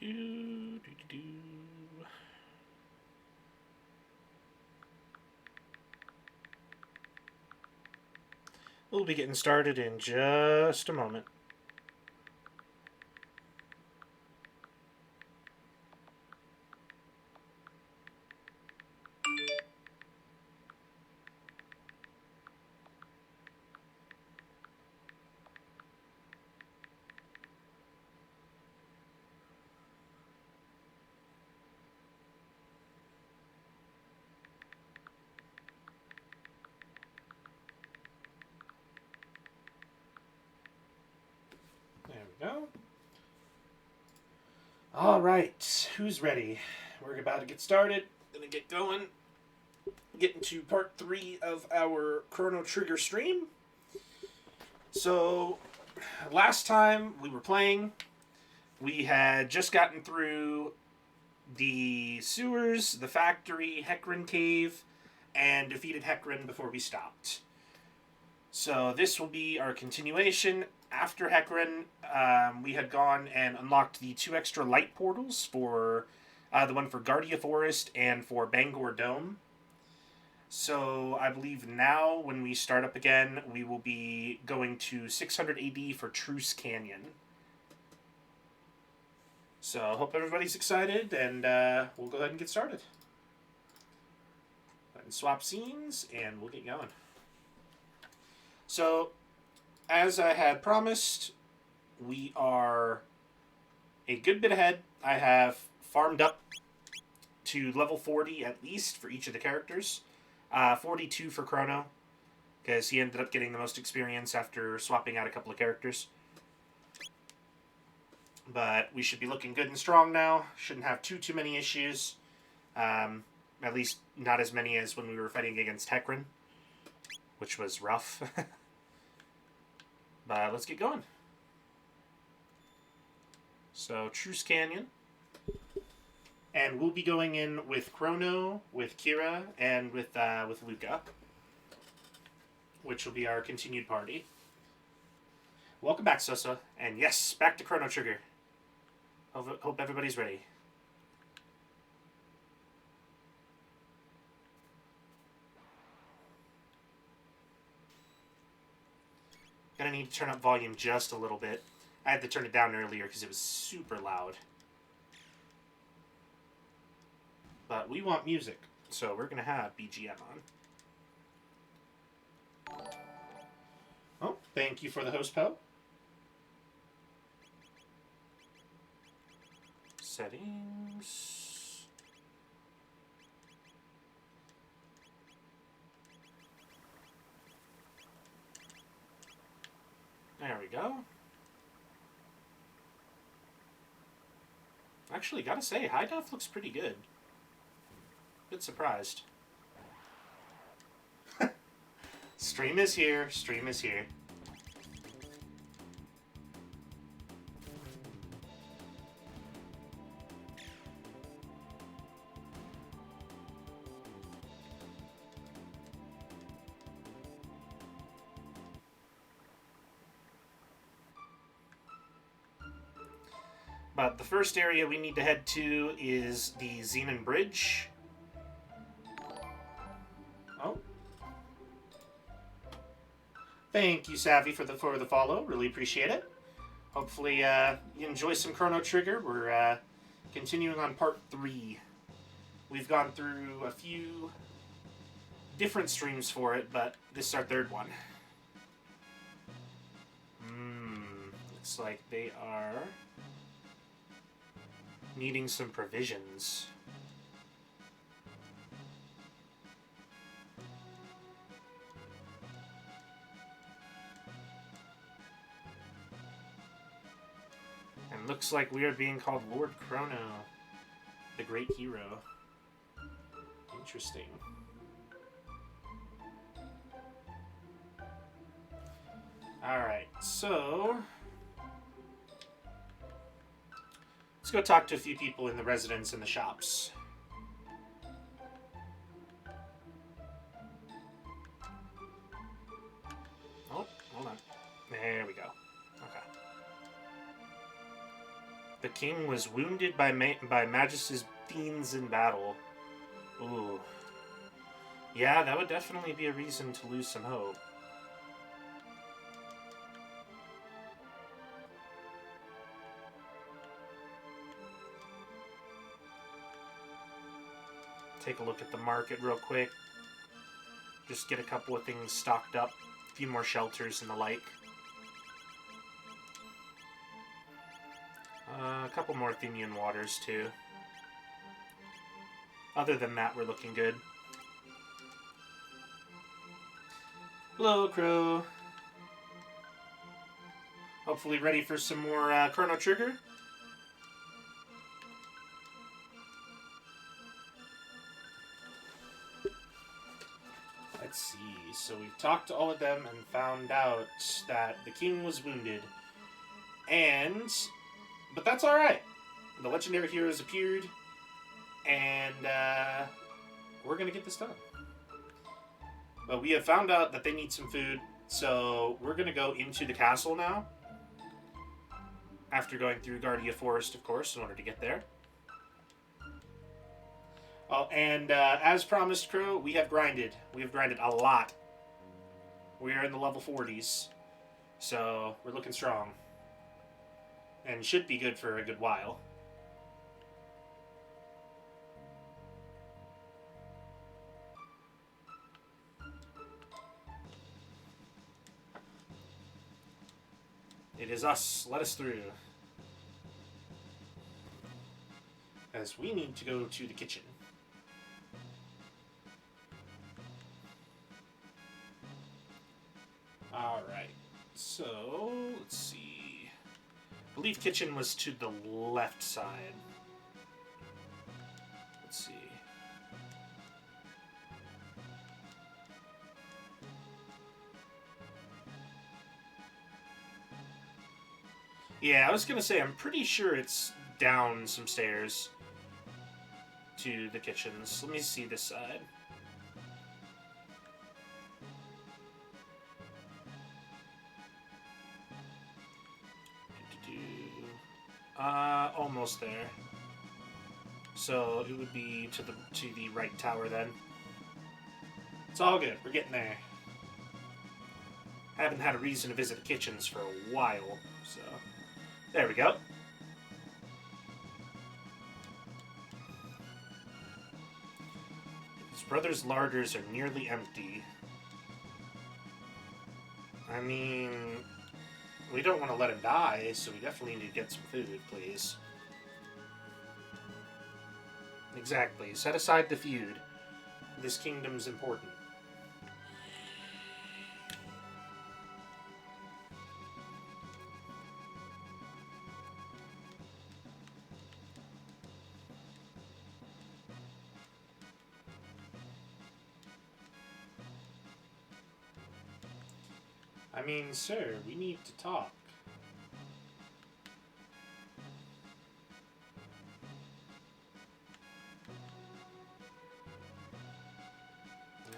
Do, do, do, do. We'll be getting started in just a moment. There we go. All right, who's ready? We're about to get started. Gonna get going. Get into part 3 of our Chrono Trigger stream. So, last time we were playing, we had just gotten through the sewers, the factory, Hecarim Cave, and defeated Hecarim before we stopped. So this will be our continuation. After Hecarim, we had gone and unlocked the 2 extra light portals for the one for Guardia Forest and for Bangor Dome. So I believe now, when we start up again, we will be going to 600 AD for Truce Canyon. So I hope everybody's excited, and we'll go ahead and get started. And swap scenes, and we'll get going. So, as I had promised, we are a good bit ahead. I have farmed up to level 40 at least for each of the characters. 42 for Chrono, because he ended up getting the most experience after swapping out a couple of characters. But we should be looking good and strong now. Shouldn't have too many issues. At least not as many as when we were fighting against Hecarim, which was rough. But let's get going. So, Truce Canyon. And we'll be going in with Chrono, with Kira, and with Luca, which will be our continued party. Welcome back, Sosa. And yes, back to Chrono Trigger. Hope everybody's ready. Gonna need to turn up volume just a little bit. I had to turn it down earlier because it was super loud. But we want music, so we're gonna have BGM on. Oh, thank you for the host, Poe. Settings. There we go. Actually, gotta say, high def looks pretty good. Bit surprised. Stream is here. Stream is here. But the first area we need to head to is the Xenon Bridge. Oh. Thank you, Savvy, for the follow. Really appreciate it. Hopefully you enjoy some Chrono Trigger. We're continuing on part 3. We've gone through a few different streams for it, but this is our 3rd one. Looks like they are needing some provisions. And looks like we are being called Lord Chrono, the great hero. Interesting. Alright, so let's go talk to a few people in the residence and the shops. Oh, hold on. There we go. Okay. The king was wounded by Magus' fiends in battle. Ooh. Yeah, that would definitely be a reason to lose some hope. Take a look at the market real quick. Just get a couple of things stocked up. A few more shelters and the like. A couple more Athenian waters, too. Other than that, we're looking good. Hello, Crow. Hopefully ready for some more Chrono Trigger. Let's see. So we've talked to all of them and found out that the king was wounded. But that's alright. The legendary heroes appeared, and we're going to get this done. But we have found out that they need some food, so we're going to go into the castle now. After going through Guardia Forest, of course, in order to get there. Oh, and as promised, Crow, we have grinded. We have grinded a lot. We are in the level 40s, so we're looking strong. And should be good for a good while. It is us. Let us through. As we need to go to the kitchen. Alright. So, let's see. I believe kitchen was to the left side. Let's see. Yeah, I was going to say, I'm pretty sure it's down some stairs to the kitchens. Let me see this side. Almost there. So it would be to the right tower then. It's all good. We're getting there. Haven't had a reason to visit the kitchens for a while, so there we go. His brother's larders are nearly empty. I mean, we don't want to let him die, so we definitely need to get some food, please. Exactly. Set aside the feud. This kingdom's important. I mean, sir, we need to talk.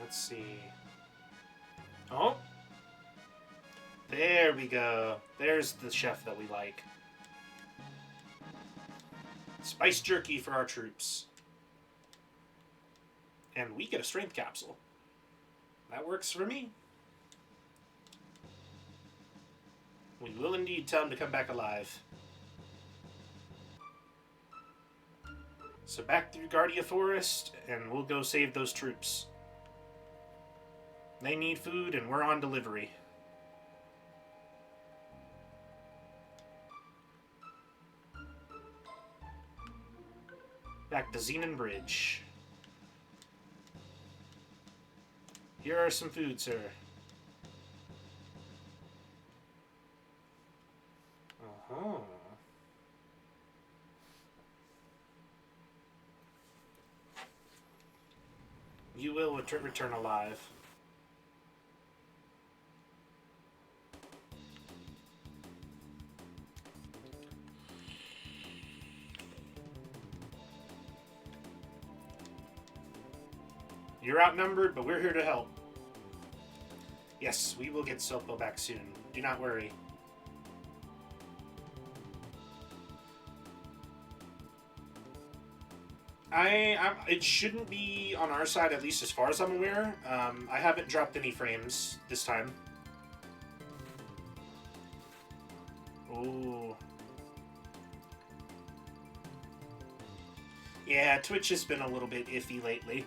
Let's see. Oh! There we go. There's the chef that we like. Spice jerky for our troops. And we get a strength capsule. That works for me. We will indeed tell him to come back alive. So back through Guardia Forest, and we'll go save those troops. They need food, and we're on delivery. Back to Xenon Bridge. Here are some food, sir. Oh. You will return alive. You're outnumbered, but we're here to help. Yes, we will get Sopo back soon. Do not worry. It shouldn't be on our side, at least as far as I'm aware. I haven't dropped any frames this time. Oh. Yeah, Twitch has been a little bit iffy lately.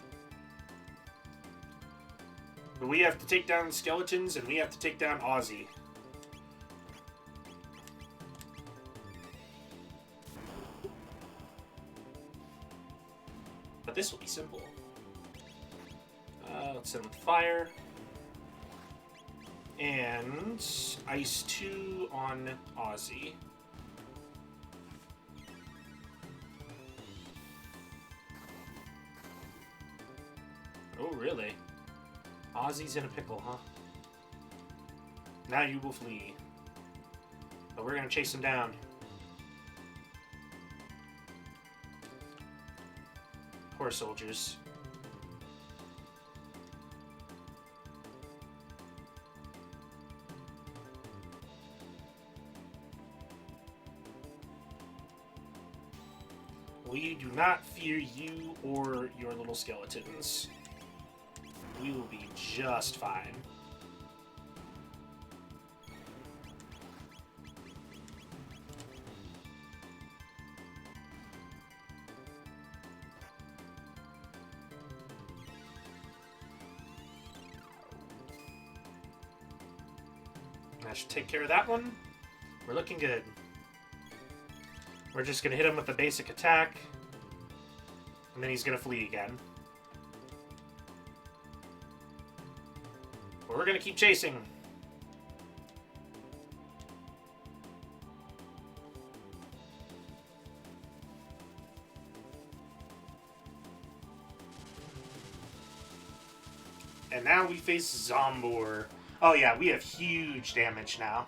But we have to take down skeletons, and we have to take down Ozzy. But this will be simple. Let's send with fire. And Ice 2 on Ozzy. Oh, really? Ozzy's in a pickle, huh? Now you will flee. But we're gonna chase him down. Poor soldiers. We do not fear you or your little skeletons. We will be just fine. That should take care of that one. We're looking good. We're just going to hit him with the basic attack. And then he's going to flee again. But we're going to keep chasing. And now we face Zombor. Oh yeah, we have huge damage now.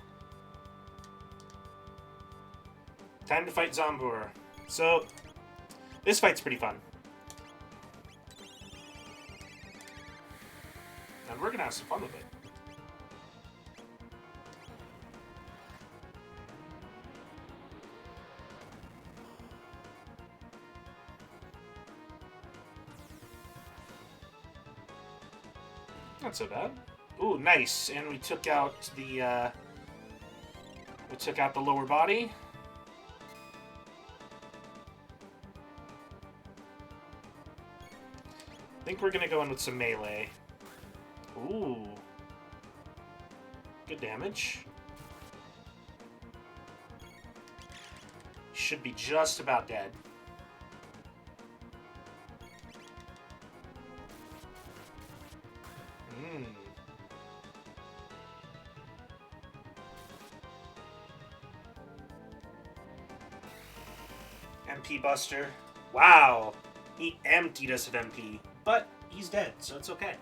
Time to fight Zombor. So, this fight's pretty fun. And we're gonna have some fun with it. Not so bad. Ooh, nice. And we took out the lower body. I think we're gonna go in with some melee. Ooh. Good damage. Should be just about dead. MP Buster. Wow. He emptied us of MP. But he's dead, so it's okay.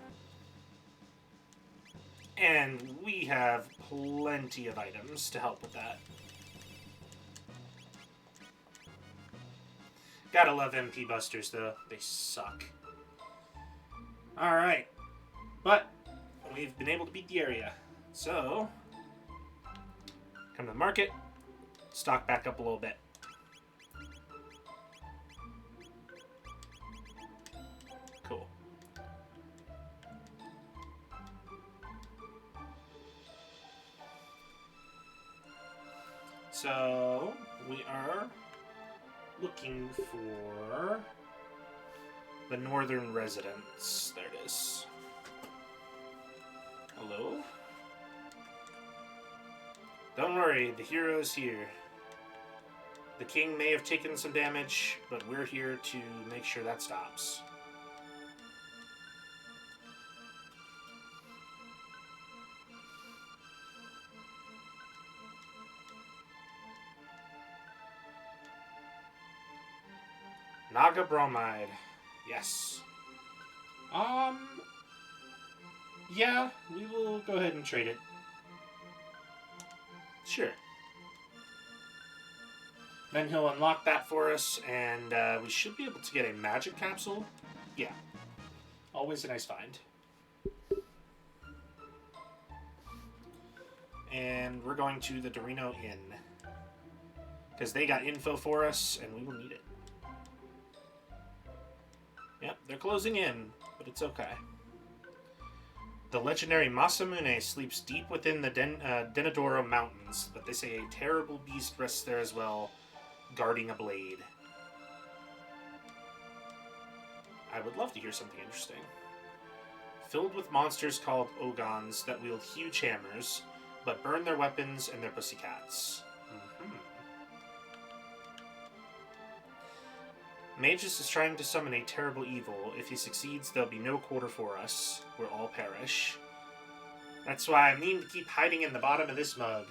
And we have plenty of items to help with that. Gotta love MP Busters, though. They suck. Alright. But we've been able to beat the area. So, come to the market. Stock back up a little bit. Cool. So, we are looking for the northern residence. There it is. Hello? Don't worry, the hero is here. The king may have taken some damage, but we're here to make sure that stops. Naga Bromide. Yes. Yeah, we will go ahead and trade it. Sure. Then he'll unlock that for us, and we should be able to get a magic capsule. Yeah. Always a nice find. And we're going to the Dorino Inn. Because they got info for us, and we will need it. Yep, they're closing in, but it's okay. The legendary Masamune sleeps deep within the Denadoro Mountains, but they say a terrible beast rests there as well, guarding a blade. I would love to hear something interesting. Filled with monsters called Ogons that wield huge hammers, but burn their weapons and their pussycats. Magus is trying to summon a terrible evil. If he succeeds, there'll be no quarter for us. We'll all perish. That's why I mean to keep hiding in the bottom of this mug.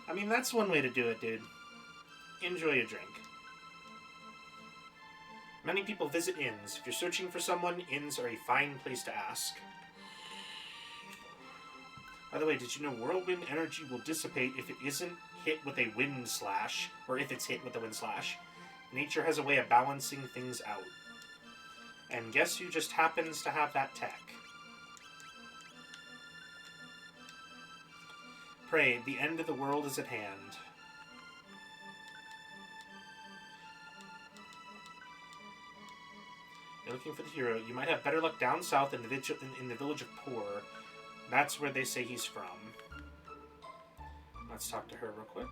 I mean, that's one way to do it, dude. Enjoy your drink. Many people visit inns. If you're searching for someone, inns are a fine place to ask. By the way, did you know whirlwind energy will dissipate if it isn't hit with a wind slash, or if it's hit with a wind slash? Nature has a way of balancing things out. And guess who just happens to have that tech? Pray, the end of the world is at hand. You're looking for the hero. You might have better luck down south in the village of Poor. That's where they say he's from. Let's talk to her real quick.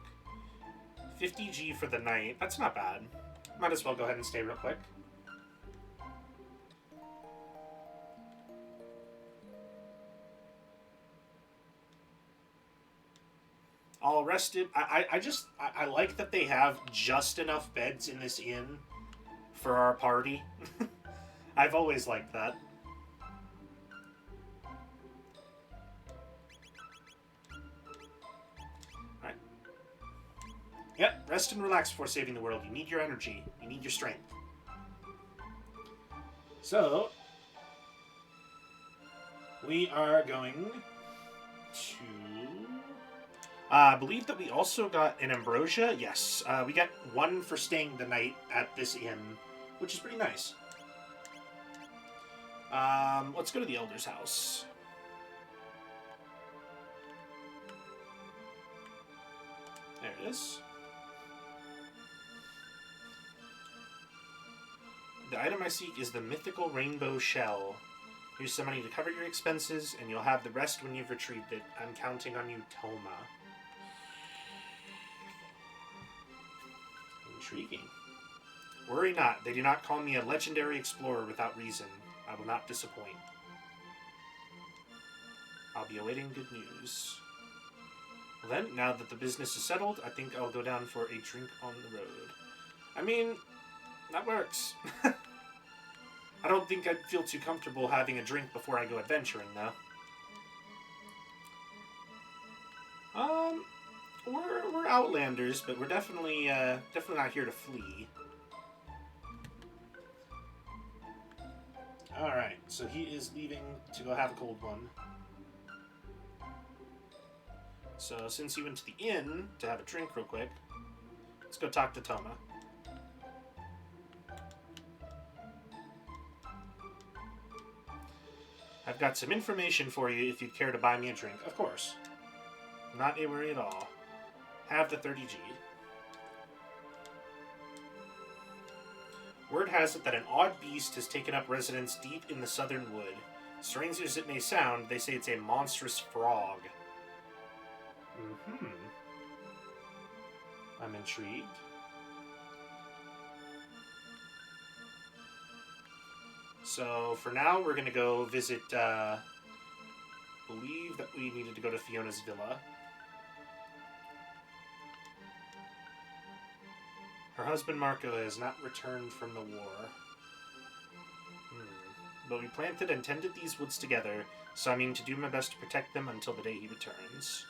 50G for the night. That's not bad. Might as well go ahead and stay real quick. All rested. I like that they have just enough beds in this inn for our party. I've always liked that. Alright. Yep, rest and relax before saving the world. You need your energy. You need your strength. So, we are going to... I believe that we also got an ambrosia. Yes, we got one for staying the night at this inn, which is pretty nice. Let's go to the Elder's house. There it is. The item I seek is the mythical rainbow shell. Here's some money to cover your expenses, and you'll have the rest when you've retrieved it. I'm counting on you, Toma. Intriguing. Worry not. They do not call me a legendary explorer without reason. I will not disappoint. I'll be awaiting good news. Well then, now that the business is settled, I think I'll go down for a drink on the road. I mean, that works. I don't think I'd feel too comfortable having a drink before I go adventuring, though. We're outlanders, but we're definitely not here to flee. Alright, so he is leaving to go have a cold one. So since he went to the inn to have a drink real quick, let's go talk to Toma. I've got some information for you if you'd care to buy me a drink. Of course. Not a worry at all. Have the 30G. Word has it that an odd beast has taken up residence deep in the southern wood. Strange as it may sound, they say it's a monstrous frog. I'm intrigued. So, for now, we're going to go visit, believe that we needed to go to Fiona's villa. Her husband, Marco, has not returned from the war. But we planted and tended these woods together, so I mean to do my best to protect them until the day he returns.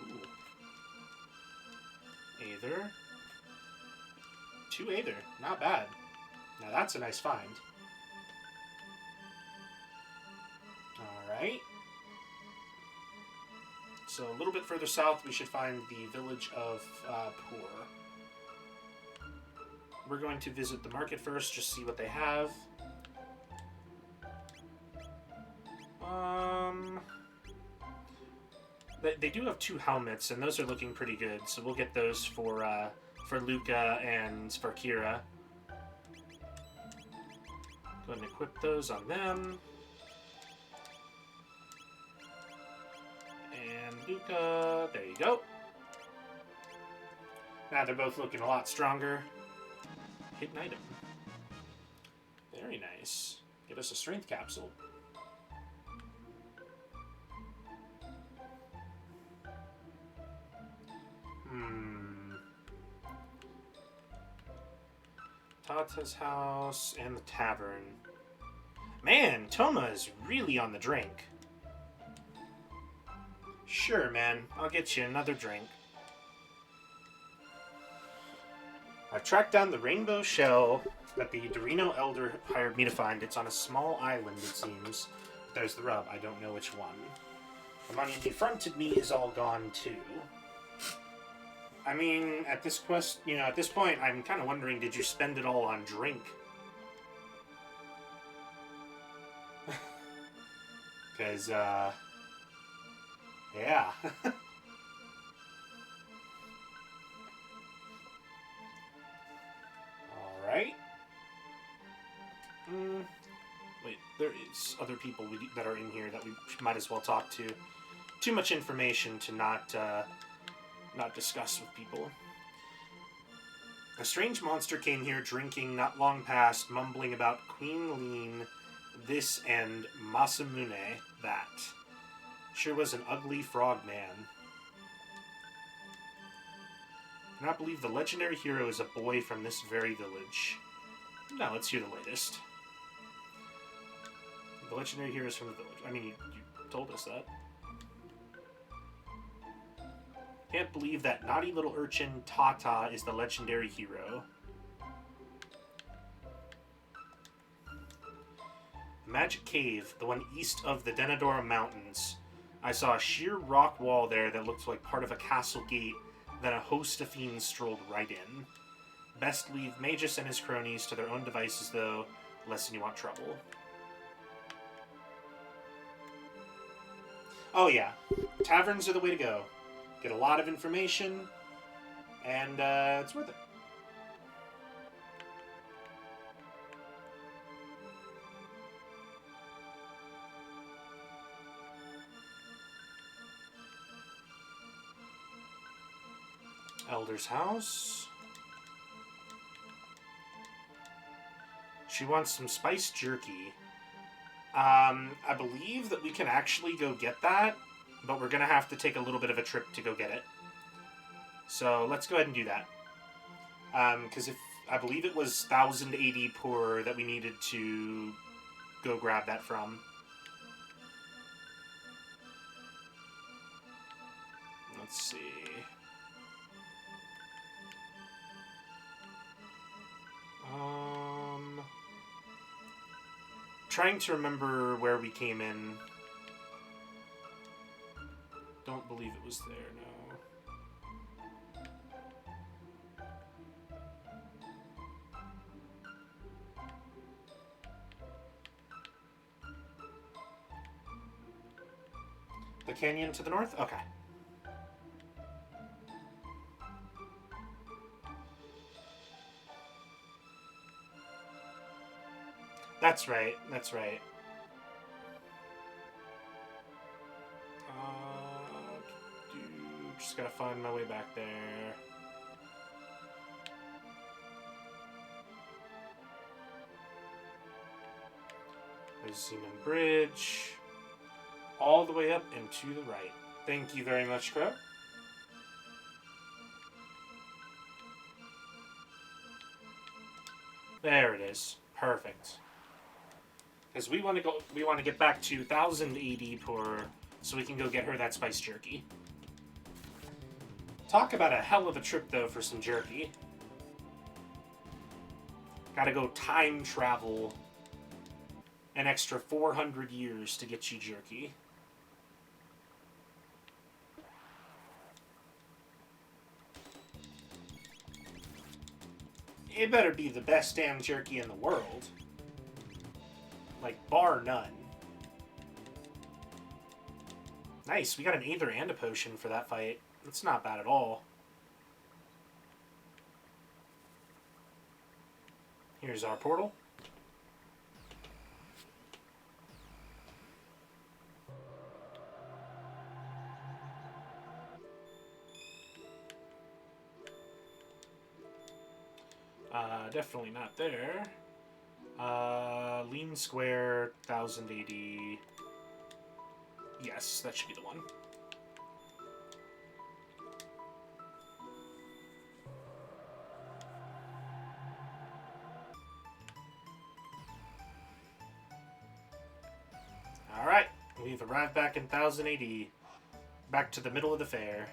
Ooh. Aether. 2 Aether. Not bad. Now that's a nice find. Alright. So a little bit further south, we should find the village of Poor. We're going to visit the market first, just see what they have. They do have 2 helmets, and those are looking pretty good, so we'll get those for Luca and for Kira. and equip those on them. And Luca, there you go. Now they're both looking a lot stronger. Hidden item. Very nice. Give us a strength capsule. Tata's house and the tavern. Man, Toma is really on the drink. Sure, man. I'll get you another drink. I've tracked down the rainbow shell that the Dorino Elder hired me to find. It's on a small island, it seems. There's the rub. I don't know which one. The money he fronted me is all gone, too. I mean, at this quest, at this point, I'm kind of wondering, did you spend it all on drink? Because, yeah. Alright. Wait, there is other people that are in here that we might as well talk to. Too much information to not discuss with people. A strange monster came here drinking not long past, mumbling about Queen Lean, this, and Masamune, that. Sure was an ugly frog man. I cannot believe the legendary hero is a boy from this very village. Now let's hear the latest. The legendary hero is from the village. I mean, you told us that. Can't believe that naughty little urchin Tata is the legendary hero. Magic Cave, the one east of the Denadora Mountains. I saw a sheer rock wall there that looked like part of a castle gate, then a host of fiends strolled right in. Best leave Magus and his cronies to their own devices, though, lest you want trouble. Oh yeah, taverns are the way to go. Get a lot of information, and it's worth it. Elder's house. She wants some spiced jerky. I believe that we can actually go get that, but we're going to have to take a little bit of a trip to go get it. So let's go ahead and do that. Because I believe it was 1,080 per that we needed to go grab that from. Let's see. Trying to remember where we came in. Don't believe it was there, no. The canyon to the north? Okay. That's right, that's right. Just gotta find my way back there. There's Zeman Bridge. All the way up and to the right. Thank you very much, Crow. There it is. Perfect. Because we want to get back to 1,080 per, so we can go get her that spiced jerky. Talk about a hell of a trip, though, for some jerky. Gotta go time travel an extra 400 years to get you jerky. It better be the best damn jerky in the world. Like, bar none. Nice, we got an Aether and a potion for that fight. That's not bad at all. Here's our portal. Definitely not there. Lean Square, 1080. Yes, that should be the one. Alright, we've arrived back in 1080. Back to the middle of the fair.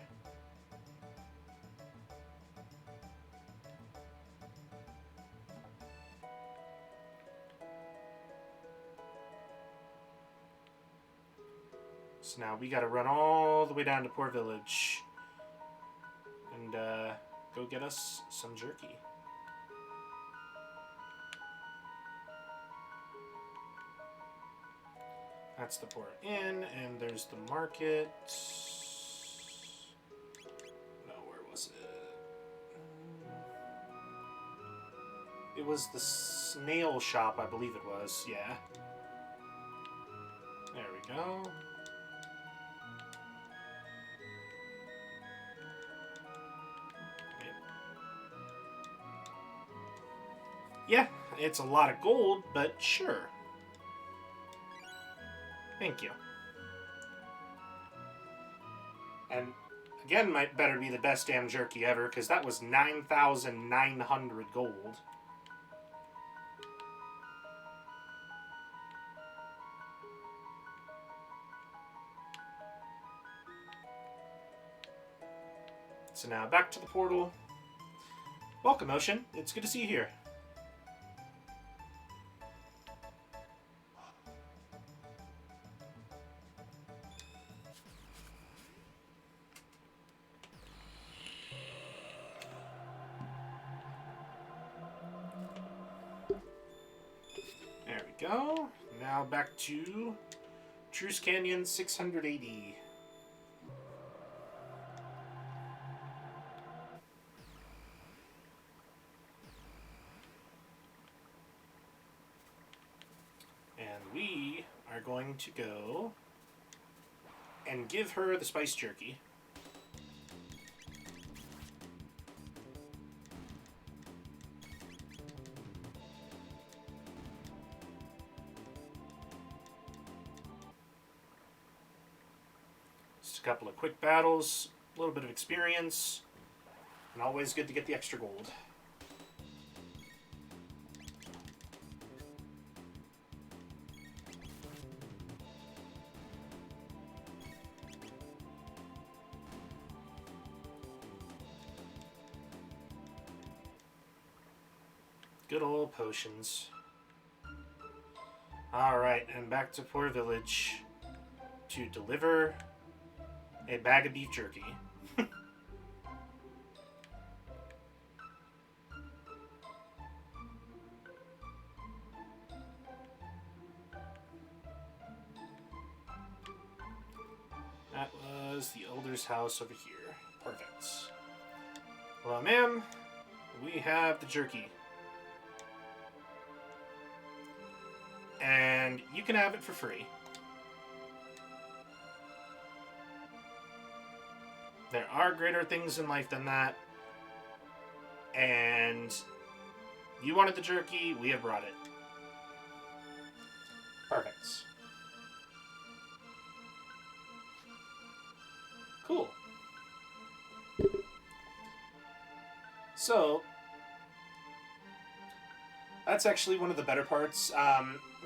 So now we gotta run all the way down to Poor Village and go get us some jerky. That's the Poor Inn, and there's the market. No, where was it? It was the snail shop, I believe it was, yeah. There we go. Yeah, it's a lot of gold, but sure. Thank you. And again, might better be the best damn jerky ever, because that was 9,900 gold. So now back to the portal. Welcome, Ocean. It's good to see you here. There we go. Now back to Truce Canyon 680. And we are going to go and give her the spiced jerky. Just a couple of quick battles, a little bit of experience, and always good to get the extra gold. Good old potions. Alright, and back to Poor Village to deliver a bag of beef jerky. That was the elder's house over here. Perfect. Hello, ma'am. We have the jerky. And you can have it for free. There are greater things in life than that. And you wanted the jerky, we have brought it. Perfect. Cool. So, that's actually one of the better parts.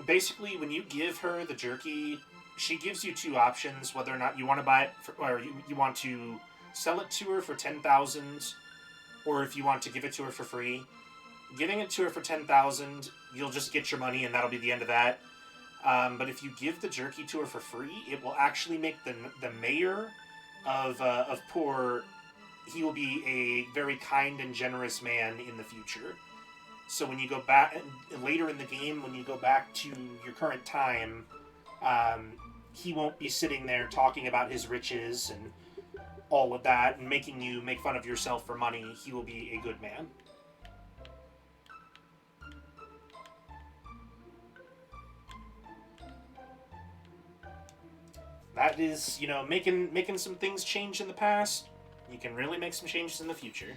Basically, when you give her the jerky, she gives you two options, whether or not you want to buy it, or you want to sell it to her for 10,000, or if you want to give it to her for free. Giving it to her for 10,000, you'll just get your money, and that'll be the end of that. But if you give the jerky to her for free, it will actually make the mayor of Poor. He will be a very kind and generous man in the future. So when you go back later in the game, when you go back to your current time, he won't be sitting there talking about his riches and all of that and making you make fun of yourself for money. He will be a good man. That is, making some things change in the past. You can really make some changes in the future.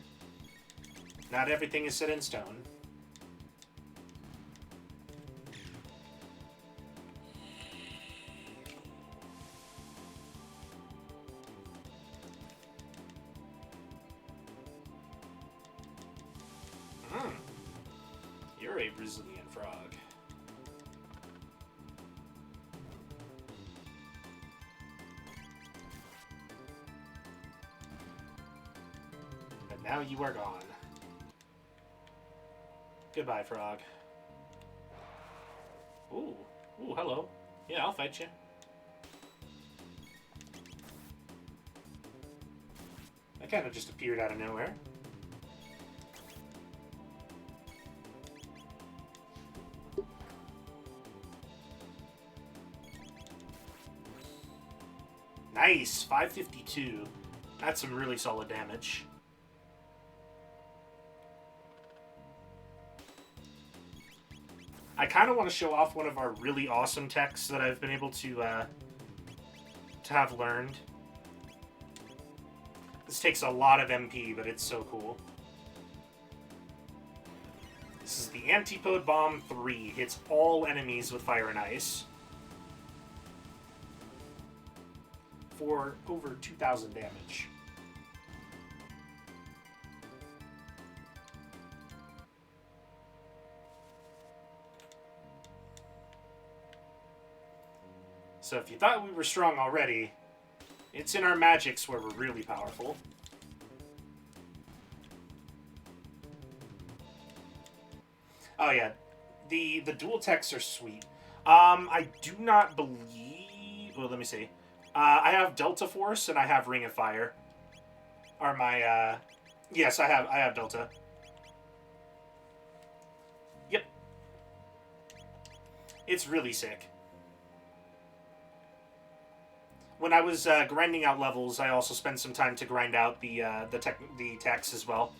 Not everything is set in stone. a resilient frog. And now you are gone. Goodbye, frog. Ooh. Ooh, hello. Yeah, I'll fight you. That kind of just appeared out of nowhere. Nice! 552. That's some really solid damage. I kind of want to show off one of our really awesome techs that I've been able to have learned. This takes a lot of MP, but it's so cool. This is the Antipode Bomb 3. Hits all enemies with fire and ice. For over 2,000 damage. So if you thought we were strong already, it's in our magics where we're really powerful. Oh yeah, the dual techs are sweet. I do not believe... Well, let me see. I have Delta Force and I have Ring of Fire. Are my... Yes, I have Delta. Yep. It's really sick. When I was grinding out levels, I also spent some time to grind out the techs as well.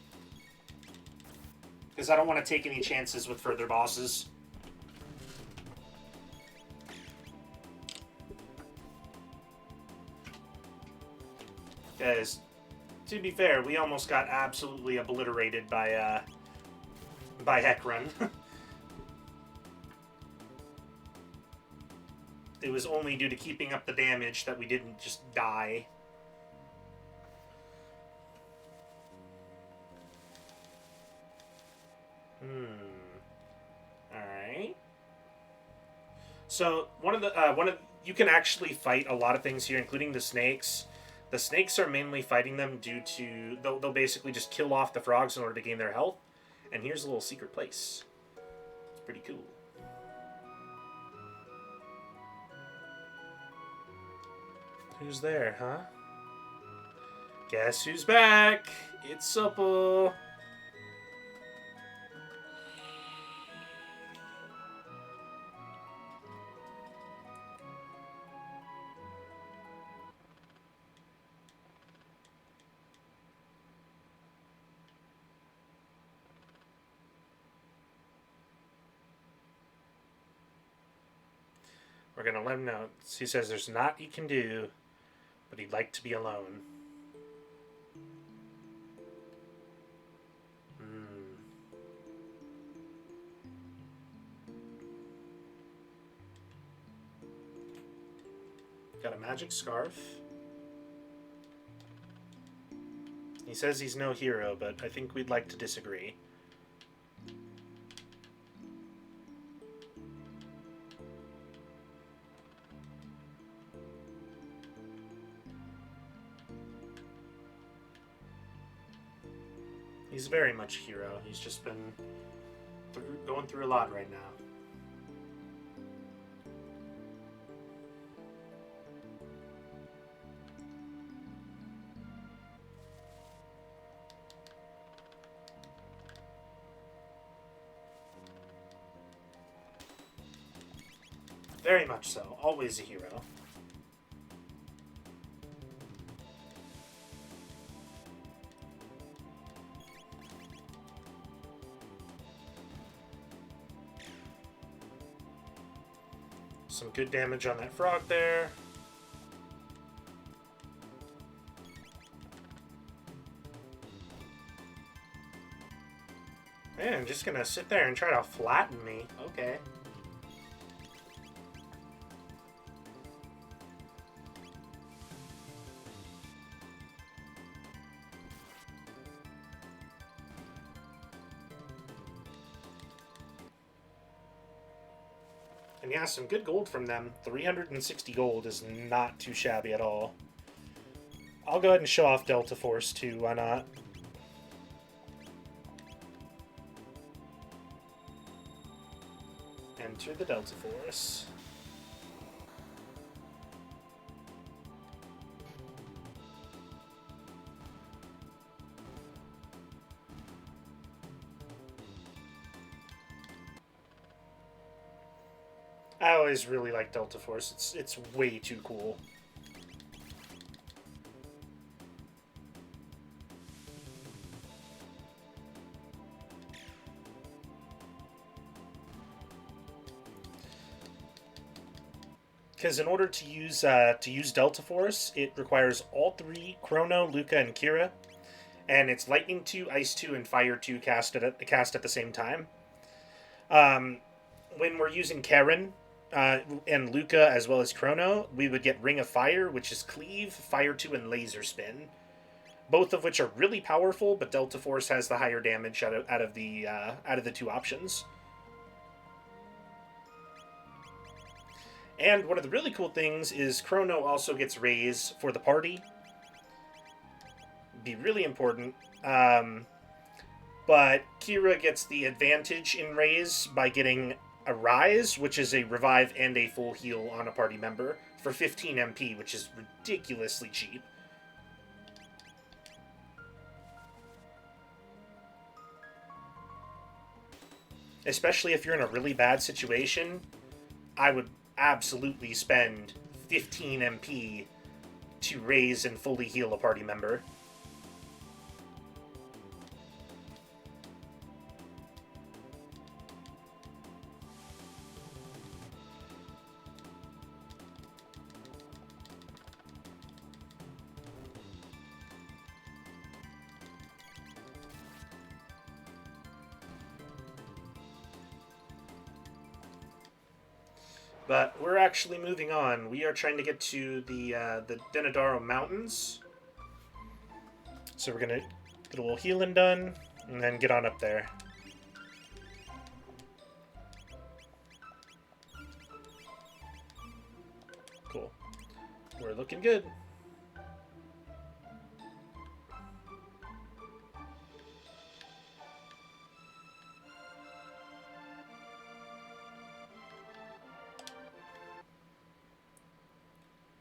Because I don't want to take any chances with further bosses. Because, to be fair, we almost got absolutely obliterated by Heckran. It was only due to keeping up the damage that we didn't just die. Alright. So, you can actually fight a lot of things here, including the snakes. The snakes are mainly fighting them due to... They'll basically just kill off the frogs in order to gain their health. And here's a little secret place. It's pretty cool. Who's there, huh? Guess who's back? It's Supple. We're gonna let him know. He says there's naught he can do, but he'd like to be alone. Got a magic scarf. He says he's no hero, but I think we'd like to disagree. He's very much a hero. He's just been going through a lot right now. Very much so. Always a hero. Some good damage on that frog there. Man, I'm just gonna sit there and try to flatten me. Okay. And yeah, some good gold from them. 360 gold is not too shabby at all. I'll go ahead and show off Delta Force too, why not? Enter the Delta Force. I always really like Delta Force. It's way too cool. Because in order to use Delta Force, it requires all three Chrono, Luca, and Kira, and it's Lightning 2, Ice 2, and Fire 2 cast at the same time. When we're using Karen and Luca as well as Chrono, we would get Ring of Fire, which is Cleave, Fire 2, and Laser Spin, both of which are really powerful. But Delta Force has the higher damage out of the two options. And one of the really cool things is Chrono also gets Raise for the party. Be really important. But Kira gets the advantage in Raise by getting a Rise, which is a revive and a full heal on a party member for 15 MP, which is ridiculously cheap. Especially if you're in a really bad situation, I would absolutely spend 15 MP to raise and fully heal a party member. But we're actually moving on. We are trying to get to the Denadaro Mountains. So we're going to get a little healing done, and then get on up there. Cool. We're looking good.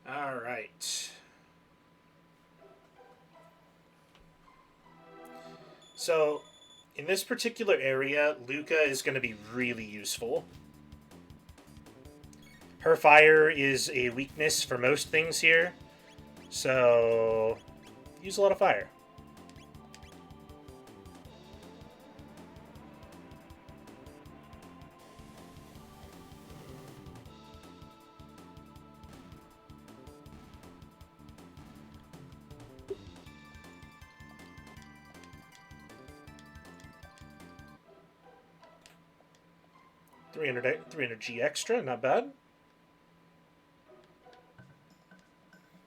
Alright. So, in this particular area, Luca is going to be really useful. Her fire is a weakness for most things here, so use a lot of fire. $300 G extra, not bad.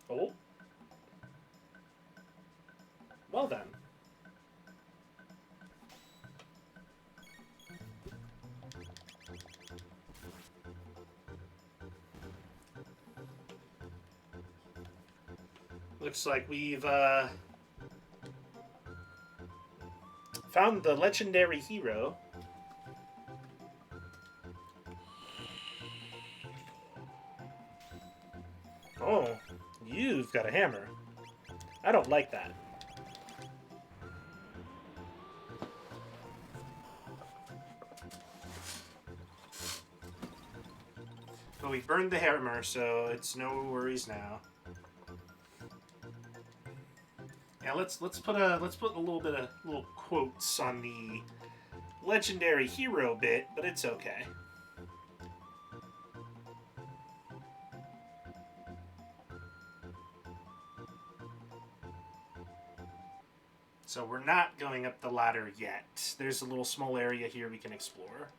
Oh. Well then. Looks like we've found the legendary hero. Oh, you've got a hammer. I don't like that. But we burned the hammer, so it's no worries now. Yeah, let's put a little bit of little quotes on the legendary hero bit, but it's okay. So we're not going up the ladder yet. There's a little small area here we can explore.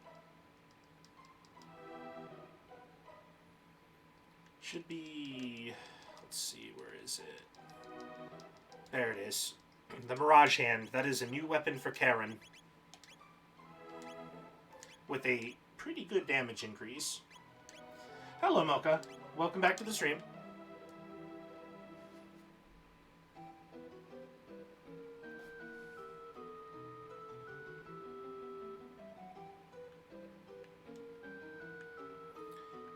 Should be... let's see, where is it? There it is. The Mirage Hand. That is a new weapon for Karen. With a pretty good damage increase. Hello, Mocha. Welcome back to the stream.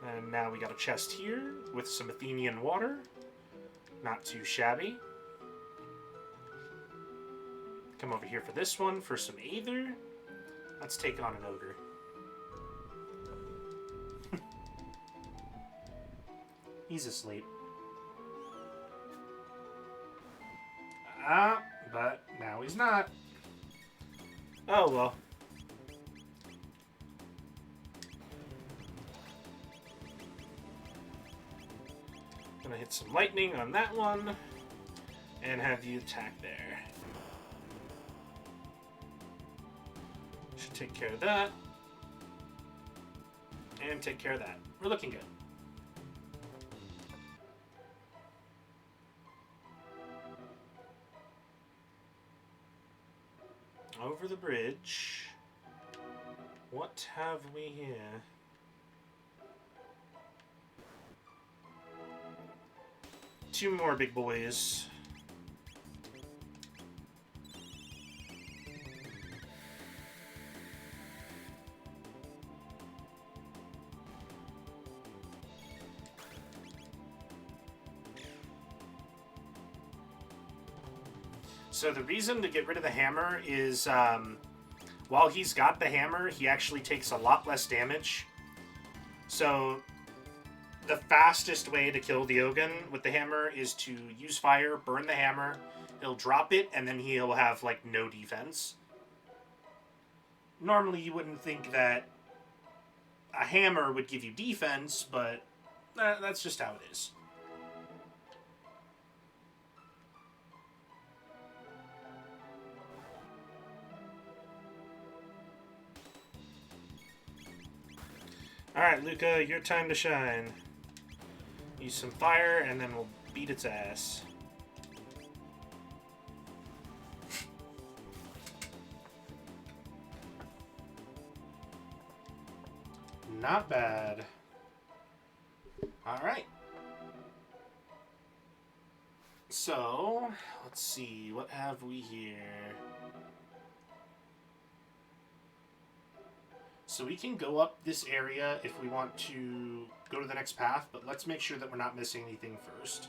And now we got a chest here with some Athenian water. Not too shabby. Come over here for this one for some Aether. Let's take on an ogre. He's asleep. But now he's not. Oh well. Gonna hit some lightning on that one and have you attack there. Should take care of that. And take care of that. We're looking good. Over the bridge. What have we here? Two more big boys. So the reason to get rid of the hammer is while he's got the hammer, he actually takes a lot less damage. So the fastest way to kill the Ogun with the hammer is to use fire, burn the hammer, he'll drop it, and then he'll have, like, no defense. Normally you wouldn't think that a hammer would give you defense, but that's just how it is. Alright, Luca, your time to shine. Use some fire, and then we'll beat its ass. Not bad. Alright. So, let's see, what have we here? So we can go up this area if we want to go to the next path, but let's make sure that we're not missing anything first.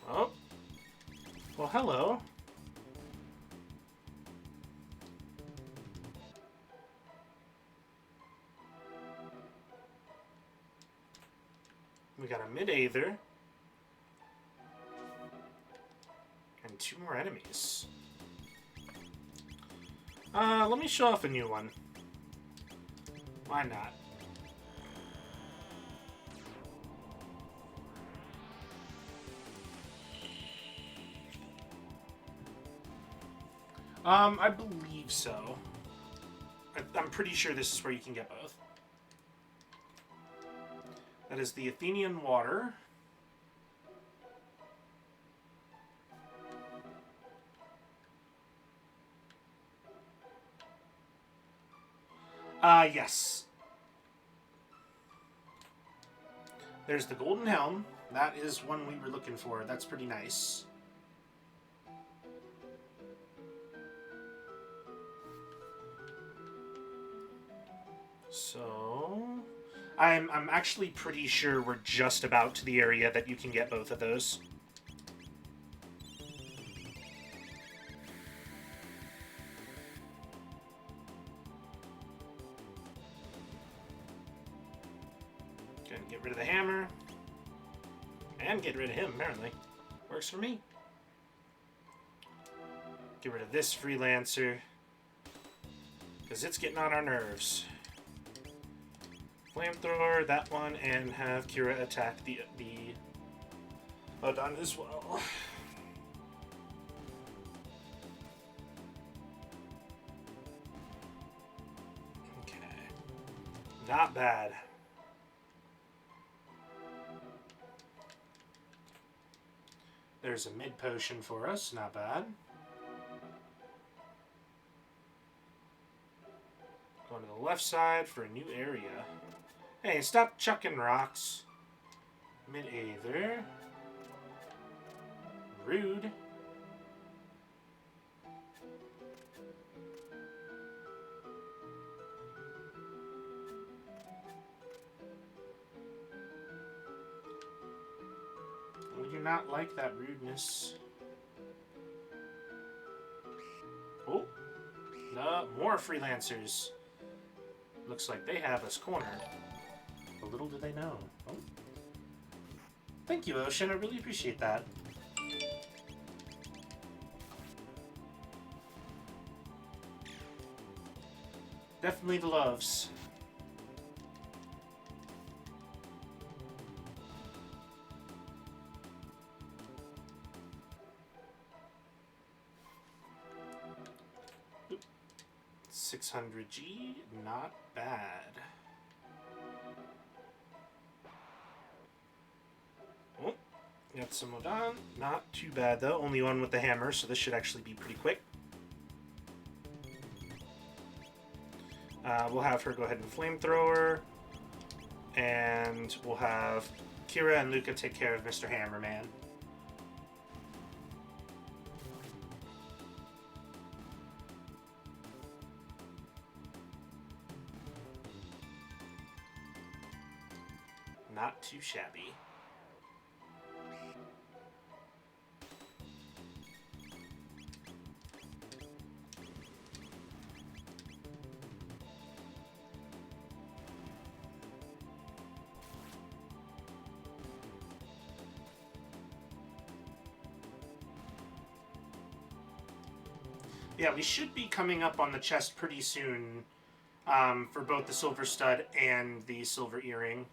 Oh. Well, hello. We got a mid-aether. And two more enemies. Let me show off a new one. Why not? I believe so. I'm pretty sure this is where you can get both. That is the Athenian water. Yes. There's the golden helm. That is one we were looking for. That's pretty nice. So, I'm actually pretty sure we're just about to the area that you can get both of those. get rid of the hammer. And get rid of him, apparently. Works for me. Get rid of this freelancer. Because it's getting on our nerves. Flamethrower, that one, and have Kira attack the Odon as well. Okay. Not bad. There's a mid potion for us, not bad. Going to the left side for a new area. Hey, stop chucking rocks. Mid-Aether. Rude. Would you not like that rudeness? Oh, no, more freelancers. Looks like they have us cornered. But little do they know. Oh. Thank you, Ocean. I really appreciate that. Definitely the loves. Oop. 600G, not bad. Oh, got some Odon. Not too bad though. Only one with the hammer, so this should actually be pretty quick. We'll have her go ahead and flamethrower, and we'll have Kira and Luca take care of Mr. Hammerman. Not too shabby. Yeah, we should be coming up on the chest pretty soon for both the silver stud and the silver earring.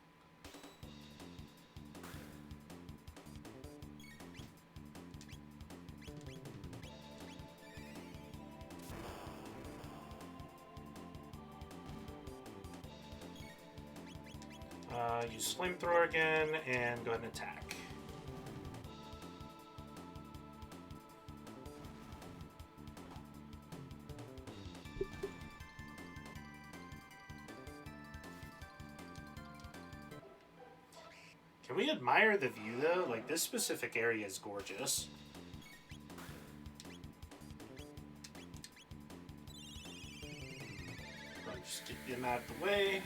Use flamethrower again and go ahead and attack. Can we admire the view though? Like, this specific area is gorgeous. Just get them out of the way.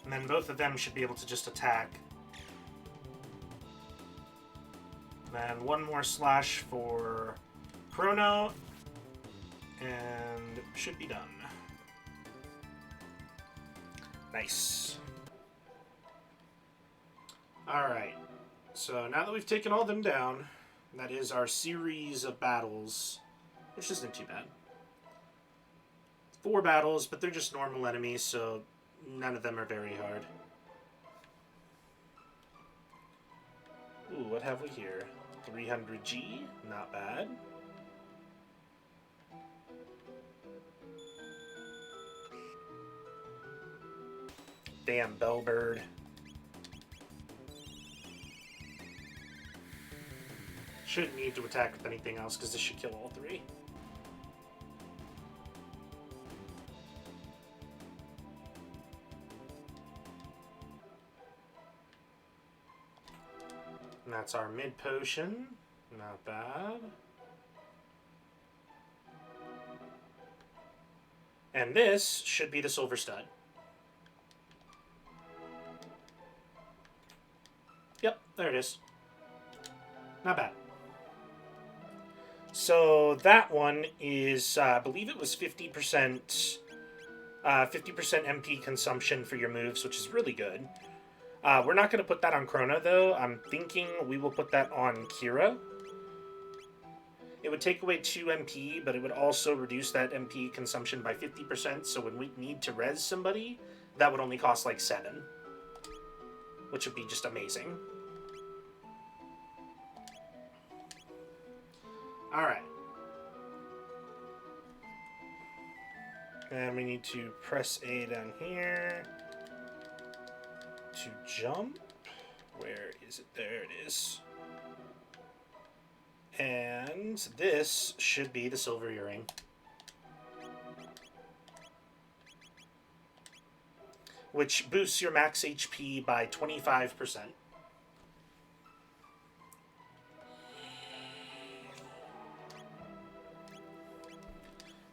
And then both of them should be able to just attack. Then one more slash for Chrono, and should be done. Nice. Alright, so now that we've taken all of them down, that is our series of battles, which isn't too bad. 4 battles, but they're just normal enemies, so none of them are very hard. Ooh, what have we here? 300G, not bad. Damn Bellbird. Shouldn't need to attack with anything else because this should kill all 3. And that's our mid potion. Not bad. And this should be the silver stud. Yep, there it is. Not bad. So that one is, I believe it was 50% MP consumption for your moves, which is really good. We're not going to put that on Chrono, though. I'm thinking we will put that on Kira. It would take away 2 MP, but it would also reduce that MP consumption by 50%, so when we need to res somebody, that would only cost like 7. Which would be just amazing. Alright. And we need to press A down here to jump. Where is it? There it is. And this should be the silver earring. Which boosts your max HP by 25%.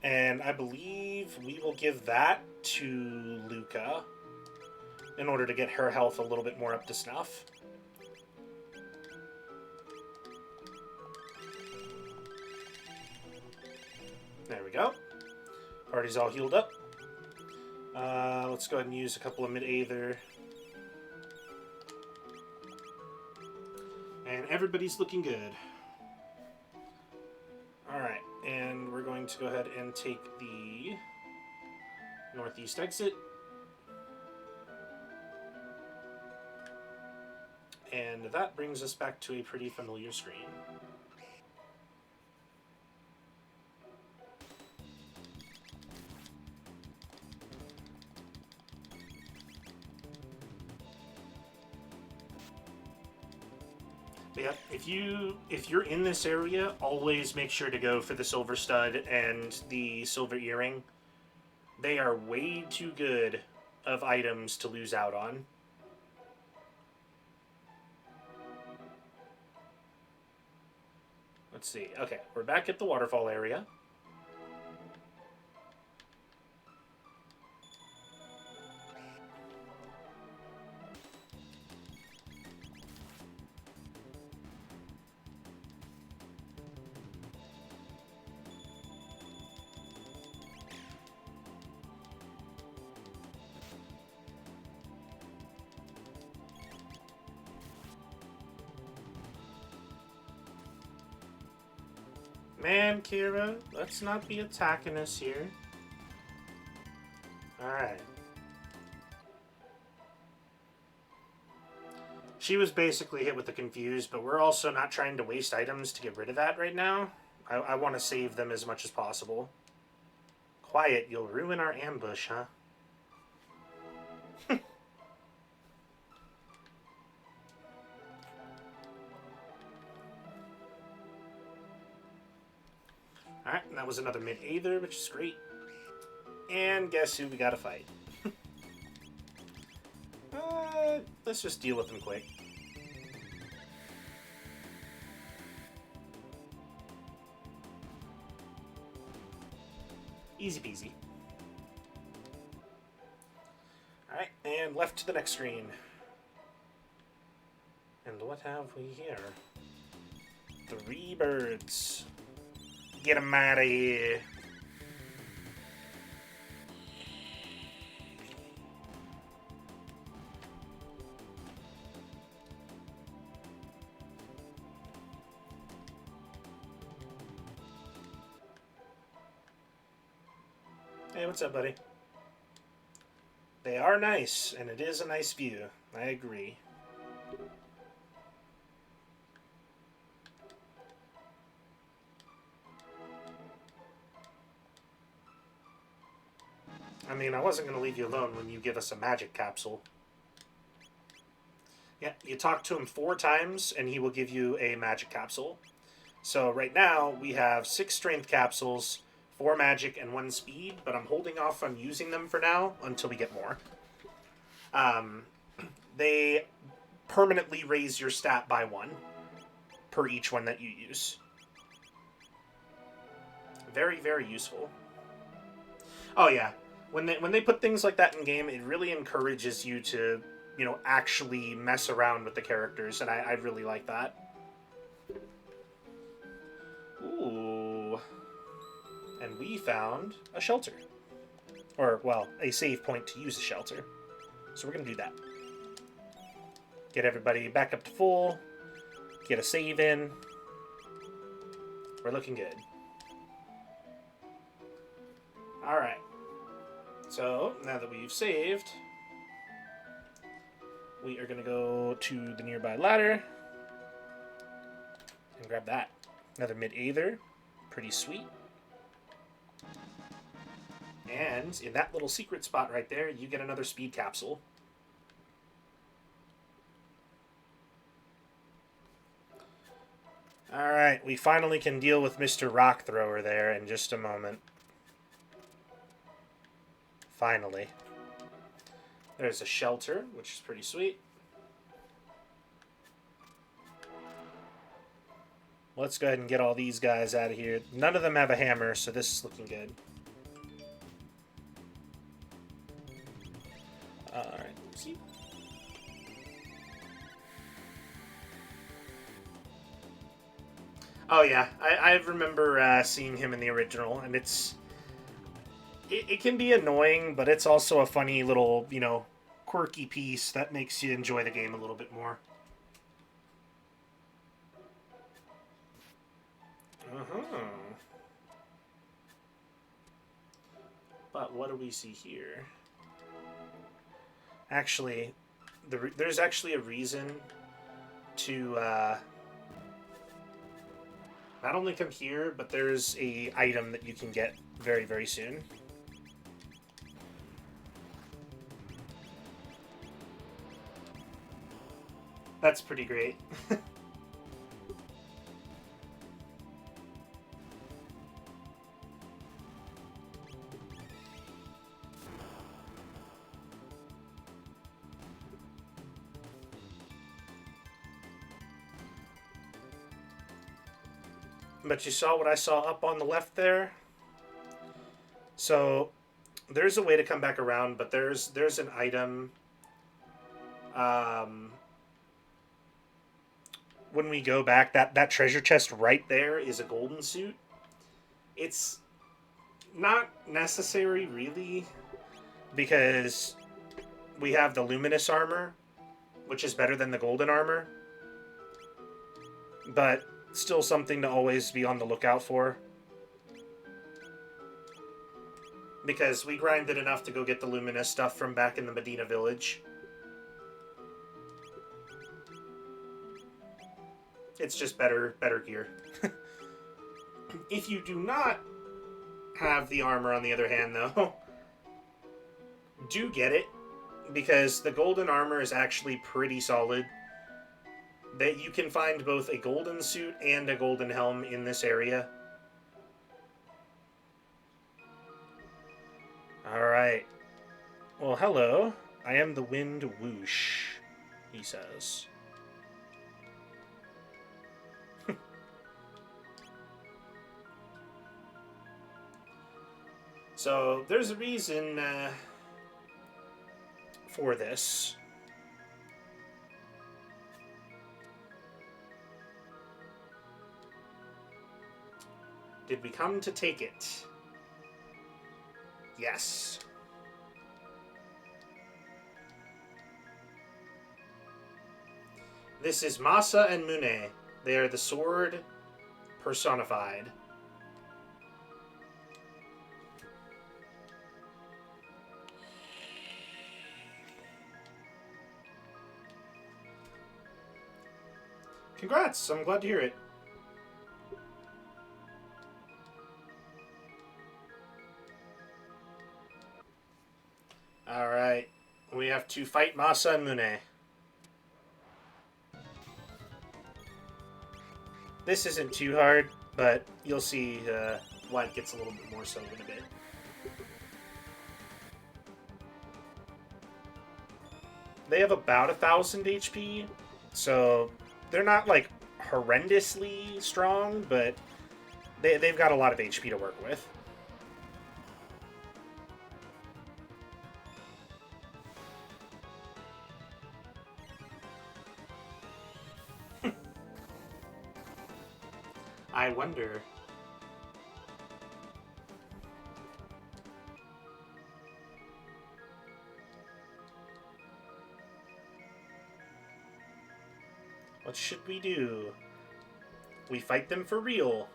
And I believe we will give that to Luca in order to get her health a little bit more up to snuff. There we go. Party's all healed up. Let's go ahead and use a couple of mid-aether. And everybody's looking good. Alright, and we're going to go ahead and take the northeast exit. And that brings us back to a pretty familiar screen. But yeah, if you're in this area, always make sure to go for the silver stud and the silver earring. They are way too good of items to lose out on. Let's see. Okay, we're back at the waterfall area. Man, Kira, let's not be attacking us here. Alright. She was basically hit with the Confused, but we're also not trying to waste items to get rid of that right now. I want to save them as much as possible. Quiet, you'll ruin our ambush, huh? Alright, and that was another mid-aether, which is great. And guess who we gotta fight? Let's just deal with them quick. Easy peasy. Alright, and left to the next screen. And what have we here? 3 birds. Get them out of here. Hey, what's up, buddy? They are nice, and it is a nice view. I agree. I mean, I wasn't going to leave you alone when you give us a magic capsule. Yeah, you talk to him 4 times, and he will give you a magic capsule. So right now, we have 6 strength capsules, 4 magic, and 1 speed, but I'm holding off on using them for now until we get more. They permanently raise your stat by 1 per each one that you use. Very, very useful. Oh yeah, when they put things like that in game, it really encourages you to, you know, actually mess around with the characters, and I really like that. Ooh. And we found a shelter. Or, well, a save point to use a shelter. So we're going to do that. Get everybody back up to full. Get a save in. We're looking good. Alright. So, now that we've saved, we are going to go to the nearby ladder and grab that. Another mid-aether. Pretty sweet. And in that little secret spot right there, you get another speed capsule. Alright, we finally can deal with Mr. Rock Thrower there in just a moment. Finally. There's a shelter, which is pretty sweet. Let's go ahead and get all these guys out of here. None of them have a hammer, so this is looking good. Alright, see. Oh yeah, I remember seeing him in the original, and it can be annoying, but it's also a funny little, you know, quirky piece that makes you enjoy the game a little bit more. But what do we see here? Actually, there's actually a reason to not only come here, but there's a item that you can get very, very soon. That's pretty great. But you saw what I saw up on the left there? So there's a way to come back around, but there's an item when we go back, that treasure chest right there is a golden suit. It's not necessary, really, because we have the luminous armor, which is better than the golden armor. But still something to always be on the lookout for. Because we grinded enough to go get the luminous stuff from back in the Medina village. It's just better gear. If you do not have the armor, on the other hand, though, do get it, because the golden armor is actually pretty solid. That you can find both a golden suit and a golden helm in this area. Alright. Well, hello. I am the Wind Whoosh, he says. So, there's a reason for this. Did we come to take it? Yes. This is Masa and Mune. They are the sword personified. Congrats! I'm glad to hear it. Alright. We have to fight Masa and Mune. This isn't too hard, but you'll see why it gets a little bit more so in a bit. They have about 1,000 HP, so they're not, like, horrendously strong, but they've got a lot of HP to work with. I wonder. What should we do? We fight them for real.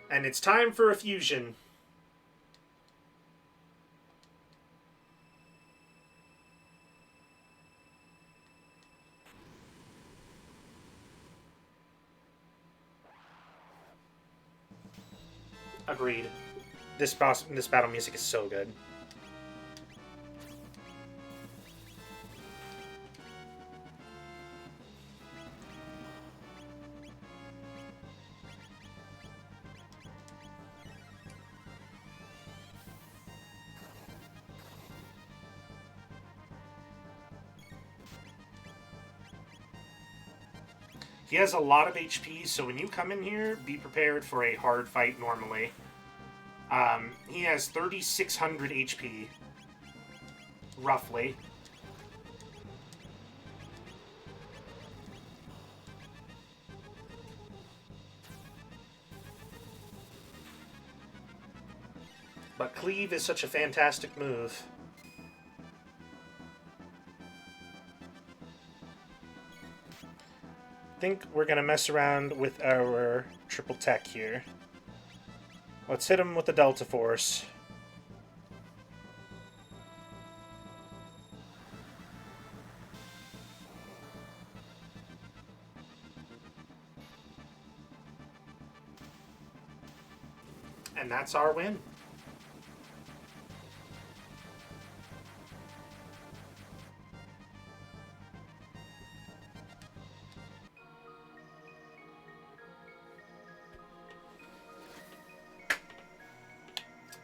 And it's time for a fusion. Agreed. This battle music is so good. He has a lot of HP, so when you come in here, be prepared for a hard fight normally. He has 3,600 HP, roughly. But Cleave is such a fantastic move. I think we're going to mess around with our triple tech here. Let's hit him with the Delta Force. And that's our win.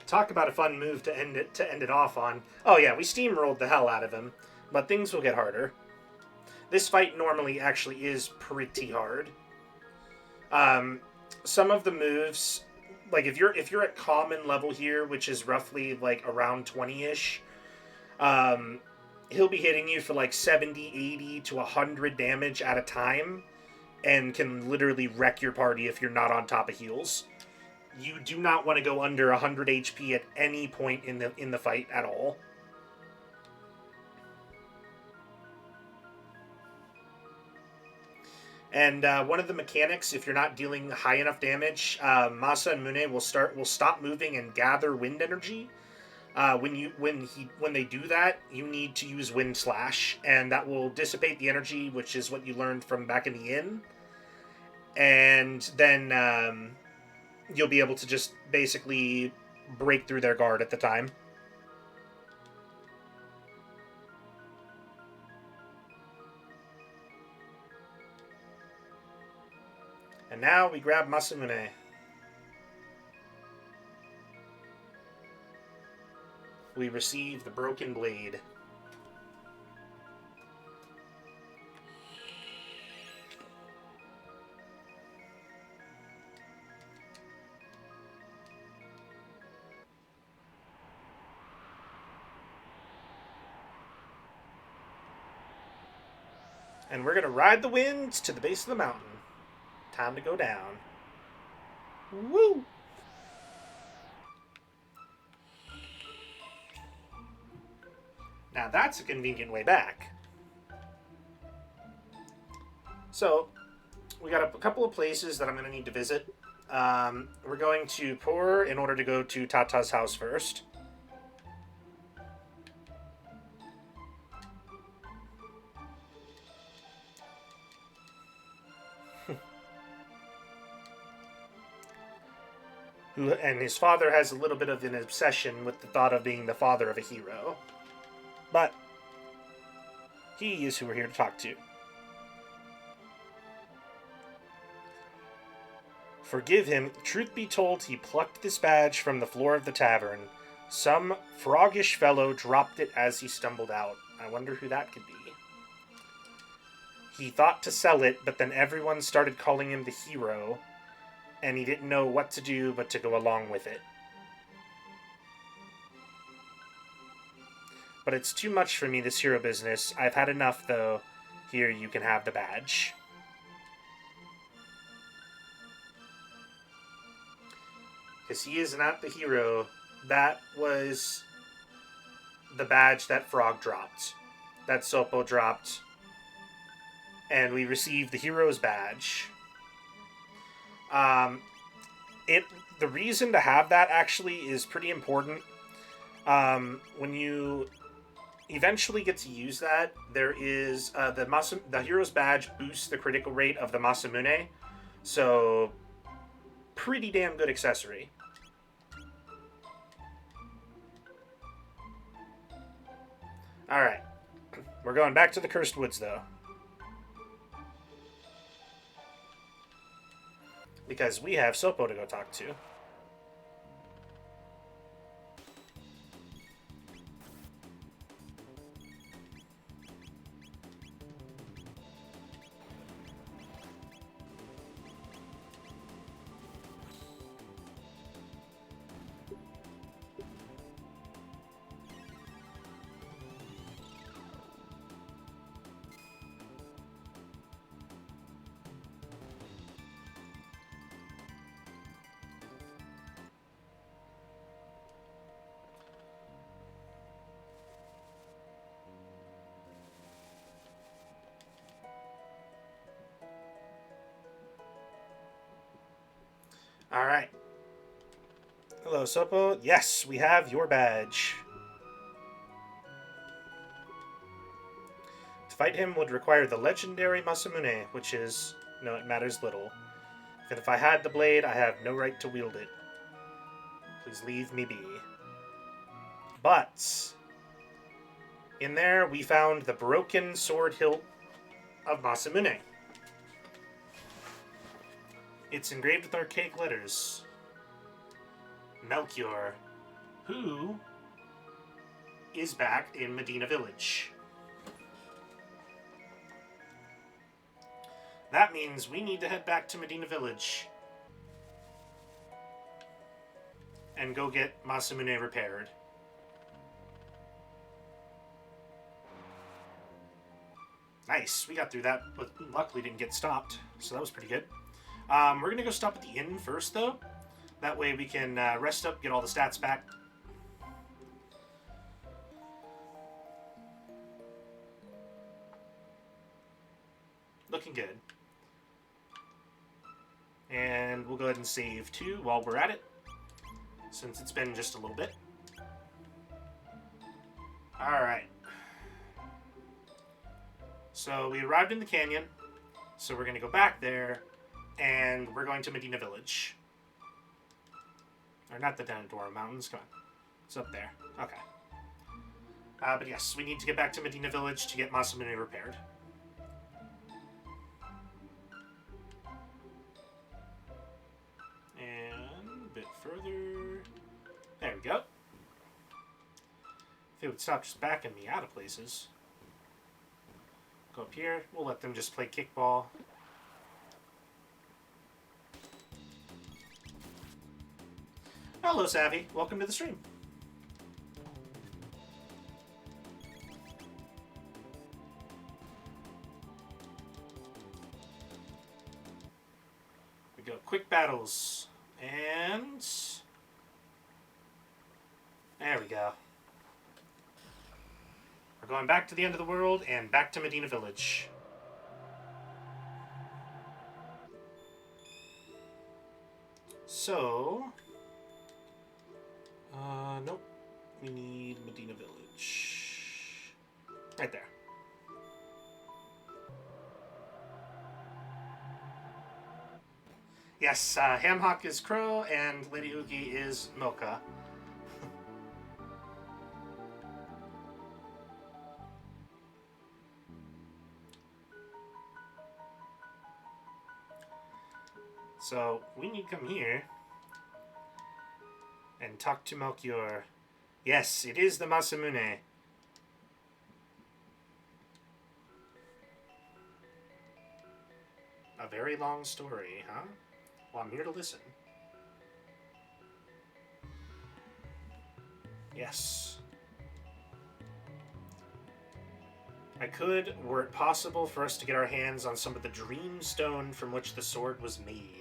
Talk about a fun move to end it off on. Oh yeah, we steamrolled the hell out of him, but things will get harder. This fight normally actually is pretty hard. Some of the moves, like if you're at common level here, which is roughly like around 20-ish, he'll be hitting you for like 70, 80 to 100 damage at a time, and can literally wreck your party if you're not on top of heals. You do not want to go under 100 HP at any point in the fight at all. And one of the mechanics, if you're not dealing high enough damage, Masa and Mune will stop moving and gather wind energy. When they do that, you need to use Wind Slash, and that will dissipate the energy, which is what you learned from back in the inn. And then you'll be able to just basically break through their guard at the time. And now we grab Masamune. We receive the Broken Blade. And we're going to ride the winds to the base of the mountain. Time to go down. Woo! Now that's a convenient way back. So, we got a couple of places that I'm going to need to visit. We're going to Pour in order to go to Tata's house first. And his father has a little bit of an obsession with the thought of being the father of a hero. But he is who we're here to talk to. Forgive him. Truth be told, he plucked this badge from the floor of the tavern. Some froggish fellow dropped it as he stumbled out. I wonder who that could be. He thought to sell it, but then everyone started calling him the hero, and he didn't know what to do but to go along with it. But it's too much for me, this hero business. I've had enough, though. Here, you can have the badge. Because he is not the hero. That was the badge that Frog dropped. That Sopo dropped. and we receive the hero's badge. Um, the reason to have that actually is pretty important. When you eventually get to use that, there is the hero's badge boosts the critical rate of the Masamune, so pretty damn good accessory. All right, we're going back to the Cursed Woods though, because we have Sopo to go talk to. All right. Hello, Sopo. Yes, we have your badge. To fight him would require the legendary Masamune, which is... no, it matters little. And if I had the blade, I have no right to wield it. Please leave me be. But... in there, we found the broken sword hilt of Masamune. It's engraved with archaic letters. Melchior, who is back in Medina Village. That means we need to head back to Medina Village and go get Masamune repaired. Nice, we got through that, but luckily didn't get stopped, so that was pretty good. We're going to go stop at the inn first, though. That way we can rest up, get all the stats back. Looking good. And we'll go ahead and save too while we're at it, since it's been just a little bit. Alright. So we arrived in the canyon, so we're going to go back there, and we're going to Medina Village. Or not the Denadora Mountains, come on. It's up there. Okay. But yes, we need to get back to Medina Village to get Masamune repaired. And a bit further. There we go. If it would stop just backing me out of places. Go up here. We'll let them just play kickball. Hello, Savvy. Welcome to the stream. We go quick battles. And... there we go. We're going back to the end of the world and back to Medina Village. So... nope. We need Medina Village. Right there. Yes, Hamhawk is Crow and Lady Oogie is Mocha. So, we need to come here and talk to Melchior. Yes, it is the Masamune. A very long story, huh? Well, I'm here to listen. Yes. I could, were it possible for us to get our hands on some of the dream stone from which the sword was made.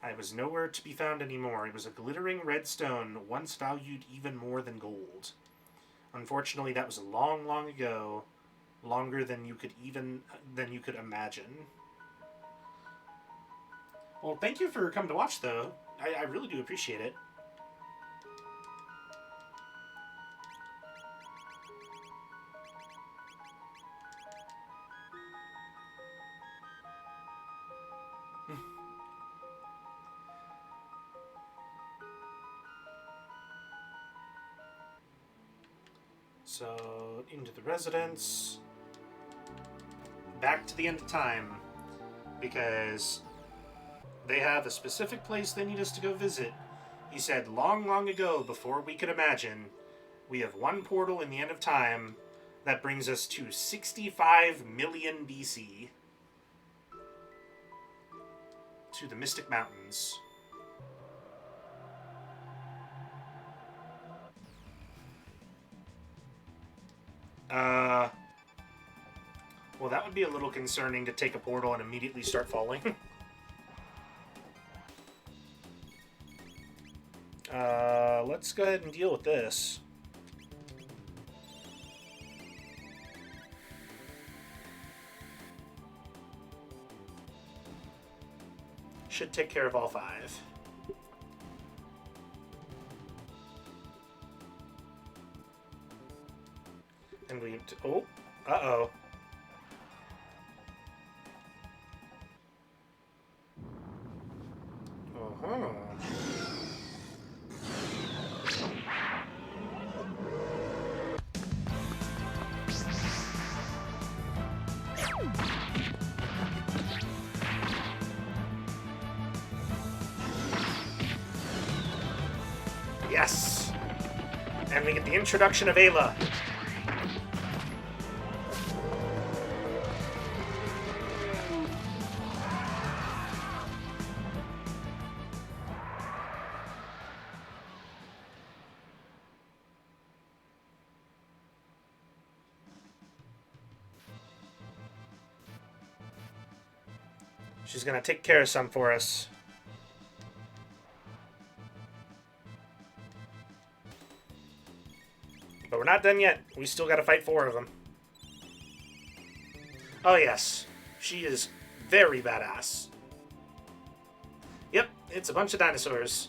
I was nowhere to be found anymore. It was a glittering red stone, once valued even more than gold. Unfortunately, that was a long, long ago. Longer than you could imagine. Well, thank you for coming to watch, though. I really do appreciate it. So, into the residence. Back to the end of time. Because they have a specific place they need us to go visit. He said, long, long ago, before we could imagine, we have one portal in the end of time that brings us to 65 million BC. To the Mystic Mountains. Well, that would be a little concerning to take a portal and immediately start falling. Let's go ahead and deal with this. Should take care of all 5. And we have to... Oh, uh-oh. Uh-huh. Yes! And we get the introduction of Ayla. She's gonna take care of some for us. But we're not done yet. We still gotta fight 4 of them. Oh yes, she is very badass. Yep, it's a bunch of dinosaurs.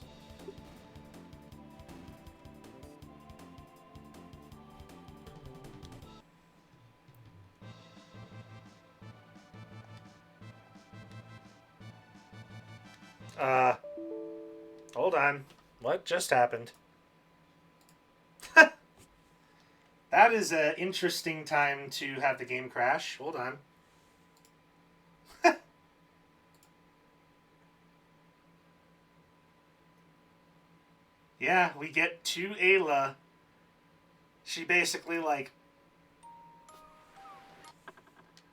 Hold on. What just happened? That is an interesting time to have the game crash. Hold on. Yeah, we get to Ayla. She basically, like,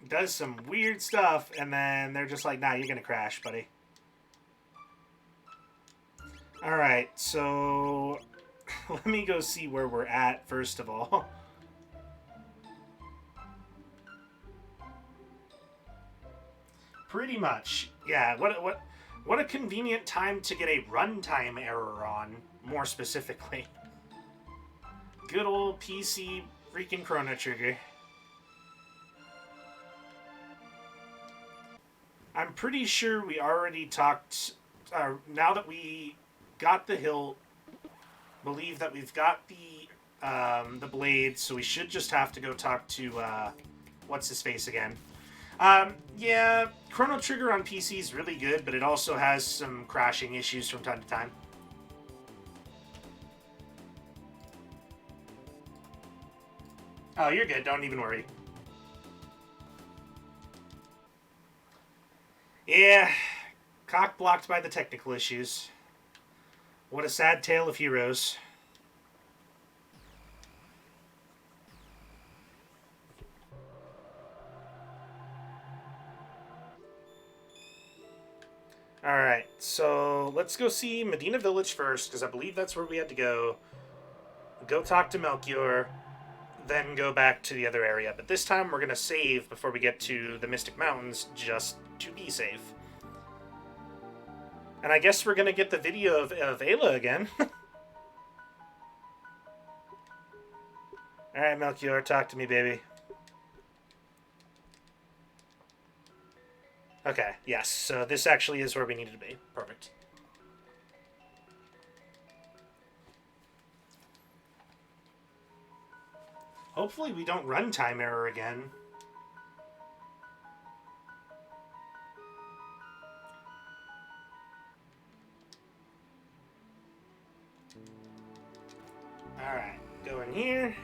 does some weird stuff, and then they're just like, nah, you're gonna crash, buddy. Alright, so let me go see where we're at, first of all. Pretty much. Yeah, what a convenient time to get a runtime error on, more specifically. Good old PC freaking Chrono Trigger. I'm pretty sure we already talked, now that we got the hilt, believe that we've got the blade, so we should just have to go talk to, what's his face again? Yeah, Chrono Trigger on PC is really good, but it also has some crashing issues from time to time. Oh, you're good. Don't even worry. Yeah, cock blocked by the technical issues. What a sad tale of heroes. Alright, so let's go see Medina Village first, because I believe that's where we had to go. Go talk to Melchior, then go back to the other area. But this time we're going to save before we get to the Mystic Mountains, just to be safe. And I guess we're going to get the video of Ayla again. Alright, Melchior, talk to me, baby. Okay, yes. So this actually is where we needed to be. Perfect. Hopefully we don't run time error again. Alright, go in here.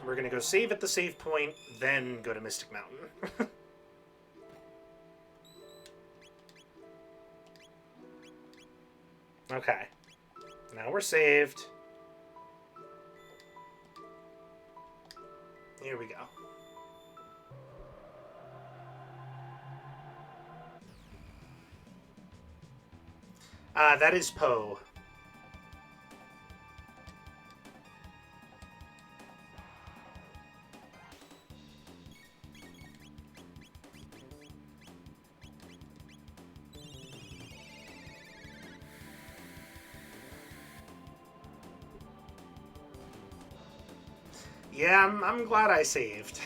We're going to go save at the save point, then go to Mystic Mountain. Okay. Now we're saved. Here we go. That is Poe. Yeah, I'm glad I saved.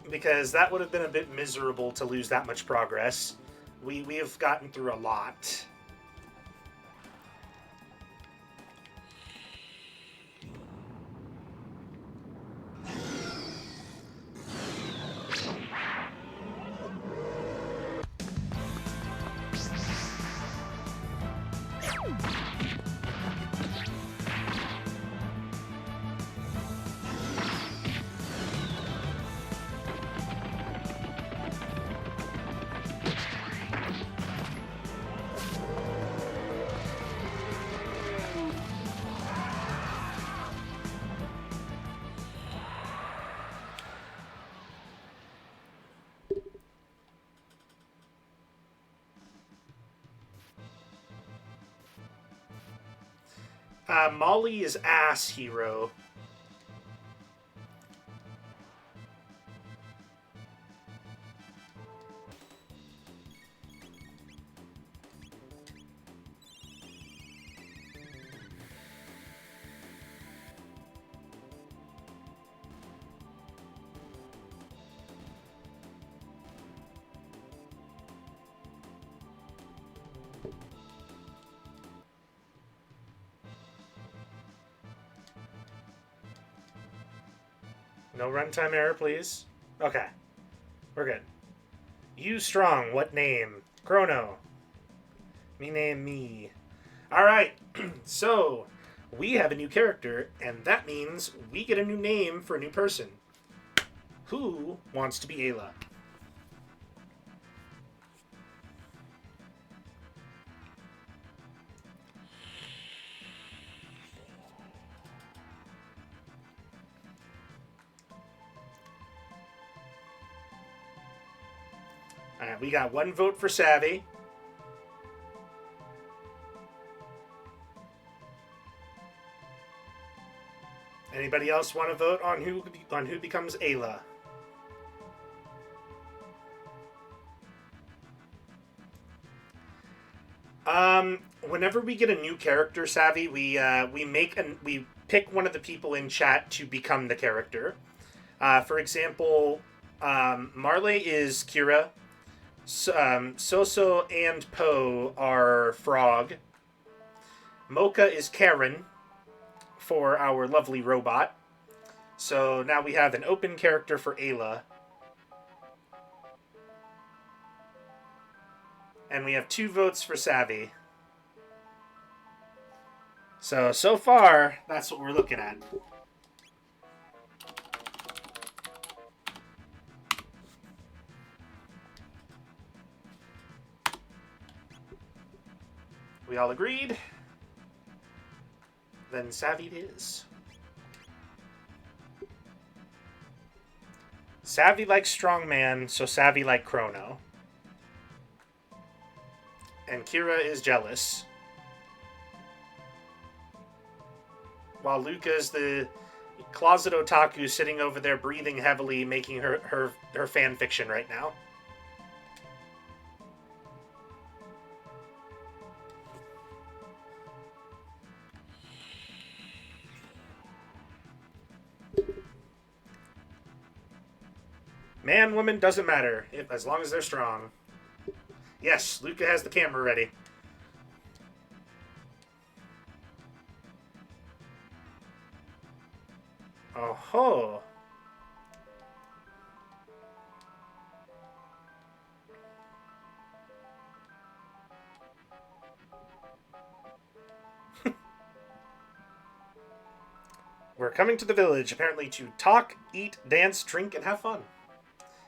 Because that would have been a bit miserable to lose that much progress. We have gotten through a lot. Molly is ass hero. No runtime error, please. Okay. We're good. You strong. What name? Chrono. Me name me. Alright. So, we have a new character, and that means we get a new name for a new person. Who wants to be Ayla? Alright, we got one vote for Savvy. Anybody else want to vote on who becomes Ayla? Whenever we get a new character, Savvy, we pick one of the people in chat to become the character. For example, Marley is Kira. Soso and Poe are Frog. Mocha is Karen for our lovely robot. So now we have an open character for Ayla. And we have 2 votes for Savvy. So far, that's what we're looking at. We all agreed? Then Savvy it is. Savvy likes Strongman, so Savvy like Chrono. And Kira is jealous. While Luca is the closet otaku sitting over there breathing heavily, making her fan fiction right now. Man, woman, doesn't matter, as long as they're strong. Yes, Luca has the camera ready. Oh ho. We're coming to the village, apparently to talk, eat, dance, drink, and have fun.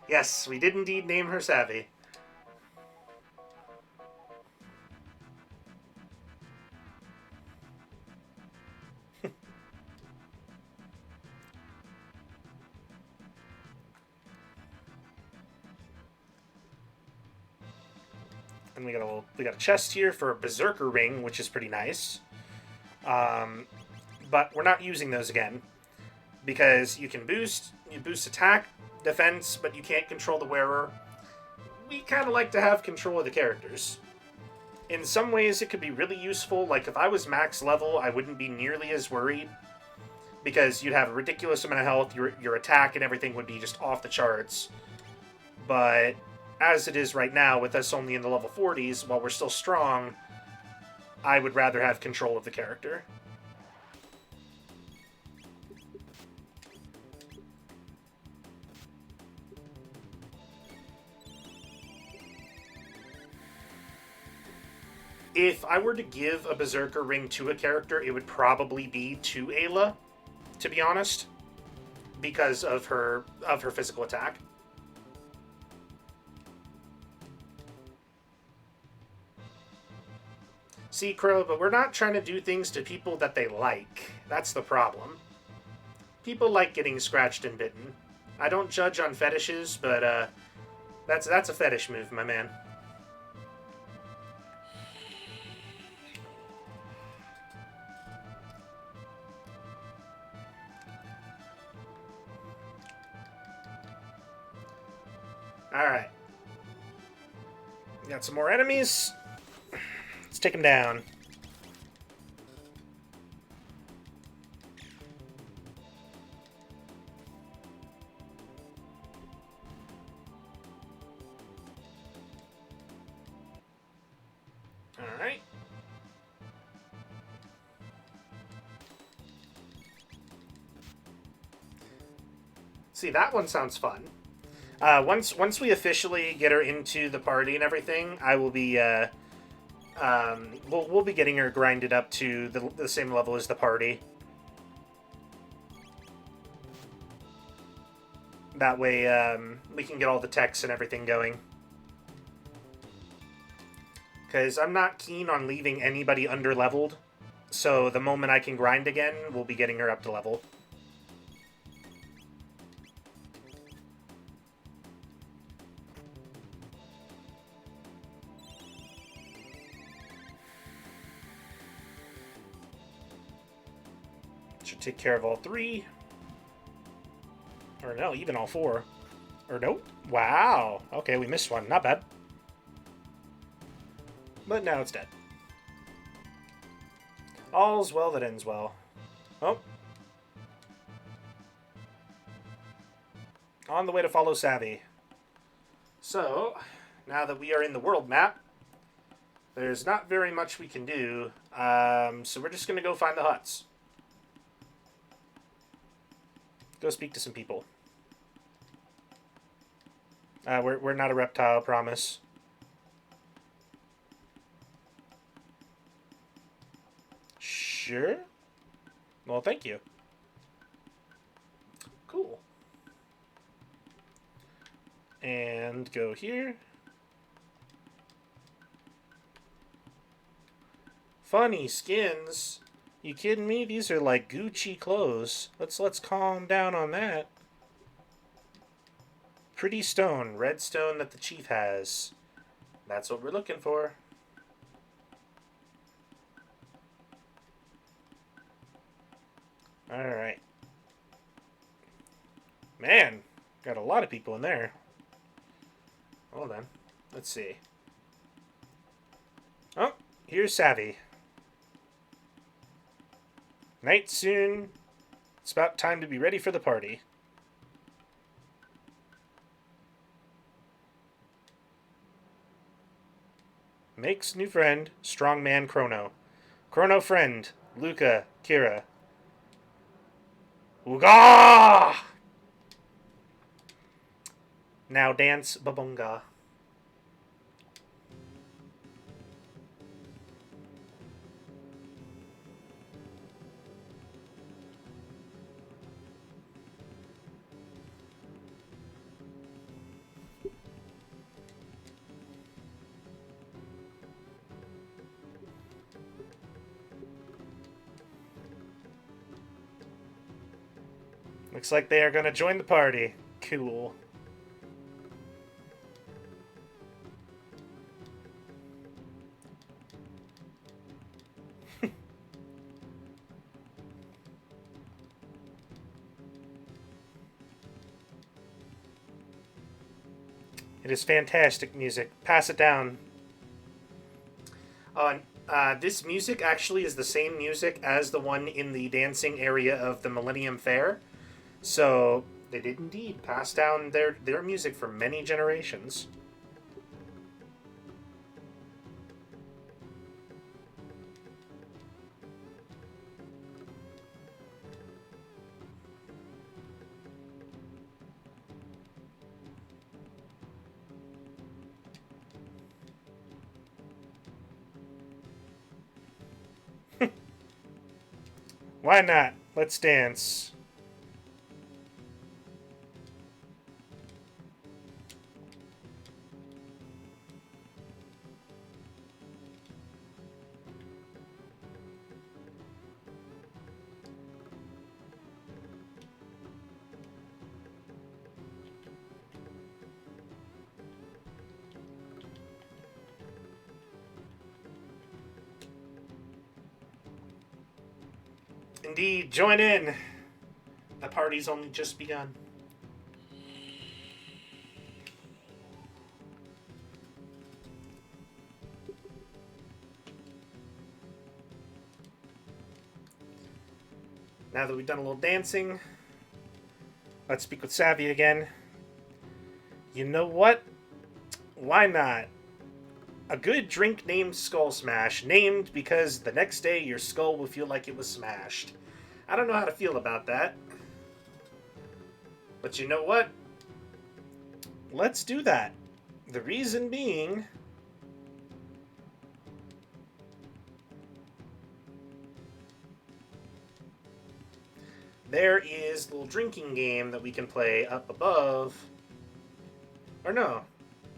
Yes, we did indeed name her Savvy. And we got a chest here for a berserker ring, which is pretty nice. But we're not using those again because you boost attack, defense, but you can't control the wearer. We kind of like to have control of the characters. In some ways, it could be really useful. Like if I was max level, I wouldn't be nearly as worried because you'd have a ridiculous amount of health. Your attack and everything would be just off the charts. But as it is right now, with us only in the level 40s, while we're still strong, I would rather have control of the character. If I were to give a Berserker ring to a character, it would probably be to Ayla, to be honest, because of her physical attack. See, Crow, but we're not trying to do things to people that they like. That's the problem. People like getting scratched and bitten. I don't judge on fetishes, but that's a fetish move, my man. Alright. Got some more enemies. Let's take them down. Alright. See, that one sounds fun. Once we officially get her into the party and everything, I will be we'll be getting her grinded up to the same level as the party. That way, we can get all the techs and everything going. Because I'm not keen on leaving anybody under-leveled, so the moment I can grind again, we'll be getting her up to level. Should take care of all three. Or no, even all four. Or nope. Wow. Okay, we missed one. Not bad. But now it's dead. All's well that ends well. Oh. On the way to follow Savvy. So, now that we are in the world map, there's not very much we can do. So we're just going to go find the huts. Go speak to some people. We're not a reptile, promise. Sure? Well, thank you. Cool. And go here. Funny skins. You kidding me? These are like Gucci clothes. Let's calm down on that. Pretty stone. Red stone that the chief has. That's what we're looking for. Alright. Man, got a lot of people in there. Hold on. Let's see. Oh, here's Savvy. Night soon. It's about time to be ready for the party. Makes new friend, strong man Chrono. Chrono friend, Luca, Kira. Ooga! Now dance babunga. Looks like they are going to join the party. Cool. It is fantastic music. Pass it down. This music actually is the same music as the one in the dancing area of the Millennium Fair. So they did indeed pass down their music for many generations. Why not? Let's dance. Indeed, join in. The party's only just begun. Now that we've done a little dancing, let's speak with Savvy again. You know what? Why not? A good drink named Skull Smash, named because the next day your skull will feel like it was smashed. I don't know how to feel about that. But you know what? Let's do that. The reason being, there is a little drinking game that we can play up above. Or no,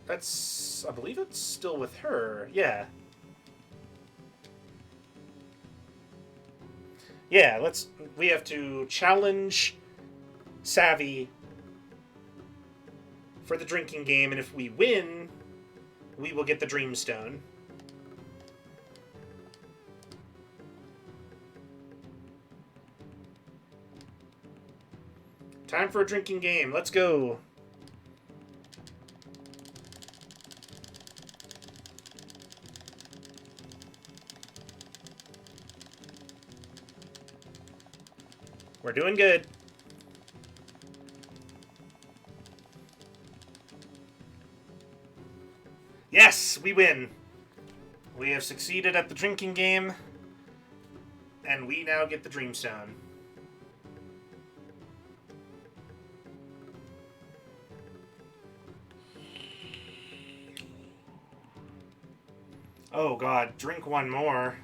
that's, I believe it's still with her. Yeah. Yeah, we have to challenge Savvy for the drinking game, and if we win, we will get the Dreamstone. Time for a drinking game. Let's go. We're doing good. Yes, we win. We have succeeded at the drinking game, and we now get the Dreamstone. Oh god, drink one more.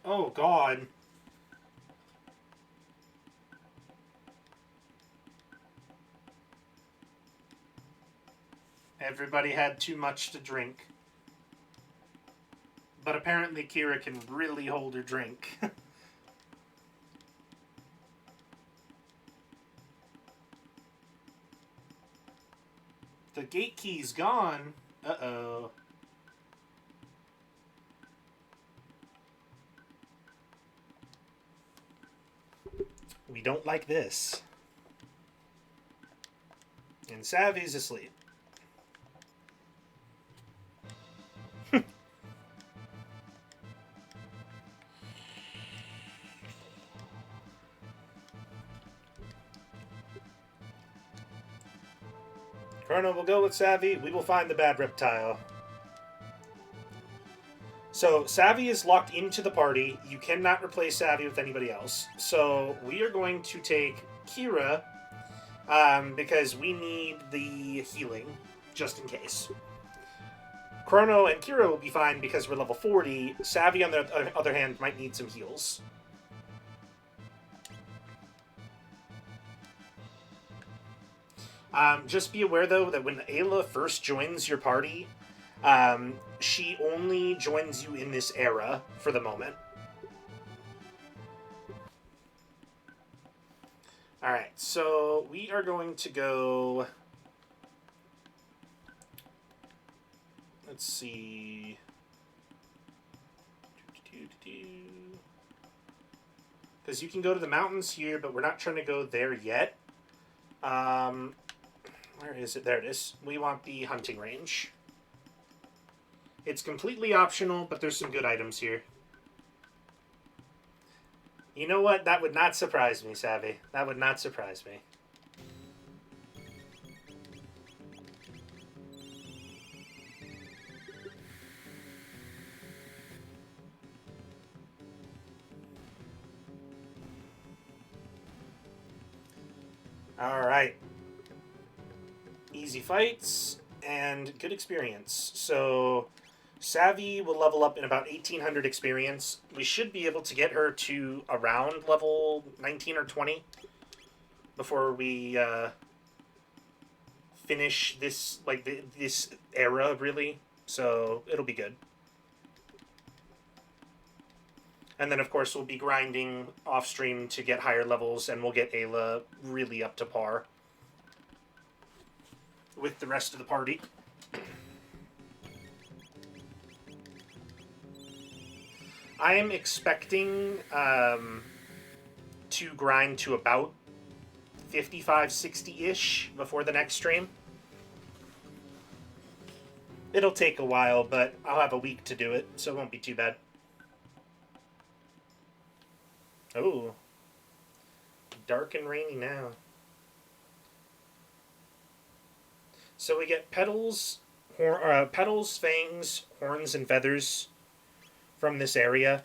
Oh god. Everybody had too much to drink. But apparently Kira can really hold her drink. The gate key's gone. Uh-oh. We don't like this. And Savvy's asleep. Chrono will go with Savvy. We will find the bad reptile. So, Savvy is locked into the party. You cannot replace Savvy with anybody else. So, we are going to take Kira, because we need the healing, just in case. Chrono and Kira will be fine because we're level 40. Savvy, on the other hand, might need some heals. Just be aware, though, that when Ayla first joins your party, she only joins you in this era for the moment. Alright, so we are going to go... Let's see... Because you can go to the mountains here, but we're not trying to go there yet. Where is it? There it is. We want the hunting range. It's completely optional, but there's some good items here. You know what? That would not surprise me, Savvy. That would not surprise me. Alright. Easy fights and good experience. So, Savvy will level up in about 1800 experience. We should be able to get her to around level 19 or 20 before we finish this, this era, really. So, it'll be good. And then, of course, we'll be grinding off-stream to get higher levels, and we'll get Ayla really up to par with the rest of the party. I am expecting to grind to about 55, 60-ish before the next stream. It'll take a while, but I'll have a week to do it, so it won't be too bad. Oh. Dark and rainy now. So we get petals, fangs, horns, and feathers from this area.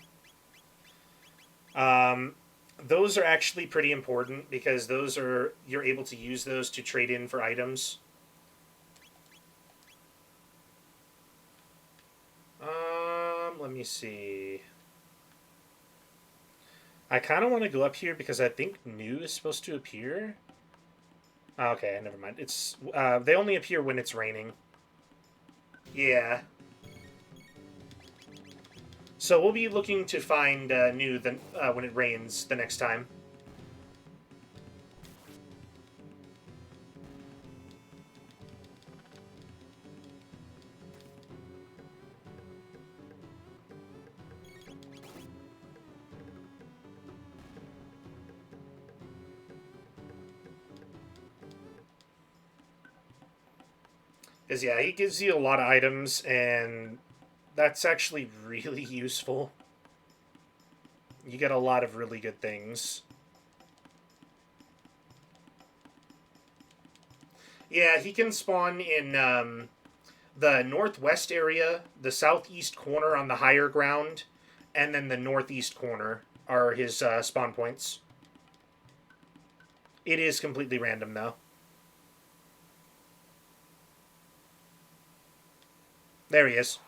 Those are actually pretty important because you're able to use those to trade in for items. Let me see. I kind of want to go up here because I think new is supposed to appear. Okay, never mind. It's they only appear when it's raining. Yeah. So we'll be looking to find new when it rains the next time. Because, yeah, he gives you a lot of items, and that's actually really useful. You get a lot of really good things. Yeah, he can spawn in the northwest area, the southeast corner on the higher ground, and then the northeast corner are his spawn points. It is completely random, though. There he is.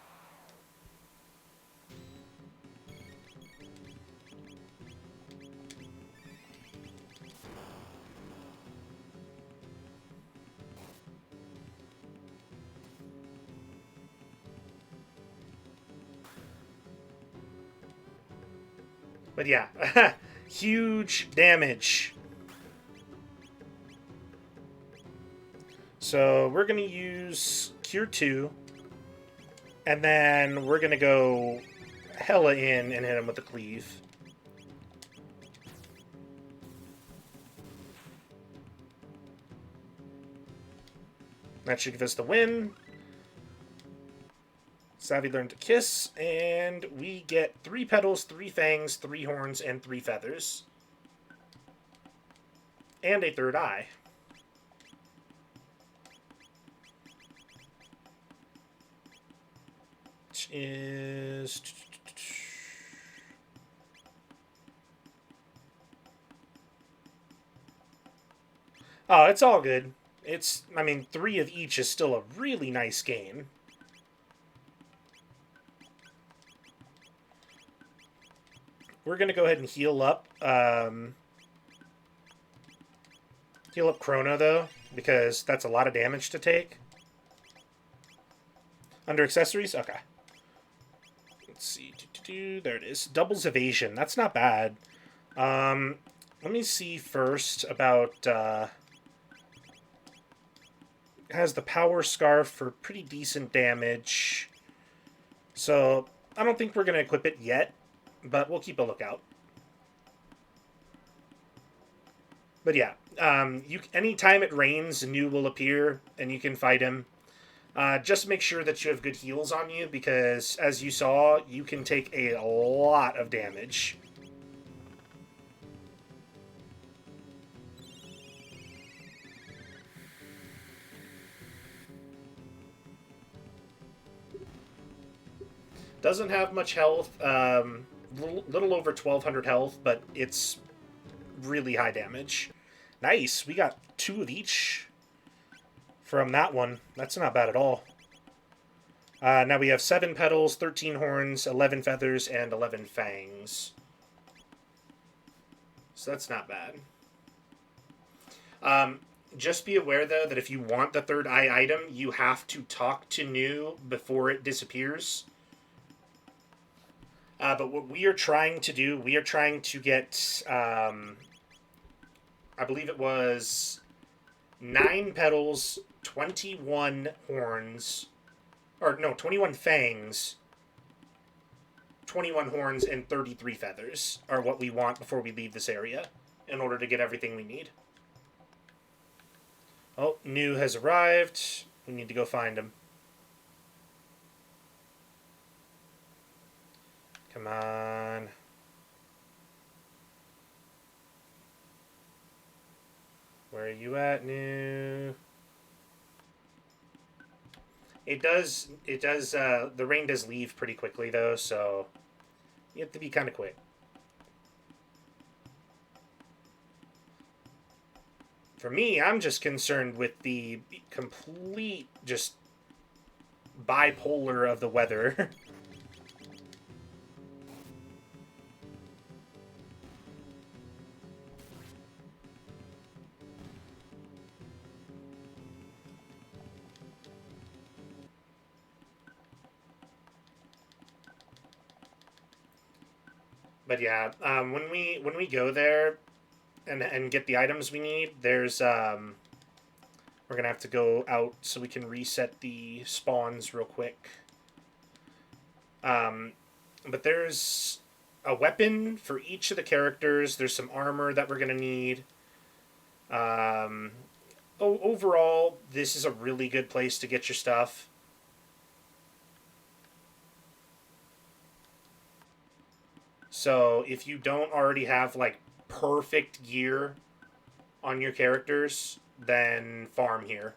But yeah, huge damage. So we're going to use Cure 2. And then we're going to go hella in and hit him with the cleave. That should give us the win. Savvy learned to kiss, and we get 3 petals, 3 fangs, 3 horns, and 3 feathers. And a 3rd eye. which is... Oh, it's all good. I mean, 3 of each is still a really nice game. We're going to go ahead and heal up. Heal up Chrono, though, because that's a lot of damage to take. Under accessories? Okay. Let's see. There it is. Doubles evasion. That's not bad. Let me see first about... has the power scarf for pretty decent damage. So, I don't think we're going to equip it yet, but we'll keep a lookout. But yeah, anytime it rains, New will appear, and you can fight him. Just make sure that you have good heals on you, because, as you saw, you can take a lot of damage. Doesn't have much health, little over 1,200 health, but it's really high damage. Nice, we got 2 of each from that one. That's not bad at all. Now we have 7 petals, 13 horns, 11 feathers, and 11 fangs. So that's not bad. Just be aware, though, that if you want the 3rd eye item, you have to talk to New before it disappears. But what we are trying to do, we are trying to get, I believe it was 9 petals, 21 horns, or no, 21 fangs, 21 horns, and 33 feathers are what we want before we leave this area in order to get everything we need. Oh, New has arrived. We need to go find him. Come on. Where are you at, New? It does, the rain does leave pretty quickly, though, so you have to be kind of quick. For me, I'm just concerned with the complete, just bipolar of the weather. But yeah, when we go there and get the items we need, there's we're gonna have to go out so we can reset the spawns real quick. But there's a weapon for each of the characters. There's some armor that we're gonna need. Overall, this is a really good place to get your stuff. So if you don't already have, like, perfect gear on your characters, then farm here.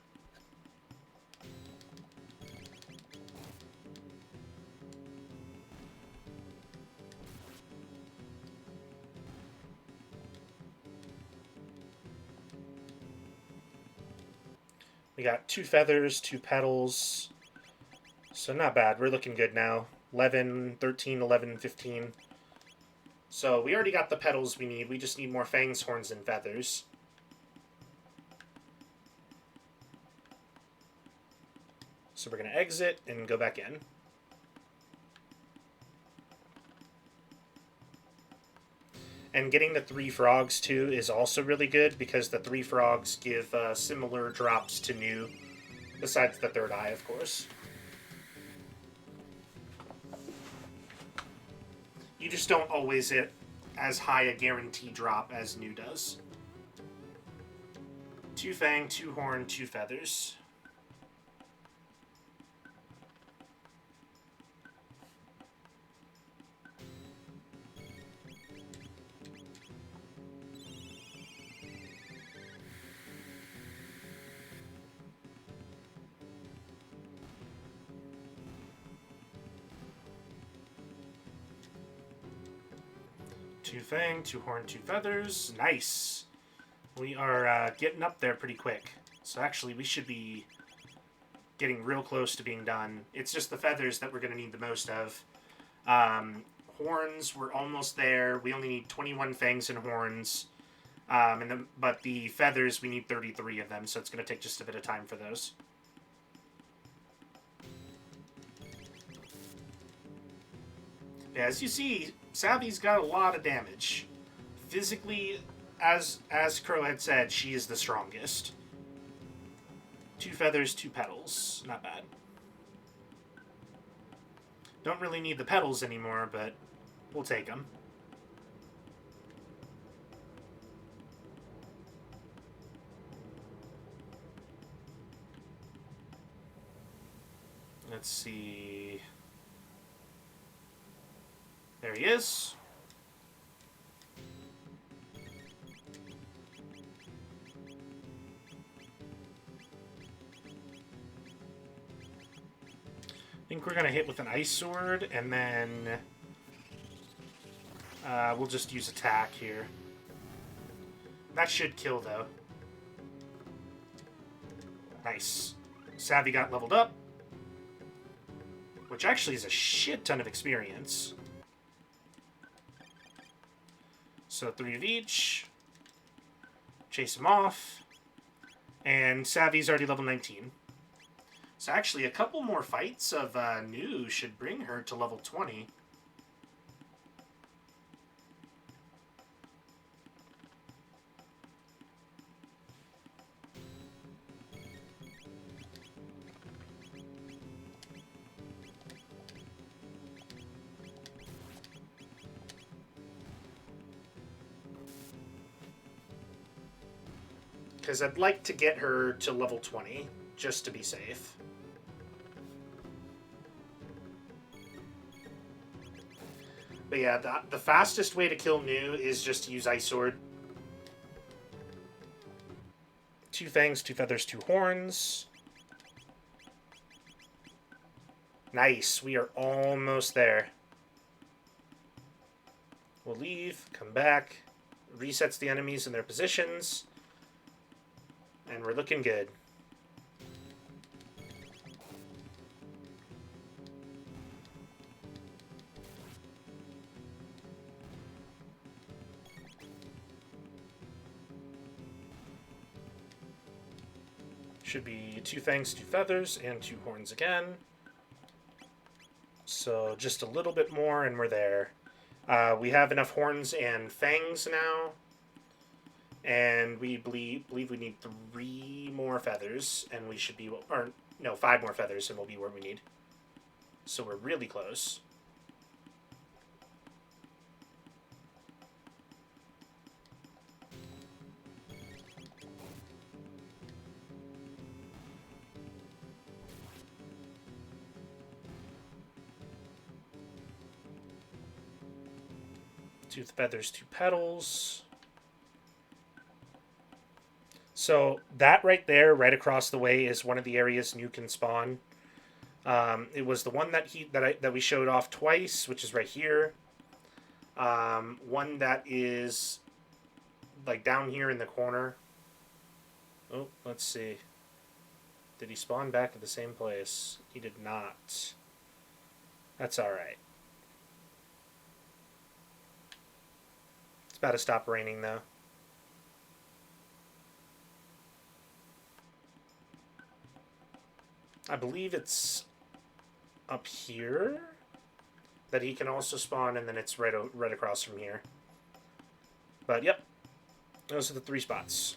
We got 2 feathers, 2 petals. So not bad. We're looking good now. 11, 13, 11, 15. So we already got the petals we need. We just need more fangs, horns, and feathers. So we're going to exit and go back in. And getting the 3 frogs, too, is also really good, because the 3 frogs give similar drops to New, besides the 3rd eye, of course. You just don't always hit as high a guarantee drop as New does. 2 fang, 2 horn, 2 feathers. Two fang, two horn, two feathers. Nice. We are getting up there pretty quick. So actually, we should be getting real close to being done. It's just the feathers that we're going to need the most of. Horns, we're almost there. We only need 21 fangs and horns. But the feathers, we need 33 of them, so it's going to take just a bit of time for those. Yeah, as you see, Savvy's got a lot of damage. Physically, as Crow had said, she is the strongest. Two feathers, two petals. Not bad. Don't really need the petals anymore, but we'll take them. Let's see. There he is. I think we're going to hit with an ice sword, and then we'll just use attack here. That should kill, though. Nice. Savvy got leveled up, which actually is a shit ton of experience. So 3 of each. Chase him off. And Savvy's already level 19. So actually, a couple more fights of New should bring her to level 20. Because I'd like to get her to level 20, just to be safe. But yeah, the fastest way to kill New is just to use Ice Sword. 2 fangs, 2 feathers, 2 horns. Nice, we are almost there. We'll leave, come back, resets the enemies in their positions, and we're looking good. Should be 2 fangs, 2 feathers, and 2 horns again. So just a little bit more and we're there. We have enough horns and fangs now. And we believe we need 3 more feathers, and we should be, or no, 5 more feathers, and we'll be where we need. So we're really close. Two feathers, 2 petals. So that right there, right across the way, is one of the areas New can spawn. It was the one that we showed off twice, which is right here. One that is like down here in the corner. Oh, let's see. Did he spawn back at the same place? He did not. That's all right. It's about to stop raining though. I believe it's up here that he can also spawn, and then it's right across from here. But yep, those are the 3 spots.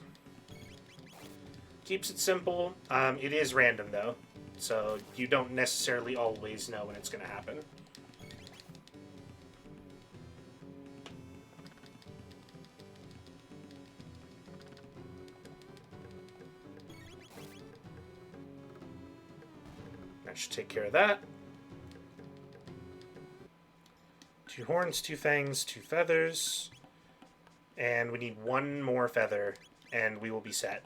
Keeps it simple. It is random though, so you don't necessarily always know when it's going to happen. That should take care of that. 2 horns, 2 fangs, 2 feathers. And we need 1 more feather, and we will be set.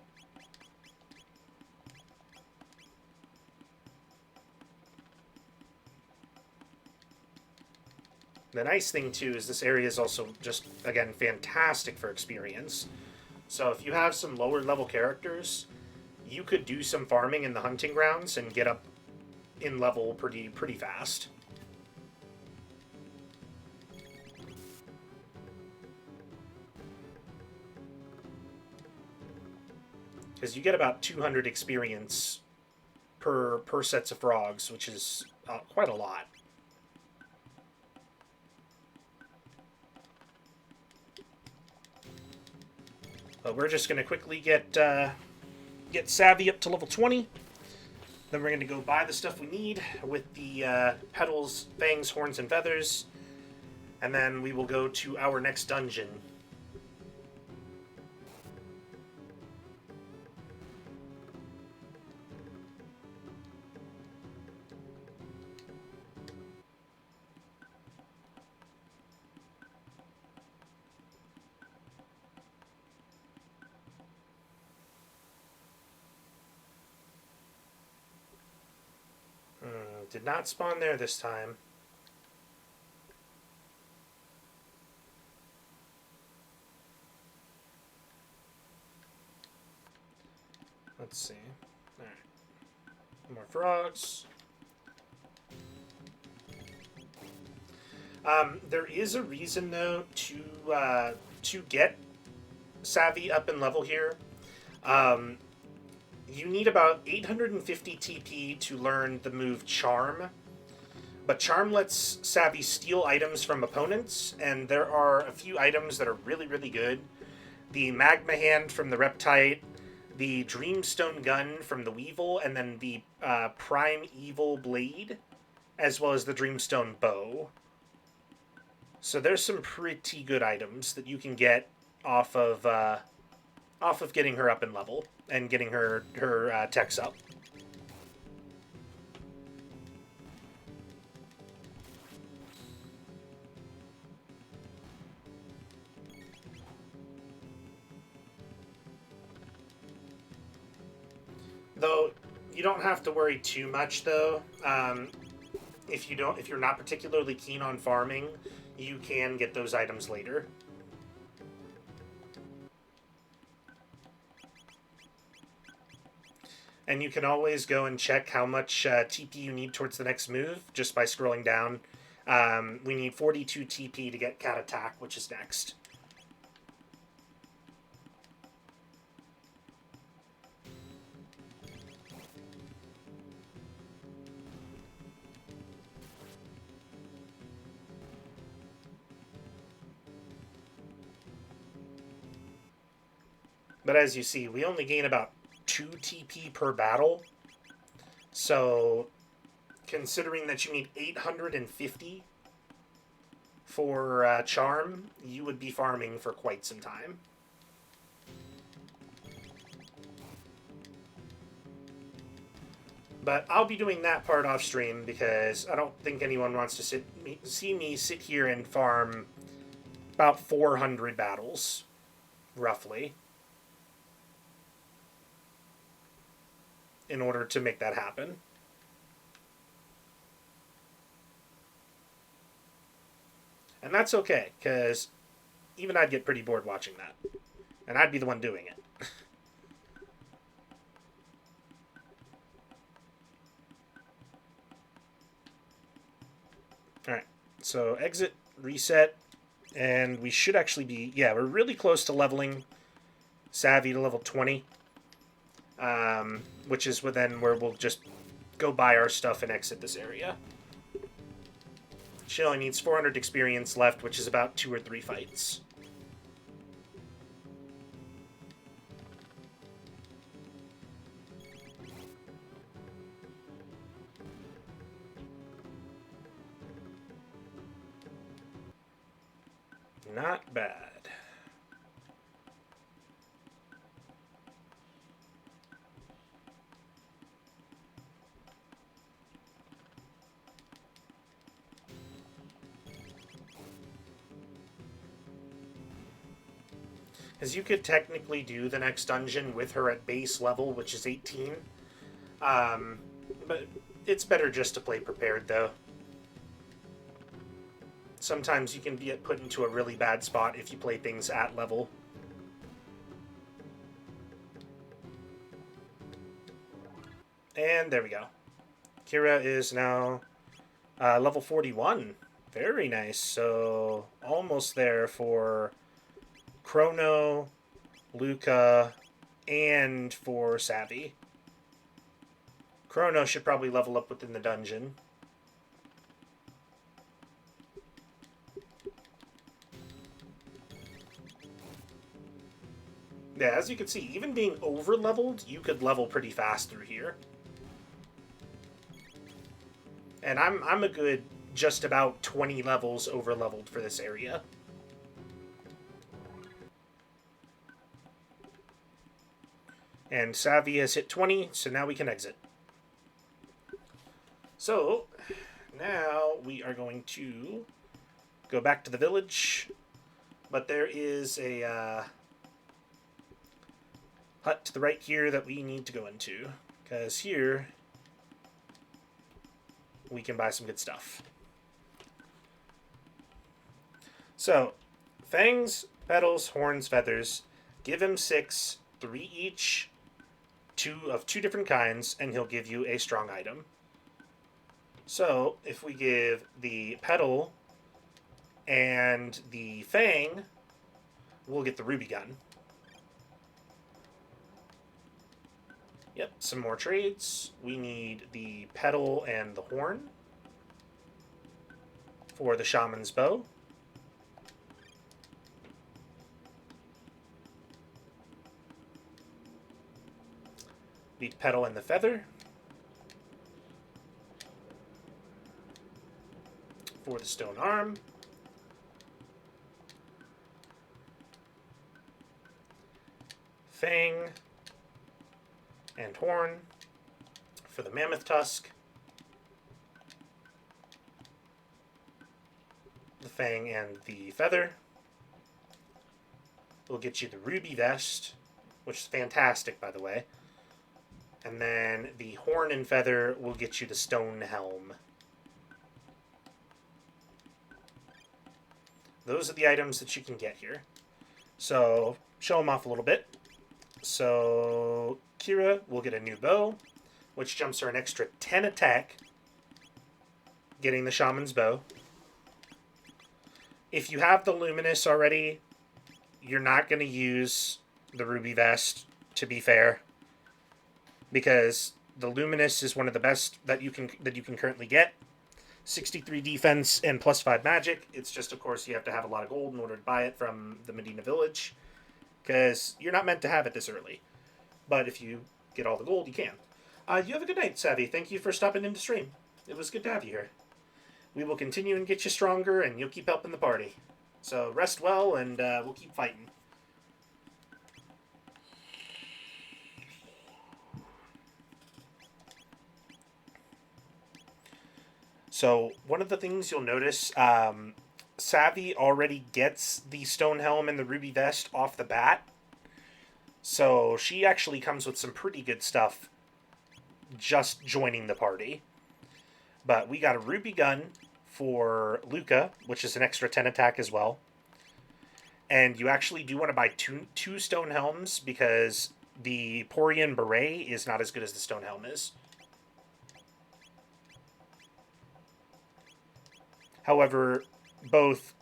The nice thing, too, is this area is also just, again, fantastic for experience. So if you have some lower level characters, you could do some farming in the hunting grounds and get up in level pretty fast. Because you get about 200 experience per sets of frogs, which is quite a lot. But we're just going to quickly get Savvy up to level 20. Then we're going to go buy the stuff we need with the petals, fangs, horns, and feathers. And then we will go to our next dungeon. Did not spawn there this time. Let's see. Alright. More frogs. There is a reason, though, to get Savvy up in level here. You need about 850 TP to learn the move Charm. But Charm lets Savvy steal items from opponents, and there are a few items that are really good. The Magma Hand from the Reptite, the Dreamstone Gun from the Weevil, and then the Prime Evil Blade, as well as the Dreamstone Bow. So there's some pretty good items that you can get off of getting her up in level and getting her techs up. Though you don't have to worry too much, though. If you're not particularly keen on farming, you can get those items later. And you can always go and check how much TP you need towards the next move just by scrolling down. We need 42 TP to get Cat Attack, which is next. But as you see, we only gain about 2 TP per battle. So, considering that you need 850 for Charm, you would be farming for quite some time. But I'll be doing that part off stream because I don't think anyone wants to see me sit here and farm about 400 battles, roughly, in order to make that happen. And that's okay, because even I'd get pretty bored watching that. And I'd be the one doing it. Alright, so exit, reset, and we should actually be... Yeah, we're really close to leveling Savvy to level 20. Which is then where we'll just go buy our stuff and exit this area. She only needs 400 experience left, which is about 2 or 3 fights. Not bad. Because you could technically do the next dungeon with her at base level, which is 18. But it's better just to play prepared, though. sometimes you can get put into a really bad spot if you play things at level. And there we go. Kira is now level 41. Very nice. So almost there for Chrono, Luca, and for Savvy. Chrono should probably level up within the dungeon. Yeah, as you can see, even being over-leveled, you could level pretty fast through here. And I'm a good just about 20 levels over-leveled for this area. And Savvy has hit 20, so now we can exit. So, now we are going to go back to the village. But there is a hut to the right here that we need to go into. Because here, we can buy some good stuff. So, fangs, petals, horns, feathers. Give him 6, 3 each, 2 of 2 different kinds, and he'll give you a strong item. So, if we give the petal and the fang, we'll get the ruby gun. Yep, some more trades. We need the petal and the horn for the shaman's bow. The petal and the feather for the stone arm. Fang and horn for the mammoth tusk. The fang and the feather will get you the ruby vest, which is fantastic, by the way. And then the horn and feather will get you the stone helm. Those are the items that you can get here. So, show them off a little bit. So, Kira will get a new bow, which jumps her an extra 10 attack, getting the shaman's bow. If you have the luminous already, you're not going to use the ruby vest, to be fair, because the luminous is one of the best that you can currently get. 63 defense and plus 5 magic. It's just, of course, you have to have a lot of gold in order to buy it from the Medina village, because you're not meant to have it this early. But if you get all the gold, you can. You have a good night, Savvy. Thank you for stopping in to stream. It was good to have you here. We will continue and get you stronger, and you'll keep helping the party. So rest well, and we'll keep fighting. So one of the things you'll notice, Savvy already gets the stone helm and the ruby vest off the bat. So she actually comes with some pretty good stuff just joining the party. But we got a ruby gun for Luca, which is an extra 10 attack as well. And you actually do want to buy two stone helms, because the Porian Beret is not as good as the stone helm is. However, both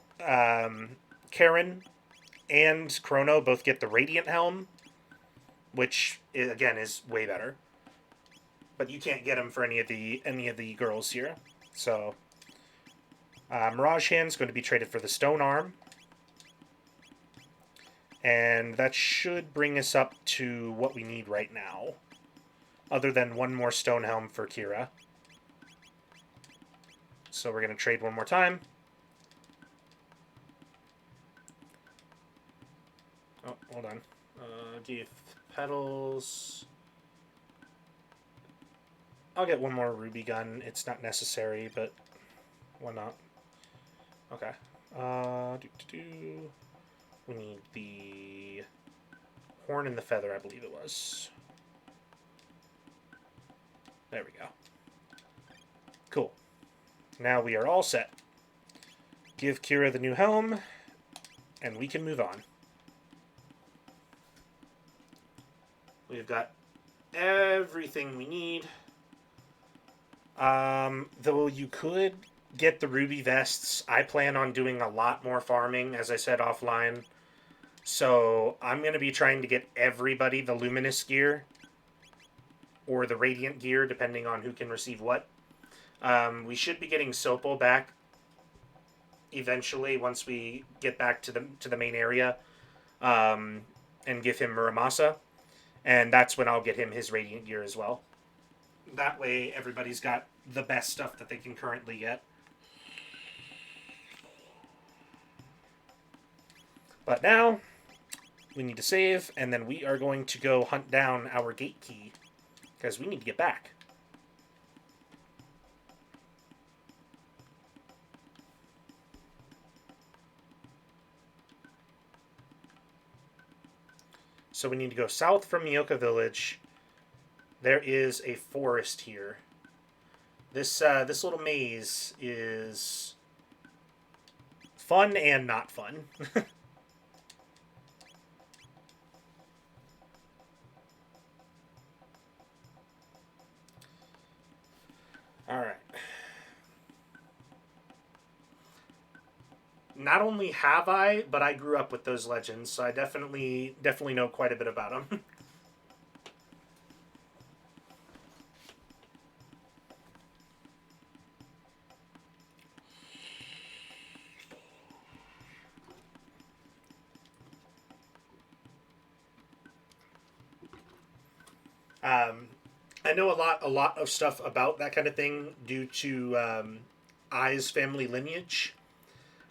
Karen and Chrono both get the Radiant Helm, which, again, is way better. But you can't get them for any of the girls here. So, Mirage Hand's going to be traded for the Stone Arm. And that should bring us up to what we need right now, other than one more Stone Helm for Kira. So we're going to trade one more time. Oh, hold on. Give petals. I'll get one more ruby gun. It's not necessary, but why not? Okay. We need the horn and the feather, I believe it was. There we go. Cool. Now we are all set. Give Kira the new helm, and we can move on. We've got everything we need. Though you could get the ruby vests. I plan on doing a lot more farming, as I said offline. So I'm going to be trying to get everybody the luminous gear or the radiant gear, depending on who can receive what. We should be getting Sopo back eventually once we get back to the main area, and give him Muramasa, and that's when I'll get him his radiant gear as well. That way, everybody's got the best stuff that they can currently get. But now, we need to save, and then we are going to go hunt down our gate key, because we need to get back. So we need to go south from Mioka Village. There is a forest here. This little maze is fun and not fun. All right. Not only have I, but I grew up with those legends, so I definitely know quite a bit about them. I know a lot of stuff about that kind of thing due to Ai's family lineage.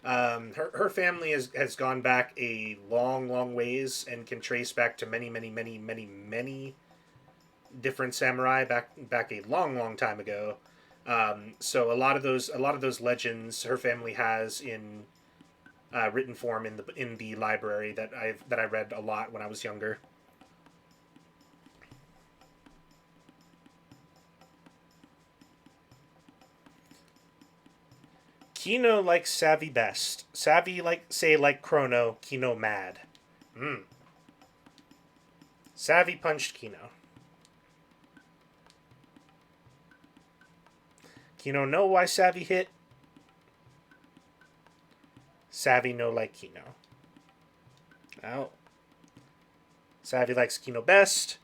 Her family has gone back a long ways and can trace back to many different samurai back a long time ago. So a lot of those legends her family has in written form in the library that I read a lot when I was younger. Kino likes Savvy best. Savvy like Chrono, Kino mad. Savvy punched Kino. Kino know why Savvy hit. Savvy no like Kino. Well, Savvy likes Kino best,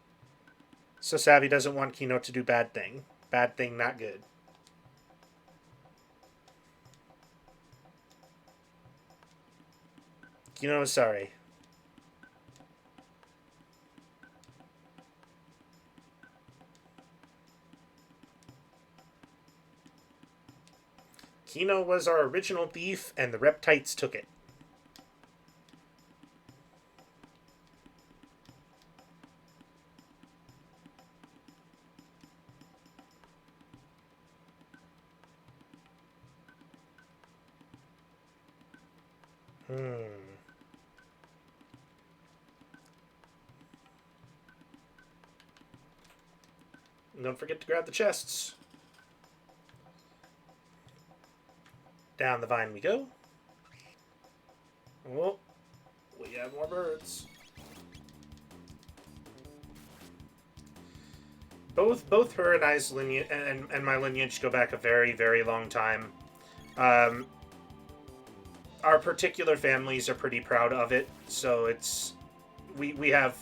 so Savvy doesn't want Kino to do bad thing. Bad thing, not good. Kino is sorry. Kino was our original thief, and the Reptites took it. Don't forget to grab the chests. Down the vine we go. Oh, we have more birds. Both her and I's lineage and my lineage go back a very long time. Our particular families are pretty proud of it, so it's we have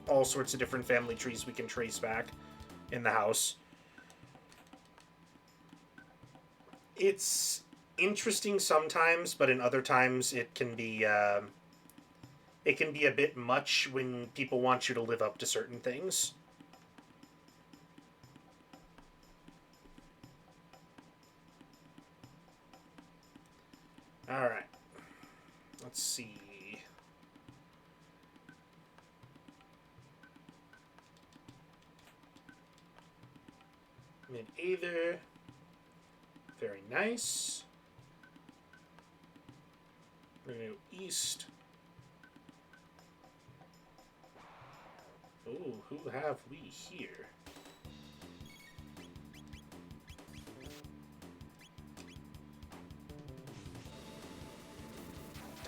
all sorts of different family trees we can trace back in the house. It's interesting sometimes, but in other times it can be a bit much when people want you to live up to certain things. All right. Let's see. Mid-Aether. Very nice. We're going to go east. Ooh, who have we here?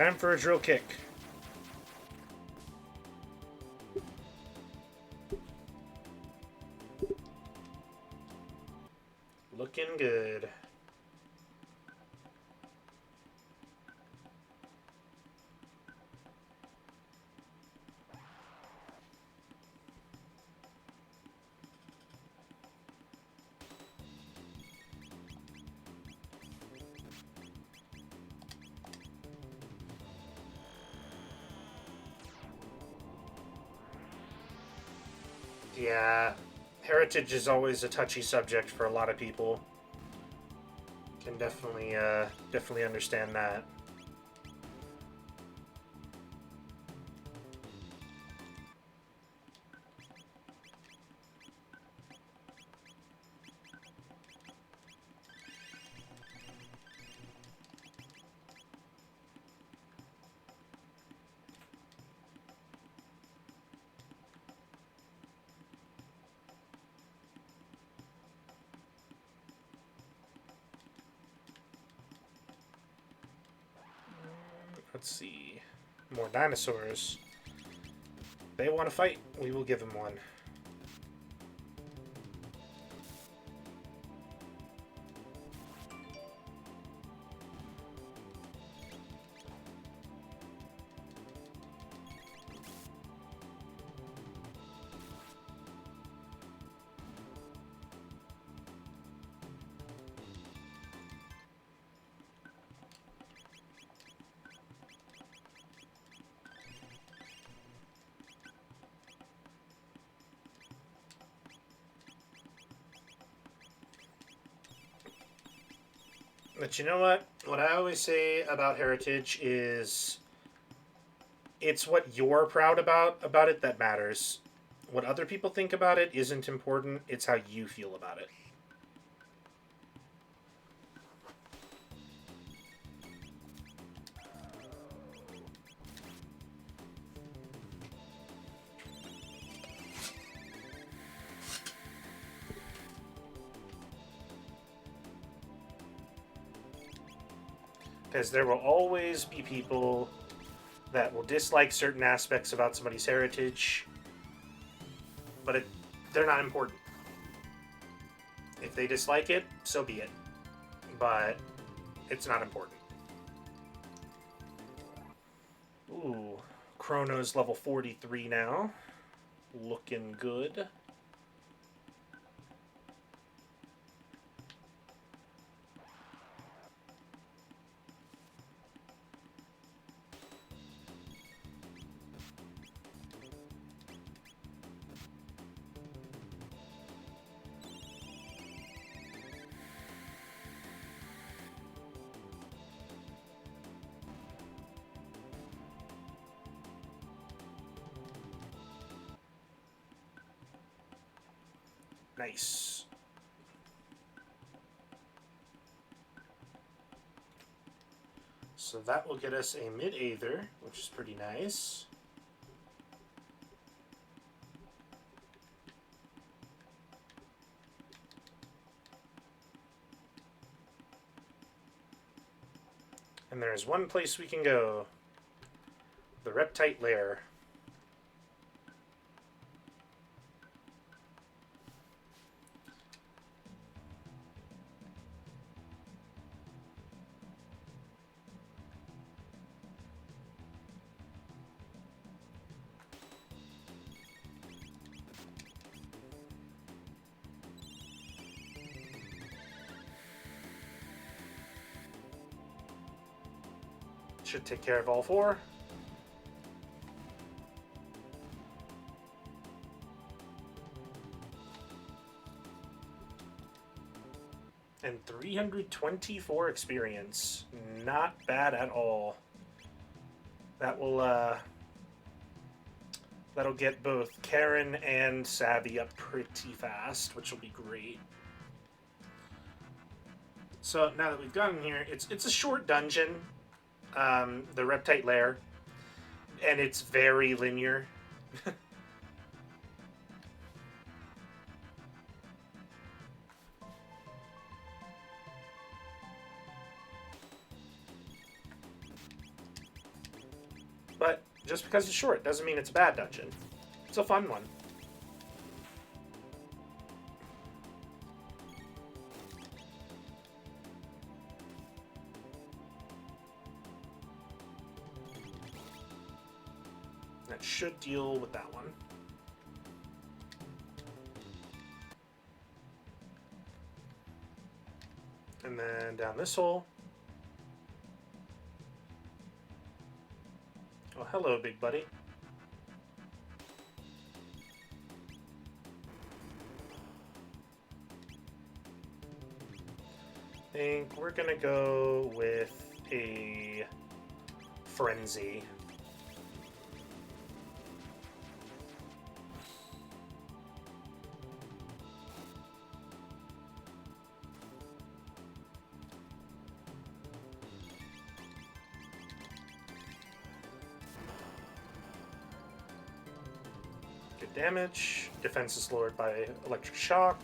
Time for a drill kick. Looking good. Yeah, heritage is always a touchy subject for a lot of people. Can definitely understand that. Let's see. More dinosaurs. They want to fight. We will give them one. But you know what? What I always say about heritage is it's what you're proud about it that matters. What other people think about it isn't important. It's how you feel about it. Because there will always be people that will dislike certain aspects about somebody's heritage, but they're not important. If they dislike it, so be it. But it's not important. Ooh, Chrono's level 43 now. Looking good. Nice. So that will get us a mid-aether, which is pretty nice. And there's one place we can go. The Reptite Lair. Should take care of all four. And 324 experience. Not bad at all. That will, that'll get both Karen and Savvy up pretty fast, which will be great. So now that we've gotten here, it's a short dungeon, the Reptite Lair, and it's very linear. But just because it's short doesn't mean it's a bad dungeon. It's a fun one. That should deal with that one. And then down this hole. Oh, hello, big buddy. I think we're gonna go with a frenzy. Good damage. Defense is lowered by electric shock,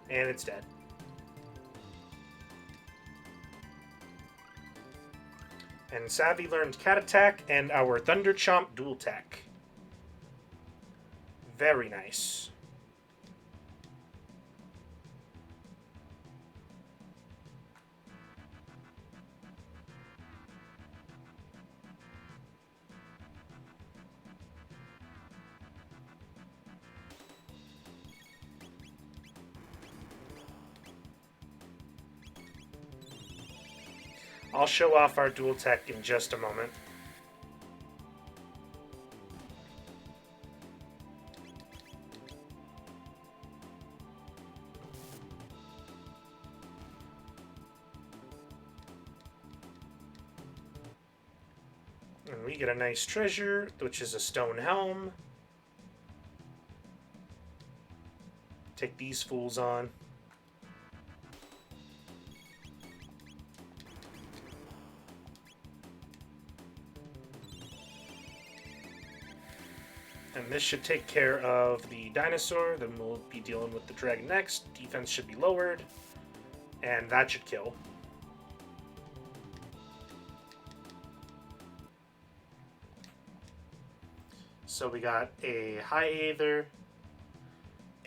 and it's dead. And Savvy learned Cat Attack and our Thunder Chomp Dual Tech. Very nice. I'll show off our dual tech in just a moment. And we get a nice treasure, which is a stone helm. Take these fools on. And this should take care of the dinosaur. Then we'll be dealing with the dragon next. Defense should be lowered. And that should kill. So we got a high Aether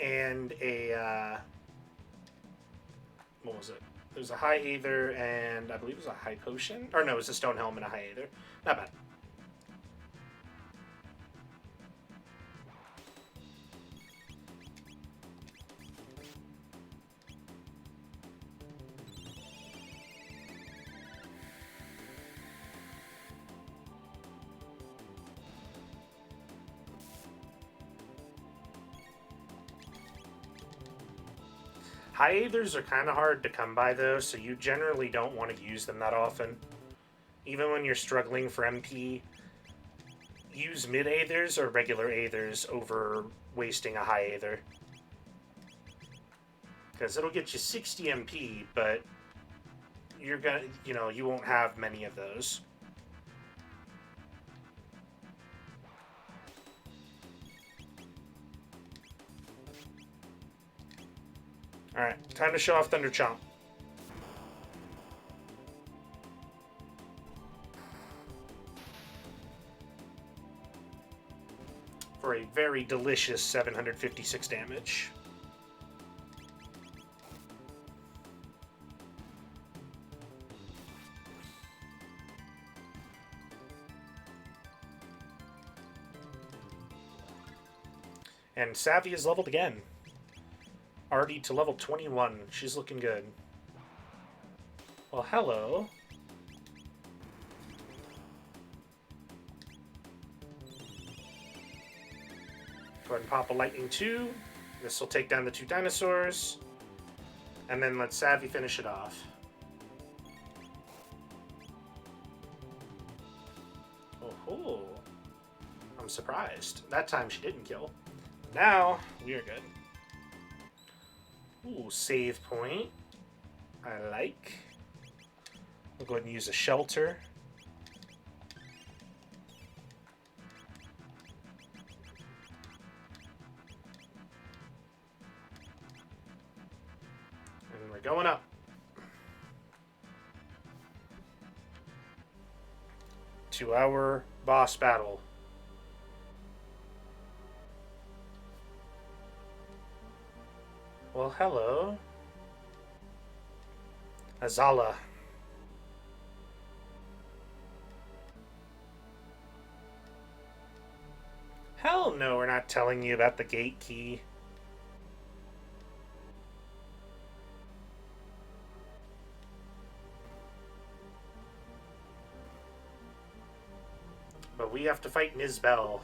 and a... what was it? There's a high Aether and I believe it was a high potion. Or no, it was a stone helm and a high Aether. Not bad. High Aethers are kind of hard to come by, though, so you generally don't want to use them that often. Even when you're struggling for MP, use mid Aethers or regular Aethers over wasting a high Aether. Because it'll get you 60 MP, but you're gonna, you won't have many of those. Alright, time to show off Thunder Chomp. For a very delicious 756 damage. And Savvy is leveled again. Already to level 21. She's looking good. Well, hello. Go ahead and pop a Lightning 2. This will take down the 2 dinosaurs. And then let Savvy finish it off. Oh, I'm surprised. That time she didn't kill. Now, we are good. Ooh, save point. I like. We'll go ahead and use a shelter. And we're going up. To our Boss battle. Well, hello. Azala. Hell no, we're not telling you about the gate key. But we have to fight Nizbel.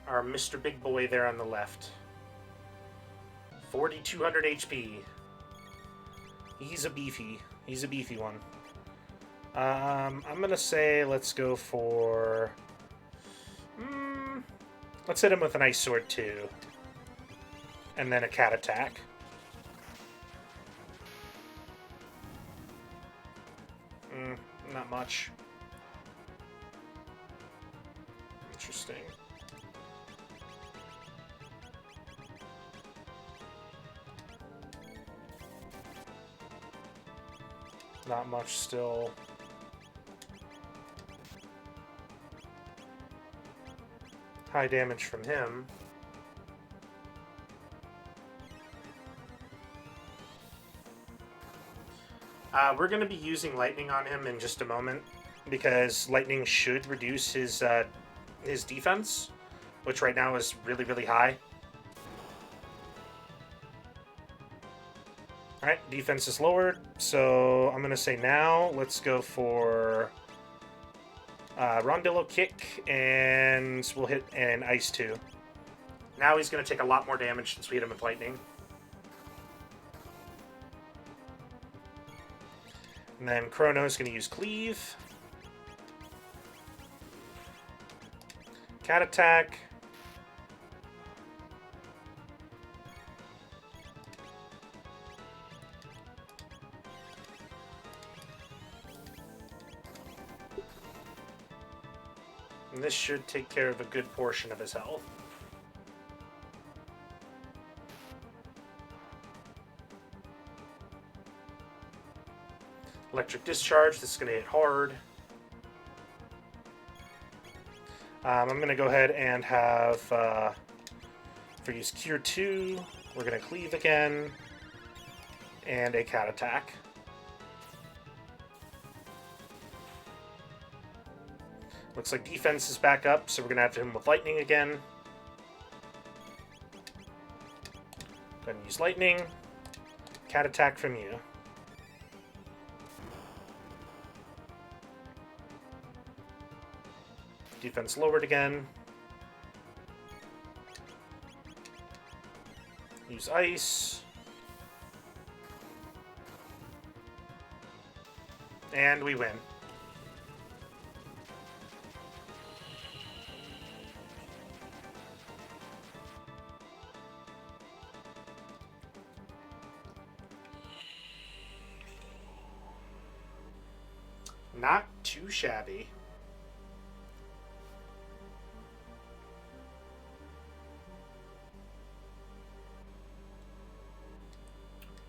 Our Mr. Big Boy there on the left. 4,200 HP. He's a beefy one. I'm gonna say let's go for... let's hit him with an Ice Sword too. And then a Cat Attack. Not much. Interesting. Not much still. High damage from him. We're going to be using lightning on him in just a moment because lightning should reduce his defense, which right now is really, really high. Alright, defense is lowered, so I'm going to say now let's go for Rondillo Kick, and we'll hit an Ice too. Now he's going to take a lot more damage since we hit him with lightning. And then Chrono's going to use Cleave. Cat Attack. And this should take care of a good portion of his health. Electric Discharge, this is going to hit hard. I'm going to go ahead and have, for use Cure 2, we're going to Cleave again, and a Cat Attack. Looks like defense is back up, so we're going to have to hit him with Lightning again. Go ahead and use Lightning. Cat Attack from you. Defense lowered again. Use Ice. And we win. Not too shabby.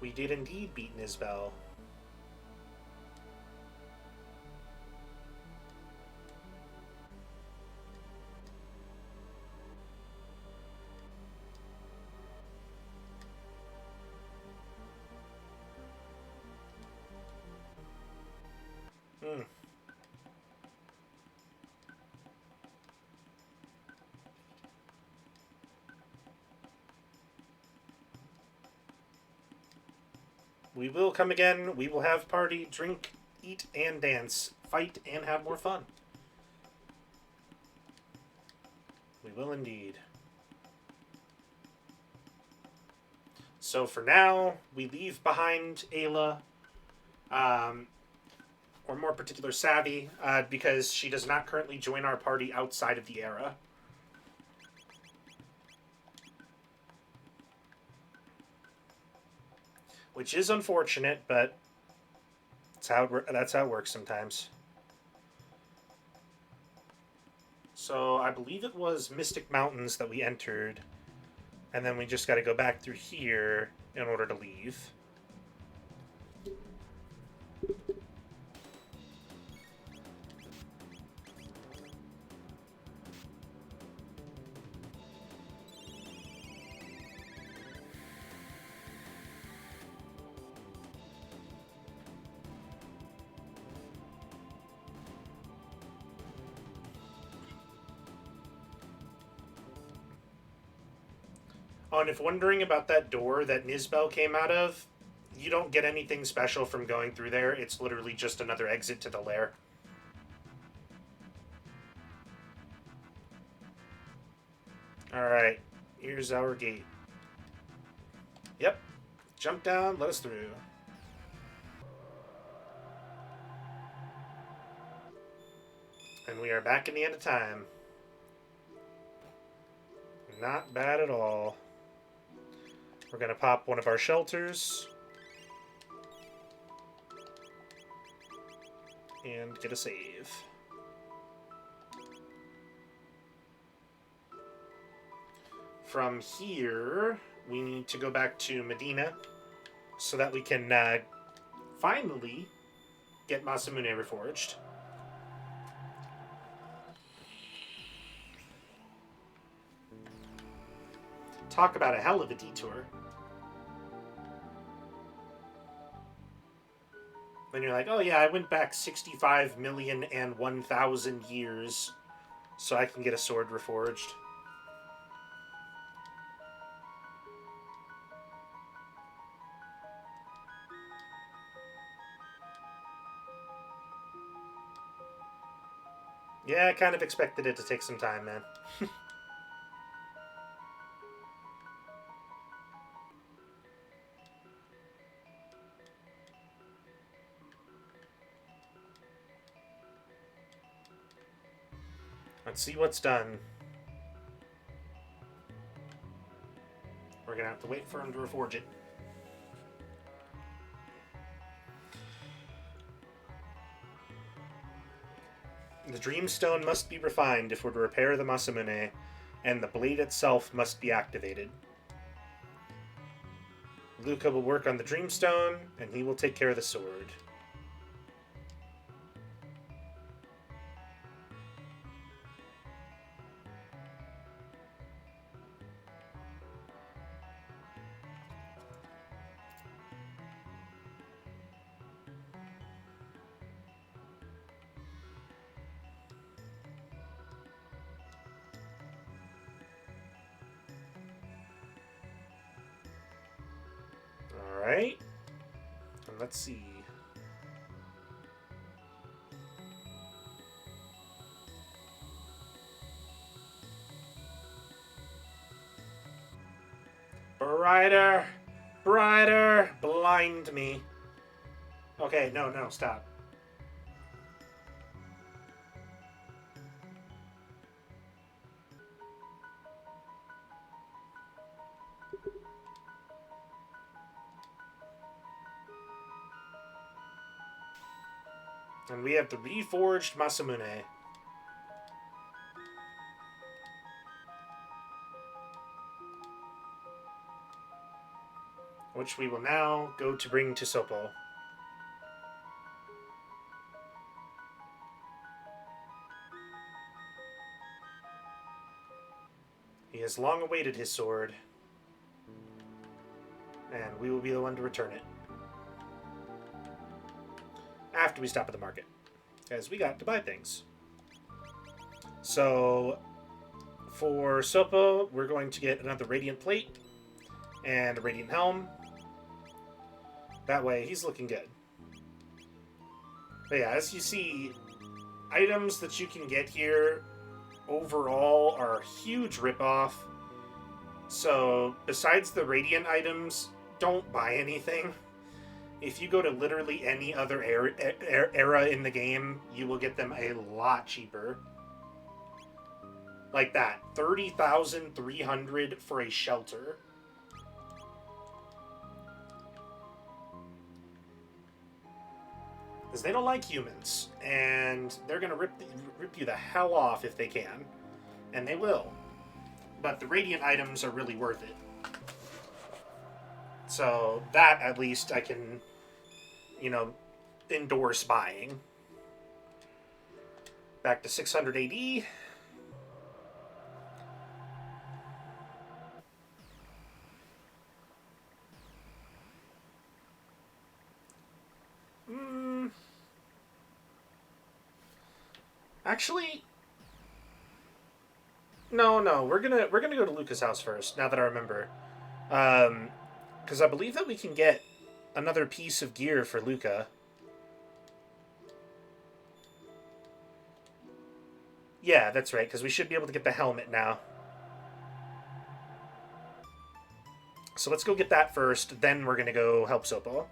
We did indeed beat Nizbel. We will come again. We will have party, drink, eat, and dance. Fight and have more fun. We will indeed. So for now, we leave behind Ayla, or more particular Savvy, because she does not currently join our party outside of the era. Which is unfortunate, but that's how it works sometimes. So I believe it was Mystic Mountains that we entered, and then we just got to go back through here in order to leave. Oh, and if wondering about that door that Nizbel came out of, you don't get anything special from going through there. It's literally just another exit to the lair. Alright, here's our gate. Yep. Jump down, let us through. And we are back in the end of time. Not bad at all. We're going to pop one of our shelters. And get a save. From here, we need to go back to Medina so that we can finally get Masamune reforged. Talk about a hell of a detour. Then you're like, oh yeah, I went back 65,001,000 years so I can get a sword reforged. Yeah, I kind of expected it to take some time, man. Let's see what's done. We're gonna have to wait for him to reforge it. The Dreamstone must be refined if we're to repair the Masamune, and the blade itself must be activated. Luca will work on the Dreamstone, and he will take care of the sword. Alright. And let's see. Brighter! Brighter! Blind me. Okay, no, stop. And we have the reforged Masamune. Which we will now go to bring to Sopo. He has long awaited his sword, and we will be the one to return it. After we stop at the market, because we got to buy things. So, for Sopo, we're going to get another Radiant Plate and a Radiant Helm. That way, he's looking good. But yeah, as you see, items that you can get here overall are a huge ripoff. So, besides the Radiant items, don't buy anything. If you go to literally any other era in the game, you will get them a lot cheaper. Like that, 30,300 for a shelter. Because they don't like humans, and they're gonna rip you the hell off if they can, and they will. But the Radiant items are really worth it. So that at least I can, endorse buying. Back to 600 AD. Actually, No, no, we're gonna go to Luca's house first. Now that I remember, because I believe that we can get another piece of gear for Luca. Yeah, that's right. Because we should be able to get the helmet now. So let's go get that first. Then we're gonna go help Sopo.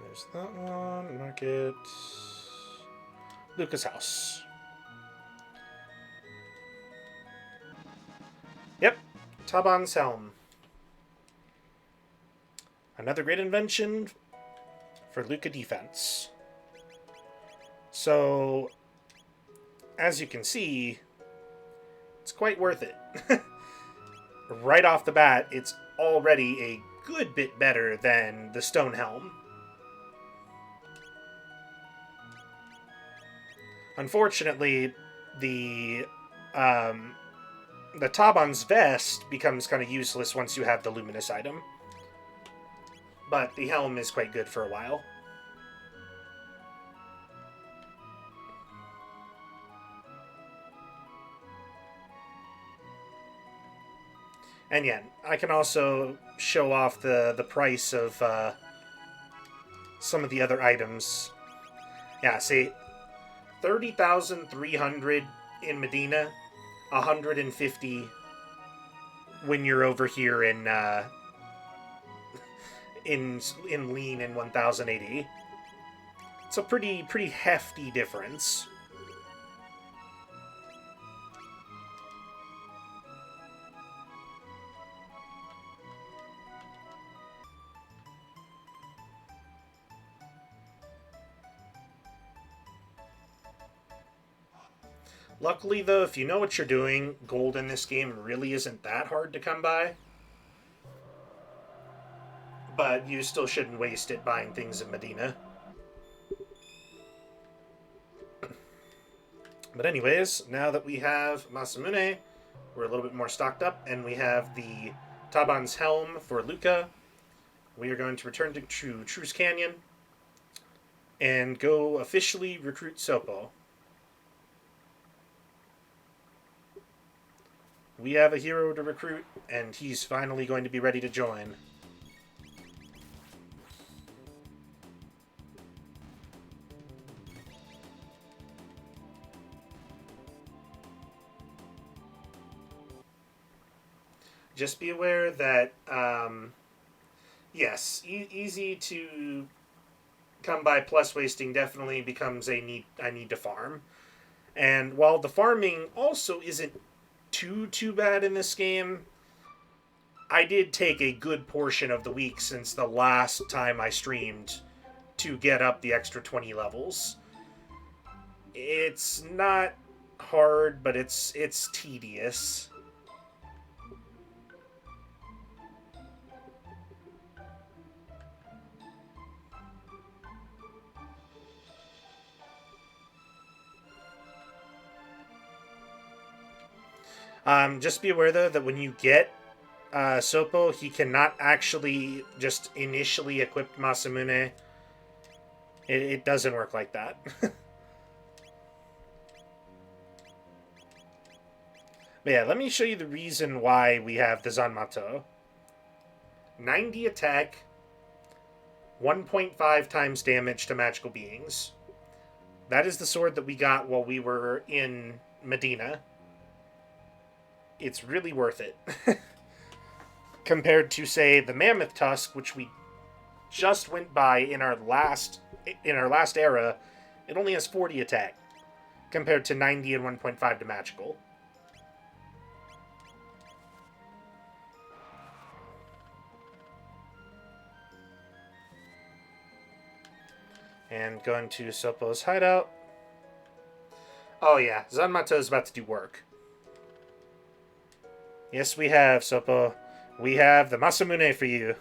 There's that one. Market. Luca's house. Yep. Taban's helm. Another great invention for Luca defense. So, as you can see, it's quite worth it. Right off the bat, it's already a good bit better than the stone helm. Unfortunately, the the Taban's vest becomes kind of useless once you have the luminous item. But the helm is quite good for a while. And yeah, I can also show off the price of some of the other items. Yeah, see, 30,300 in Medina, 150 when you're over here in Lean in 1080. It's a pretty hefty difference. Luckily, though, if you know what you're doing, gold in this game really isn't that hard to come by. But you still shouldn't waste it buying things in Medina. But anyways, now that we have Masamune, we're a little bit more stocked up, and we have the Taban's helm for Luca. We are going to return to Truce Canyon and go officially recruit Sopo. We have a hero to recruit, and he's finally going to be ready to join. Just be aware that, yes, easy to come by, plus wasting definitely becomes a need. I need to farm. And while the farming also isn't too bad in this game, I did take a good portion of the week since the last time I streamed to get up the extra 20 levels. It's not hard, but it's tedious. Just be aware, though, that when you get Sopo, he cannot actually just initially equip Masamune. It doesn't work like that. But yeah, let me show you the reason why we have the Zanmato. 90 attack, 1.5 times damage to magical beings. That is the sword that we got while we were in Medina. It's really worth it. Compared to, say, the Mammoth Tusk, which we just went by in our last era, it only has 40 attack, compared to 90 and 1.5 to magical. And going to Sopo's hideout. Oh yeah, Zanmato is about to do work. Yes, we have, Sopo. We have the Masamune for you.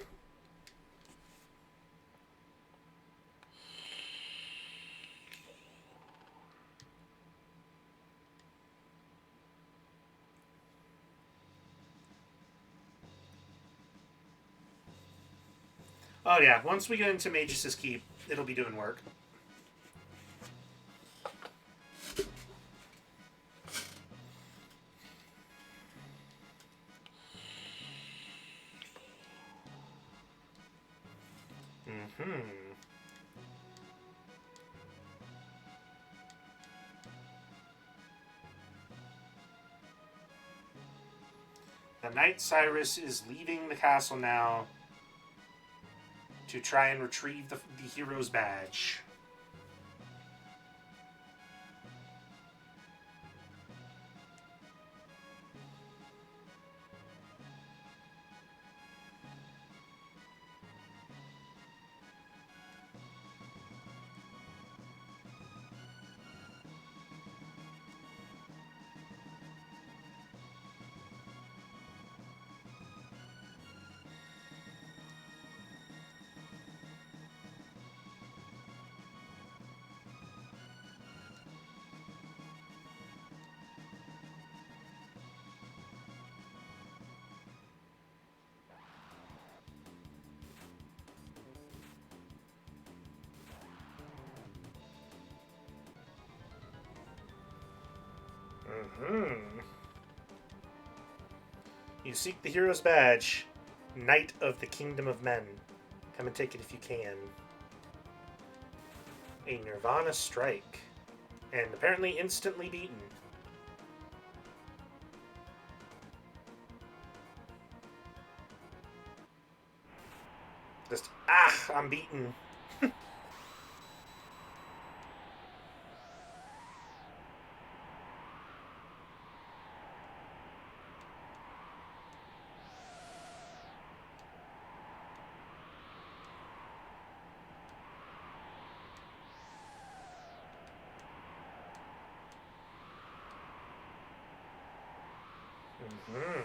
Oh yeah, once we get into Magus' Keep, it'll be doing work. Mm-hmm. The Knight Cyrus is leaving the castle now to try and retrieve the hero's badge. Mm-hmm. You seek the hero's badge, Knight of the Kingdom of Men. Come and take it if you can. A Nirvana strike. And apparently instantly beaten. Just, I'm beaten. Mm-hmm.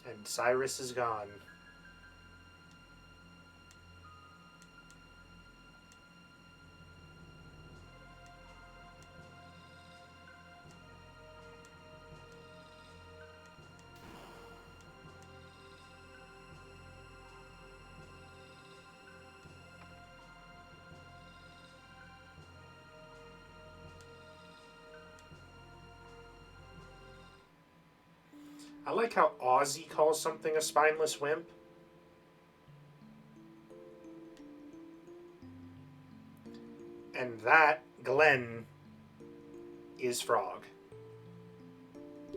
And Cyrus is gone. I like how Ozzy calls something a spineless wimp. And that, Glenn, is Frog.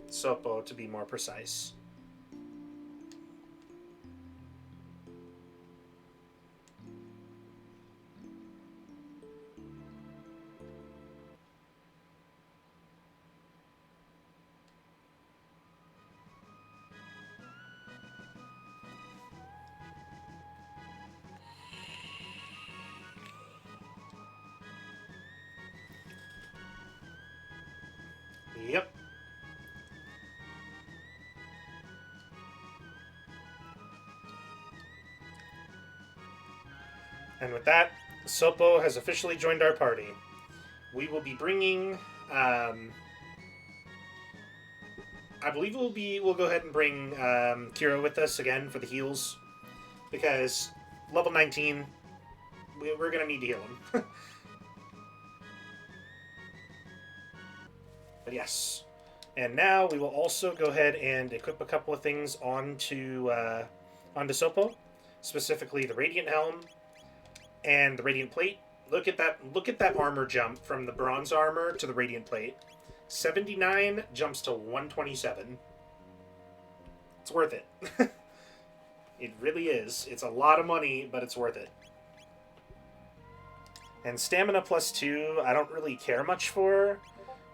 Sopo, to be more precise. Yep. And with that, Sopo has officially joined our party. We will be bringing. I believe we'll go ahead and bring Kira with us again for the heals, because level 19, we're gonna need to heal him. But yes, and now we will also go ahead and equip a couple of things onto Sopo, specifically the Radiant Helm and the Radiant Plate. Look at that! Look at that armor jump from the Bronze armor to the Radiant Plate. 79 jumps to 127. It's worth it. It really is. It's a lot of money, but it's worth it. And stamina +2, I don't really care much for.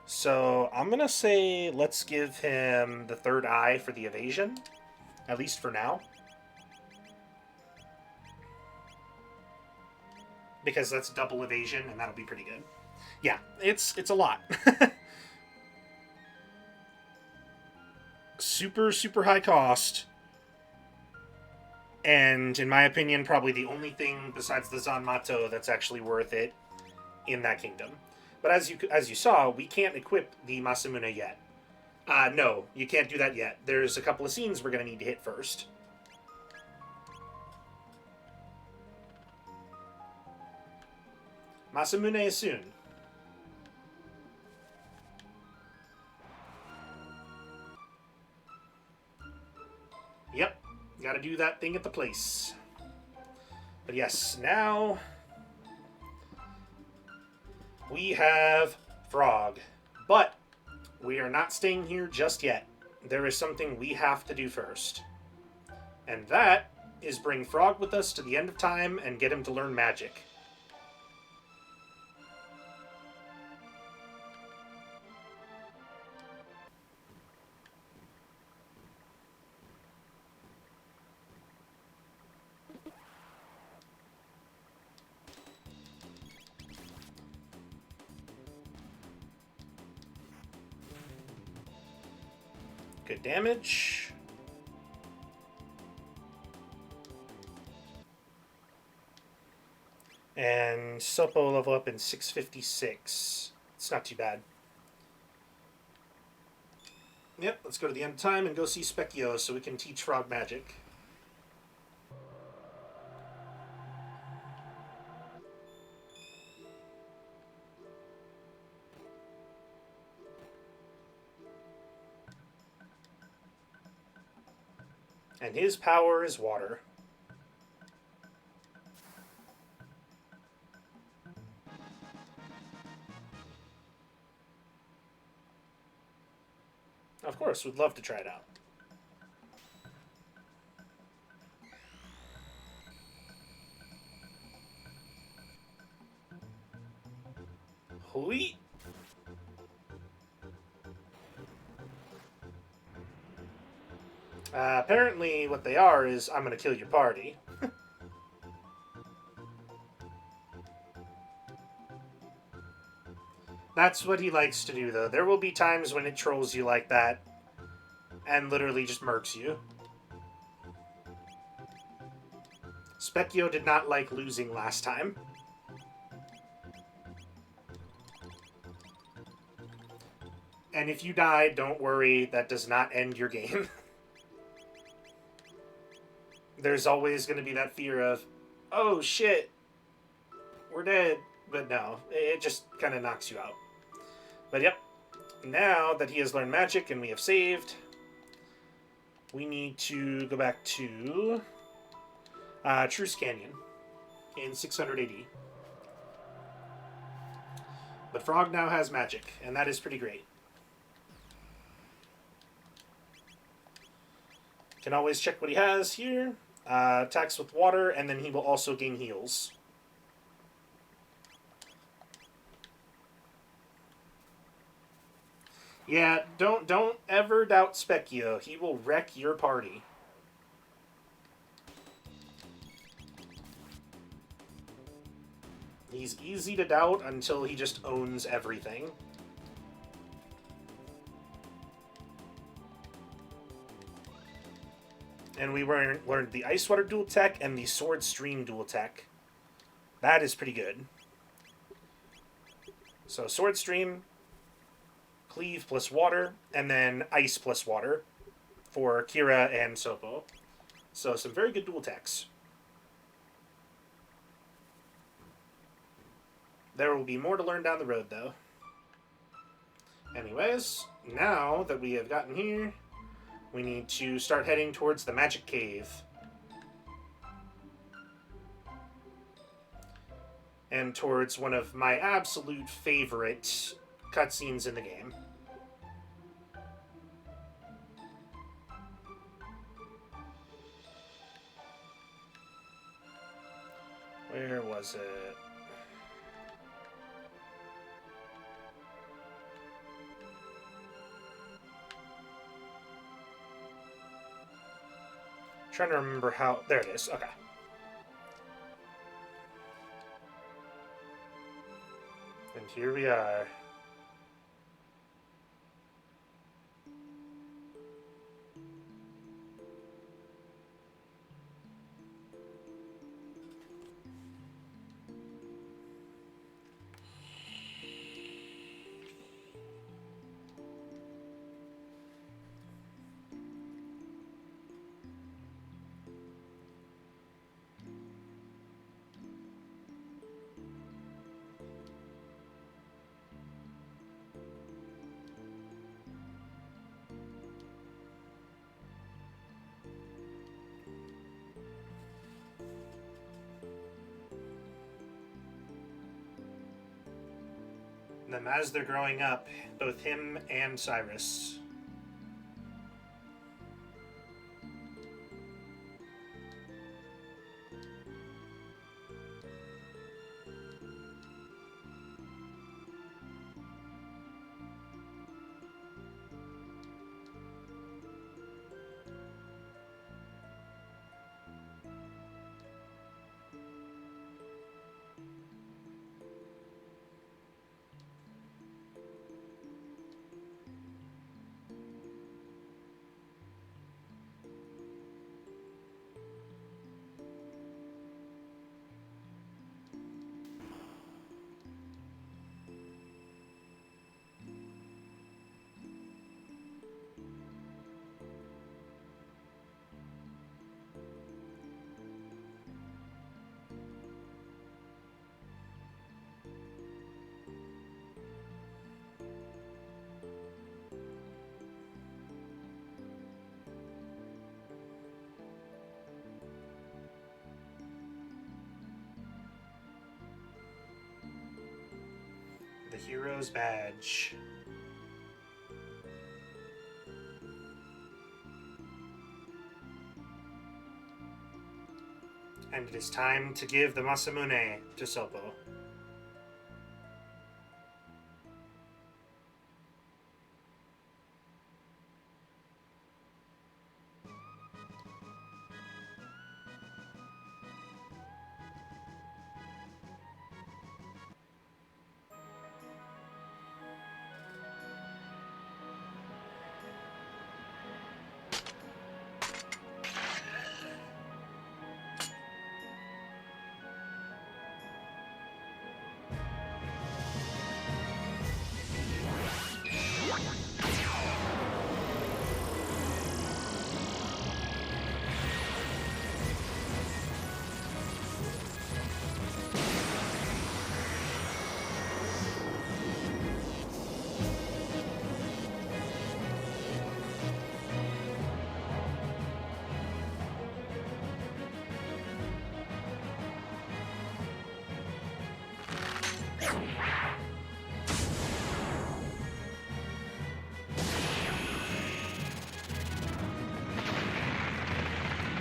So I'm going to say let's give him the third eye for the evasion. At least for now. Because that's double evasion, and that'll be pretty good. Yeah, it's a lot. Super, super high cost. And in my opinion, probably the only thing besides the Zanmato that's actually worth it in that kingdom. But as you saw, we can't equip the Masamune yet. No, you can't do that yet. There's a couple of scenes we're going to need to hit first. Masamune is soon. Yep, gotta do that thing at the place. But yes, now we have Frog. But we are not staying here just yet. There is something we have to do first. And that is bring Frog with us to the end of time and get him to learn magic. Good damage. And Sopo will level up in 656. It's not too bad. Yep, let's go to the end of time and go see Specchio so we can teach Frog magic. And his power is water. Of course, we'd love to try it out. Hui. Apparently what they are is, I'm going to kill your party. That's what he likes to do, though. There will be times when it trolls you like that and literally just murks you. Specchio did not like losing last time. And if you die, don't worry, that does not end your game. There's always going to be that fear of, oh shit, we're dead. But no, it just kind of knocks you out. But yep, now that he has learned magic and we have saved, we need to go back to Truce Canyon in 600 AD. But Frog now has magic, and that is pretty great. Can always check what he has here. Attacks with water, and then he will also gain heals. Yeah, don't ever doubt Specchio. He will wreck your party. He's easy to doubt until he just owns everything. And we learned the Ice Water dual tech and the Sword Stream dual tech. That is pretty good. So Sword Stream, Cleave plus Water, and then Ice plus Water for Kira and Sopo. So some very good dual techs. There will be more to learn down the road, though. Anyways, now that we have gotten here, we need to start heading towards the Magic Cave. And towards one of my absolute favorite cutscenes in the game. Where was it? Trying to remember how... There it is. Okay. And here we are. them as they're growing up, both him and Cyrus. The hero's badge. And it is time to give the Masamune to Sopo.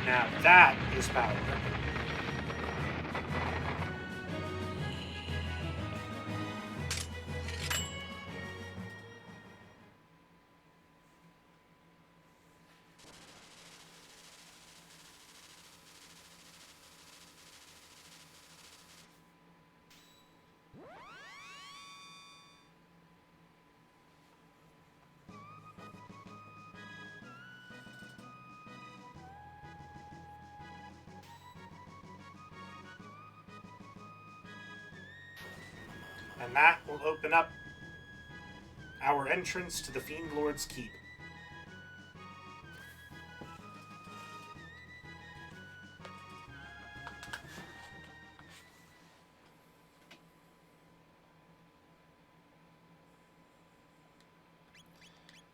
Now that is power. And that will open up our entrance to the Fiend Lord's Keep.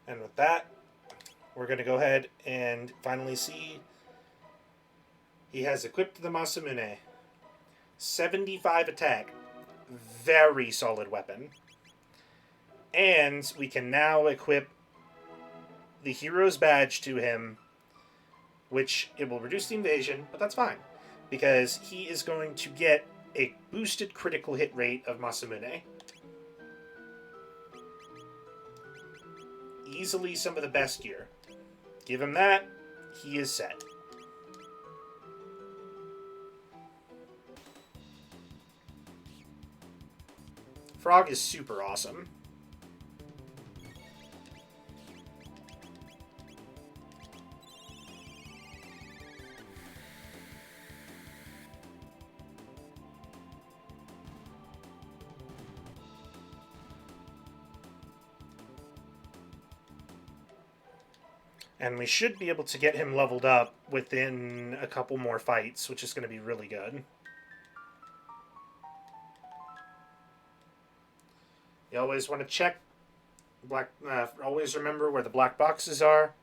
And with that, we're going to go ahead and finally see he has equipped the Masamune. 75 attack. Very solid weapon. And we can now equip the hero's badge to him, which it will reduce the invasion, but that's fine, because he is going to get a boosted critical hit rate of Masamune. Easily some of the best gear. Give him that, he is set. Frog is super awesome. And we should be able to get him leveled up within a couple more fights, which is going to be really good. You always want to check. Always remember where the black boxes are.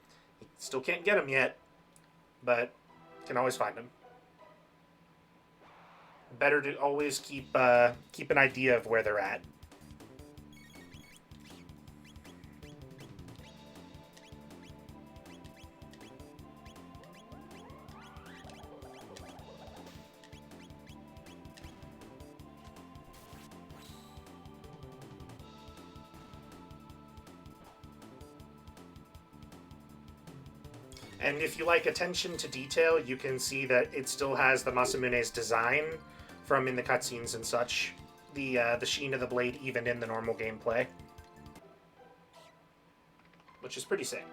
You still can't get them yet, but can always find them. Better to always keep an idea of where they're at. And if you like attention to detail, you can see that it still has the Masamune's design from in the cutscenes and such. The sheen of the blade even in the normal gameplay. Which is pretty sick.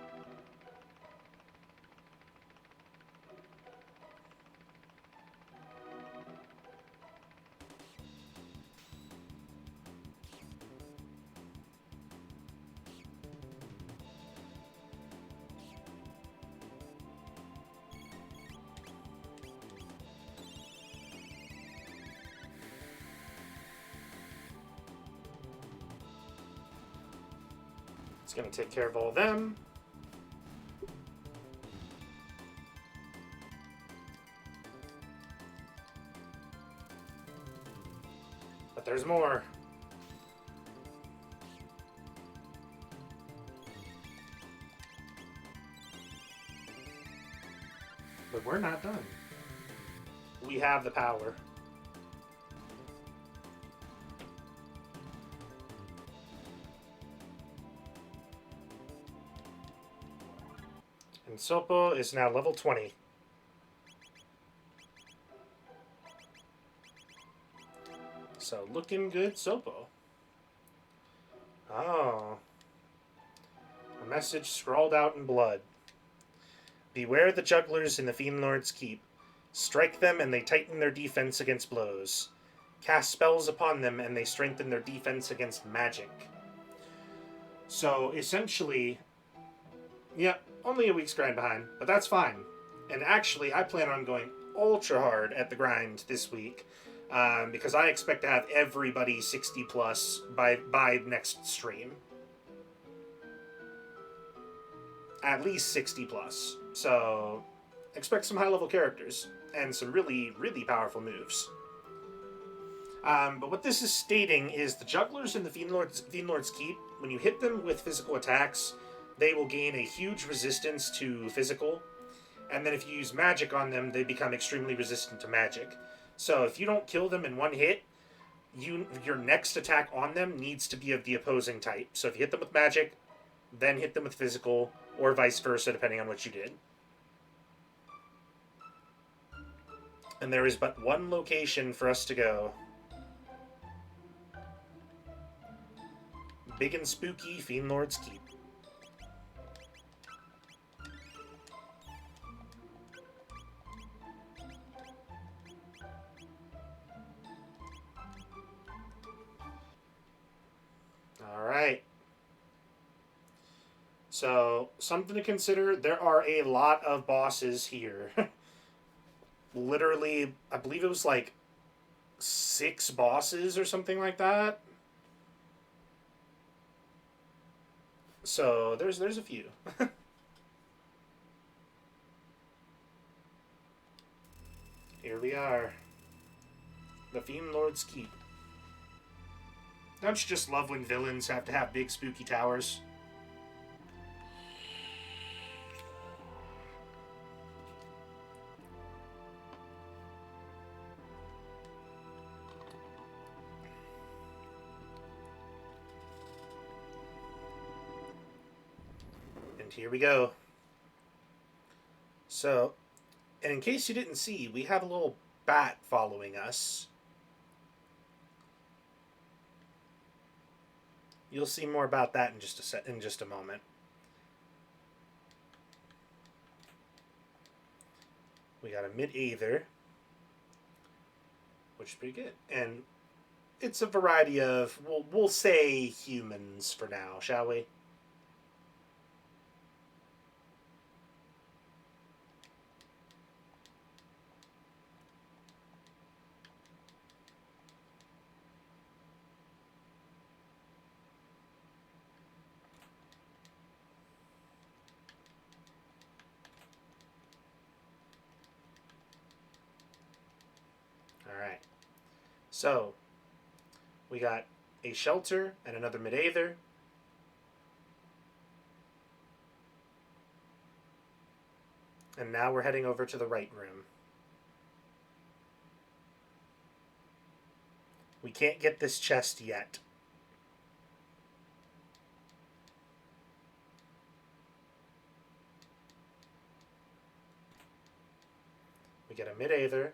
It's going to take care of all of them. But there's more. But we're not done. We have the power. And Sopo is now level 20. So, looking good, Sopo. Oh. A message scrawled out in blood. Beware the jugglers in the Fiend Lord's Keep. Strike them and they tighten their defense against blows. Cast spells upon them and they strengthen their defense against magic. So, essentially, yeah, only a week's grind behind, but that's fine. And actually, I plan on going ultra hard at the grind this week, because I expect to have everybody 60 plus by next stream. At least 60 plus. So, expect some high level characters and some really, really powerful moves. But what this is stating is the jugglers in the Fiend Lord's Keep, when you hit them with physical attacks, they will gain a huge resistance to physical, and then if you use magic on them, they become extremely resistant to magic. So if you don't kill them in one hit, your next attack on them needs to be of the opposing type. So if you hit them with magic, then hit them with physical, or vice versa, depending on what you did. And there is but one location for us to go. Big and spooky Fiend Lord's Keep. Alright. So, something to consider, there are a lot of bosses here. Literally, I believe it was like 6 bosses or something like that. So, there's a few. Here we are. The Fiend Lord's Keep. Don't you just love when villains have to have big spooky towers? And here we go. So, and in case you didn't see, we have a little bat following us. You'll see more about that in just a moment. We got a mid-aether, which is pretty good, and it's a variety of we'll say humans for now, shall we? Alright. So, we got a shelter and another mid-aether. And now we're heading over to the right room. We can't get this chest yet. We get a mid-aether.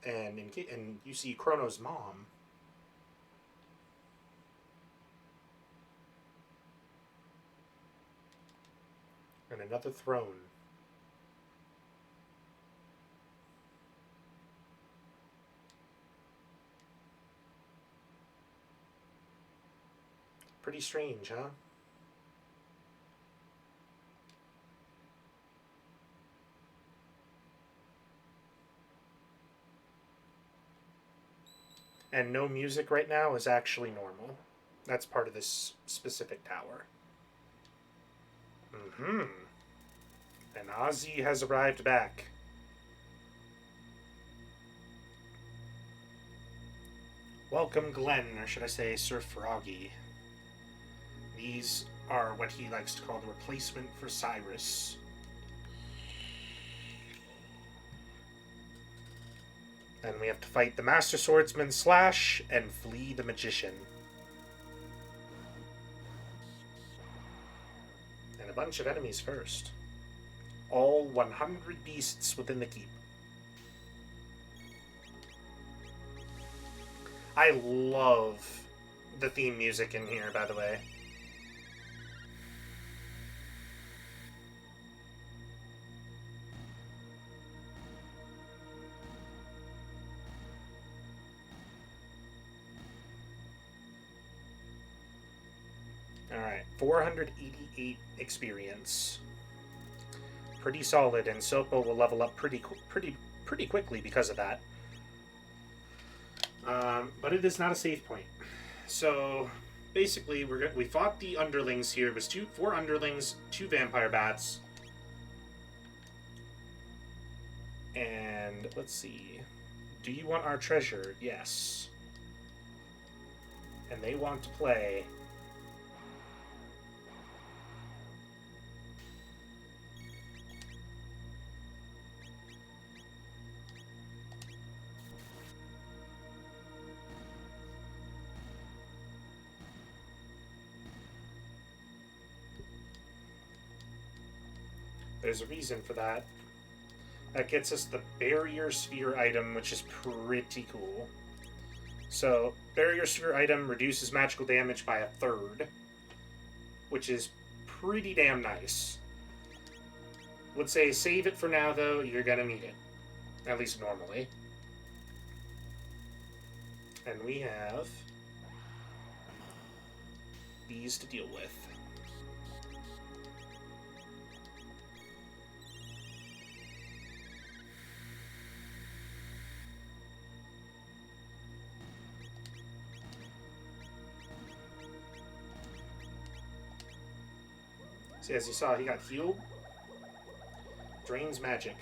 And you see Chrono's mom. And another throne. Pretty strange, huh? And no music right now is actually normal. That's part of this specific tower. Mm-hmm. And Ozzy has arrived back. Welcome, Glenn, or should I say Sir Froggy. These are what he likes to call the replacement for Cyrus. And we have to fight the Master Swordsman Slash and flee the Magician. And a bunch of enemies first. All 100 beasts within the keep. I love the theme music in here, by the way. Alright, 488 experience. Pretty solid, and Sopo will level up pretty quickly because of that. But it is not a save point. So basically, we fought the underlings here. It was 4 underlings, 2 vampire bats, and let's see. Do you want our treasure? Yes. And they want to play. There's a reason for that. That gets us the Barrier Sphere item, which is pretty cool. So, Barrier Sphere item reduces magical damage by 1/3, which is pretty damn nice. Would say save it for now, though. You're gonna need it. At least normally. And we have these to deal with. See, as you saw, he got healed. Drains magic.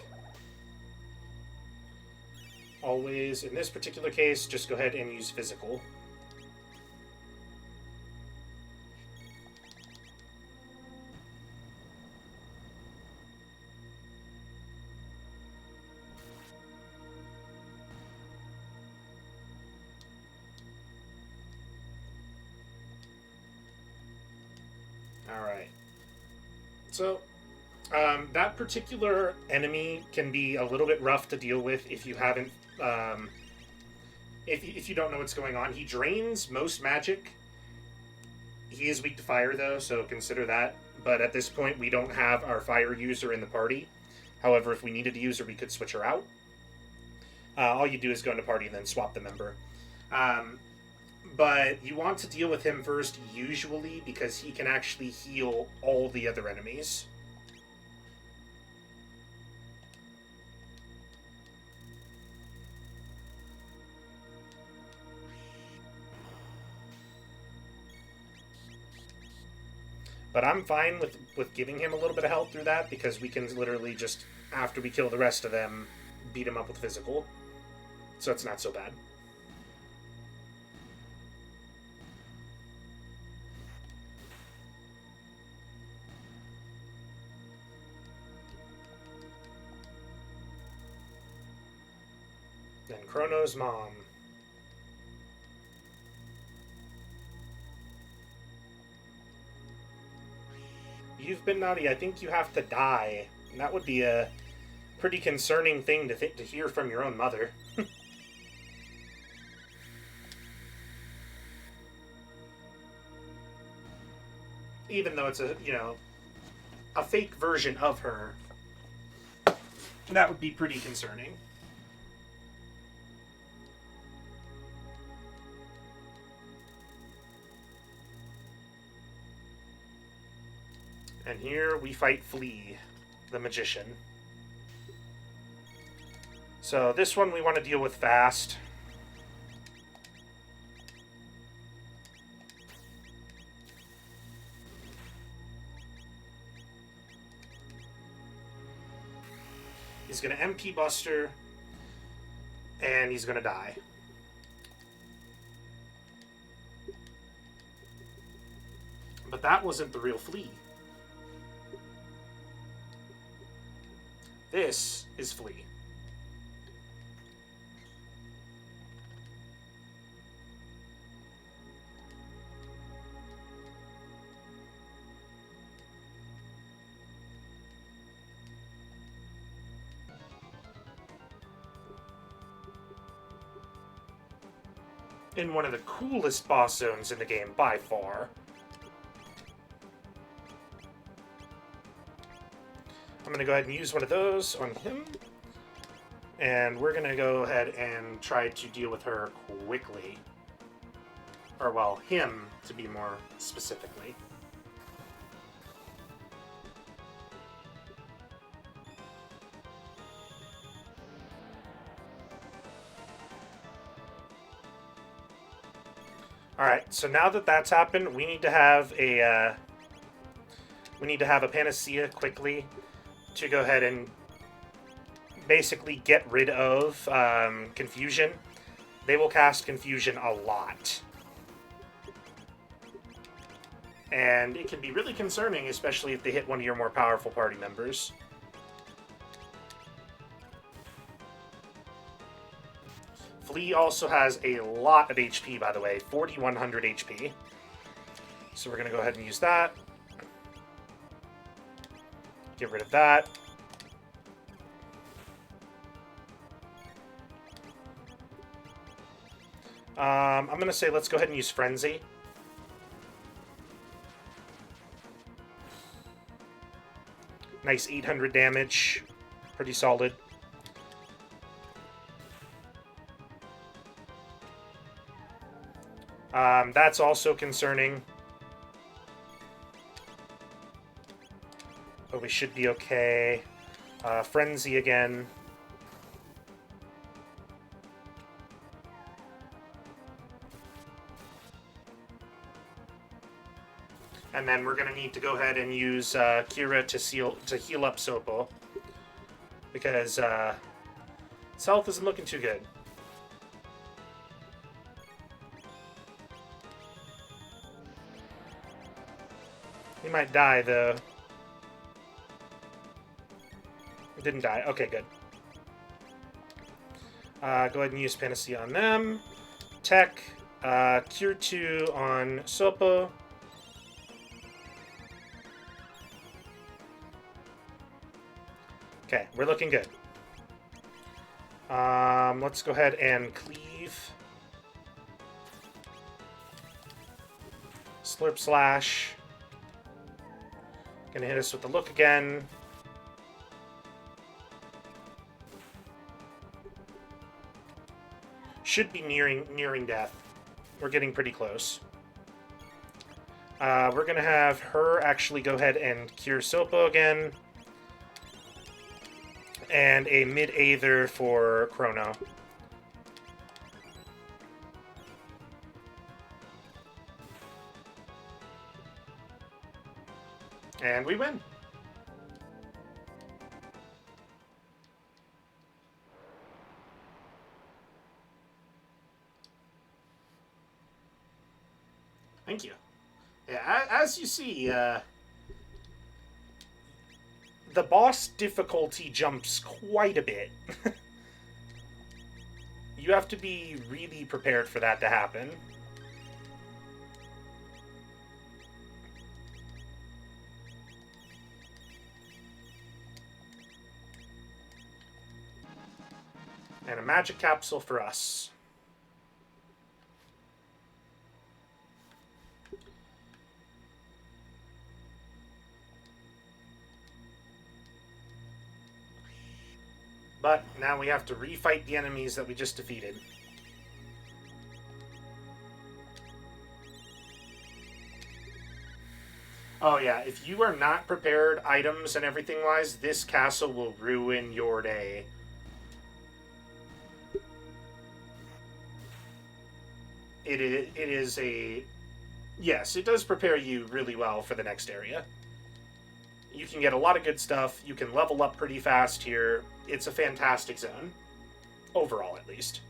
Always, in this particular case, just go ahead and use physical. Alright. So, that particular enemy can be a little bit rough to deal with if you haven't, if you don't know what's going on. He drains most magic. He is weak to fire, though, so consider that. But at this point, we don't have our fire user in the party. However, if we needed to use her, we could switch her out. All you do is go into party and then swap the member. But you want to deal with him first, usually, because he can actually heal all the other enemies. But I'm fine with giving him a little bit of help through that, because we can literally just, after we kill the rest of them, beat him up with physical. So it's not so bad. Then Chrono's mom. You've been naughty. I think you have to die. And that would be a pretty concerning thing to hear from your own mother. Even though it's a fake version of her, that would be pretty concerning. And here we fight Flea, the magician. So this one we want to deal with fast. He's going to MP Buster, and he's going to die. But that wasn't the real Flea. This is Flea. In one of the coolest boss zones in the game, by far. I'm going to go ahead and use one of those on him. And we're going to go ahead and try to deal with her quickly. Or, well, him, to be more specifically. Alright, so now that that's happened, we need to have a panacea quickly to go ahead and basically get rid of confusion. They will cast confusion a lot. And it can be really concerning, especially if they hit one of your more powerful party members. Flea also has a lot of HP, by the way, 4,100 HP. So we're going to go ahead and use that. Get rid of that. I'm going to say let's go ahead and use Frenzy. Nice 800 damage. Pretty solid. That's also concerning. But we should be okay. Frenzy again. And then we're going to need to go ahead and use Kira to heal up Sopo. Because his health isn't looking too good. He might die, though. He didn't die. Okay, good. Go ahead and use Panacea on them. Tech. Cure 2 on Sopo. Okay, we're looking good. Let's go ahead and cleave. Slurp Slash. Gonna hit us with the look again. Should be nearing death. We're getting pretty close. We're gonna have her actually go ahead and cure Sopo again. And a mid-Aether for Chrono. And we win. Thank you. Yeah, as you see, the boss difficulty jumps quite a bit. You have to be really prepared for that to happen. And a magic capsule for us. But now we have to refight the enemies that we just defeated. Oh yeah, if you are not prepared items and everything wise, this castle will ruin your day. It is a... Yes, it does prepare you really well for the next area. You can get a lot of good stuff. You can level up pretty fast here. It's a fantastic zone. Overall, at least.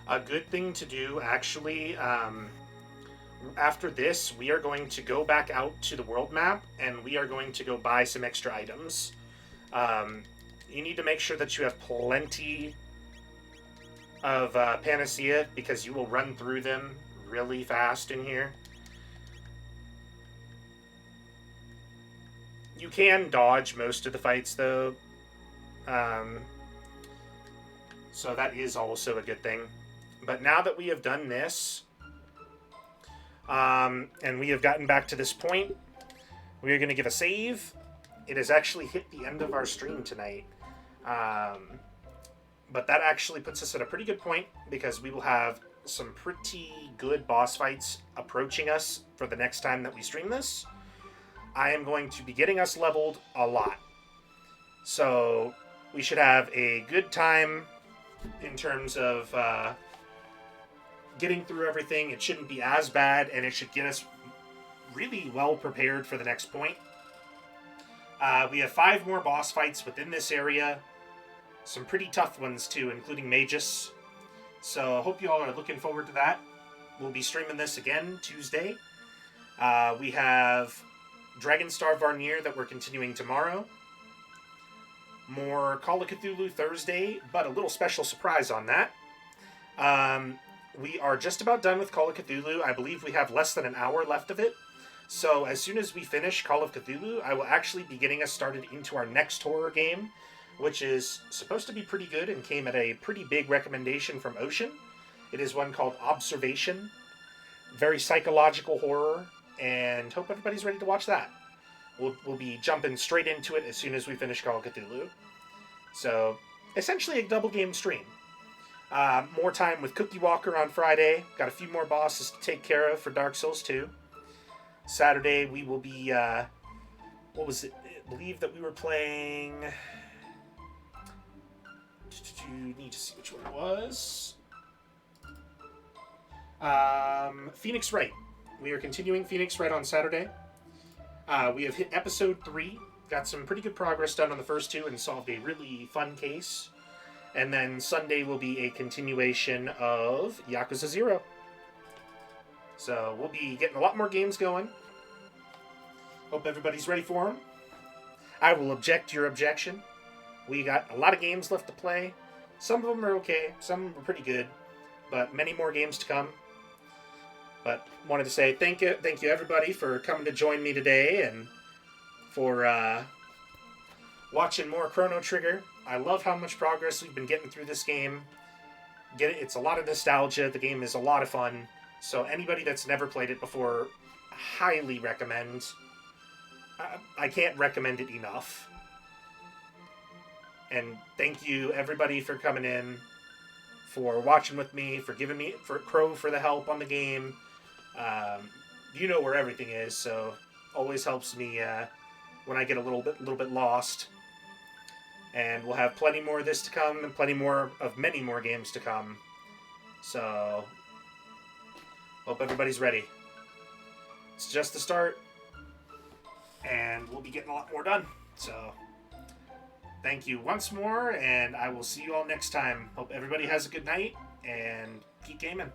A good thing to do, actually, after this, we are going to go back out to the world map, and we are going to go buy some extra items. You need to make sure that you have plenty of Panacea, because you will run through them really fast in here. You can dodge most of the fights, though. So that is also a good thing. But now that we have done this, and we have gotten back to this point, we are going to give a save. It has actually hit the end of our stream tonight. But that actually puts us at a pretty good point, because we will have some pretty good boss fights approaching us for the next time that we stream this. I am going to be getting us leveled a lot. So we should have a good time in terms of getting through everything. It shouldn't be as bad, and it should get us really well prepared for the next point. We have 5 more boss fights within this area. Some pretty tough ones, too, including Magus. So I hope you all are looking forward to that. We'll be streaming this again Tuesday. We have Dragonstar Varnir that we're continuing tomorrow. More Call of Cthulhu Thursday, but a little special surprise on that. We are just about done with Call of Cthulhu. I believe we have less than an hour left of it. So as soon as we finish Call of Cthulhu, I will actually be getting us started into our next horror game, which is supposed to be pretty good and came at a pretty big recommendation from Ocean. It is one called Observation. Very psychological horror, and hope everybody's ready to watch that. We'll be jumping straight into it as soon as we finish Call of Cthulhu. So, essentially a double game stream. More time with Cookie Walker on Friday. Got a few more bosses to take care of for Dark Souls 2. Saturday we will be, what was it? I believe that we were playing... Need to see which one it was. Phoenix Wright. We are continuing Phoenix Wright on Saturday. We have hit episode 3. Got some pretty good progress done on the first 2 and solved a really fun case. And then Sunday will be a continuation of Yakuza 0. So we'll be getting a lot more games going. Hope everybody's ready for them. I will object your objection. We got a lot of games left to play. Some of them are okay. Some of them are pretty good. But many more games to come. But wanted to say thank you everybody for coming to join me today and for watching more Chrono Trigger. I love how much progress we've been getting through this game. It's a lot of nostalgia. The game is a lot of fun. So anybody that's never played it before, highly recommend. I can't recommend it enough. And thank you everybody for coming in, for watching with me, for giving me Crow for the help on the game. You know where everything is, so always helps me when I get a little bit lost. And we'll have plenty more of this to come, and plenty more of many more games to come. So hope everybody's ready. It's just the start, and we'll be getting a lot more done. So thank you once more, and I will see you all next time. Hope everybody has a good night, and keep gaming.